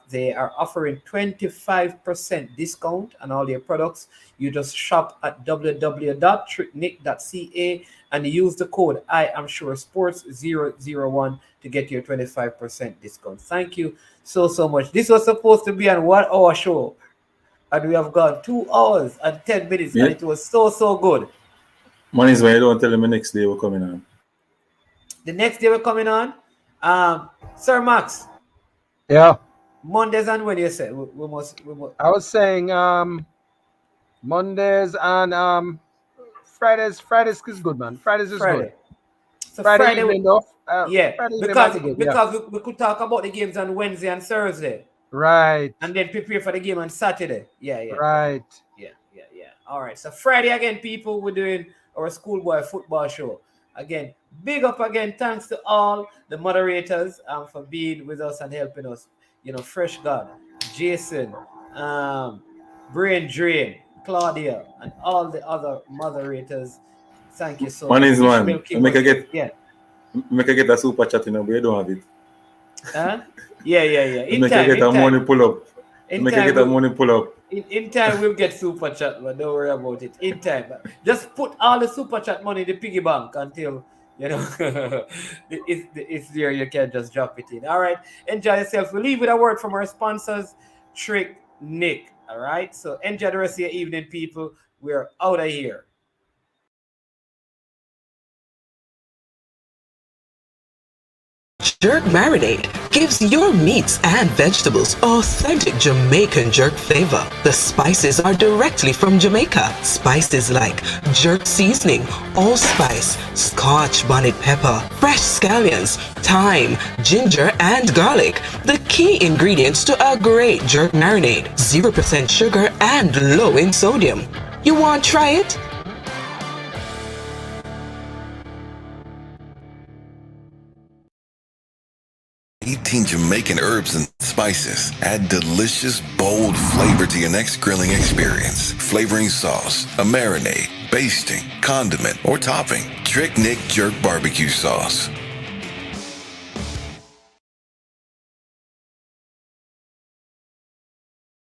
They are offering 25% discount on all their products. You just shop at www.tricknick.ca and use the code I am sure sports 001 to get your 25% discount. Thank you so much. This was supposed to be an 1 hour show, and we have gone 2 hours and 10 minutes, and it was so good. Man is when you don't tell them the next day we're coming on. The next day we're coming on, Sir Max. Yeah. Mondays and when you said we must. I was saying Mondays and Fridays. Fridays is good, man. Fridays is good. So Friday evening, though. Because we could talk about the games on Wednesday and Thursday. Right. And then prepare for the game on Saturday. Yeah. Right. Yeah. All right. So Friday again, people, we're doing our schoolboy football show. Again, big up again. Thanks to all the moderators for being with us and helping us. Fresh God, Jason, Brain Drain, Claudia, and all the other moderators. Thank you so much. Make I get a super chat, but you don't have it. Yeah. Make I get a money pull up. In time, we'll get super chat, but don't worry about it. In time. Just put all the super chat money in the piggy bank until, it's there. You can just drop it in. All right. Enjoy yourself. We'll leave with a word from our sponsors, Tricknick. All right. So enjoy the rest of your evening, people. We're out of here. Jerk Marinade gives your meats and vegetables authentic Jamaican jerk flavor. The spices are directly from Jamaica. Spices like jerk seasoning, allspice, Scotch bonnet pepper, fresh scallions, thyme, ginger, and garlic. The key ingredients to a great jerk marinade. 0% sugar and low in sodium. You want to try it? Jamaican herbs and spices add delicious, bold flavor to your next grilling experience. Flavoring sauce, a marinade, basting, condiment, or topping. Tricknick Jerk Barbecue Sauce.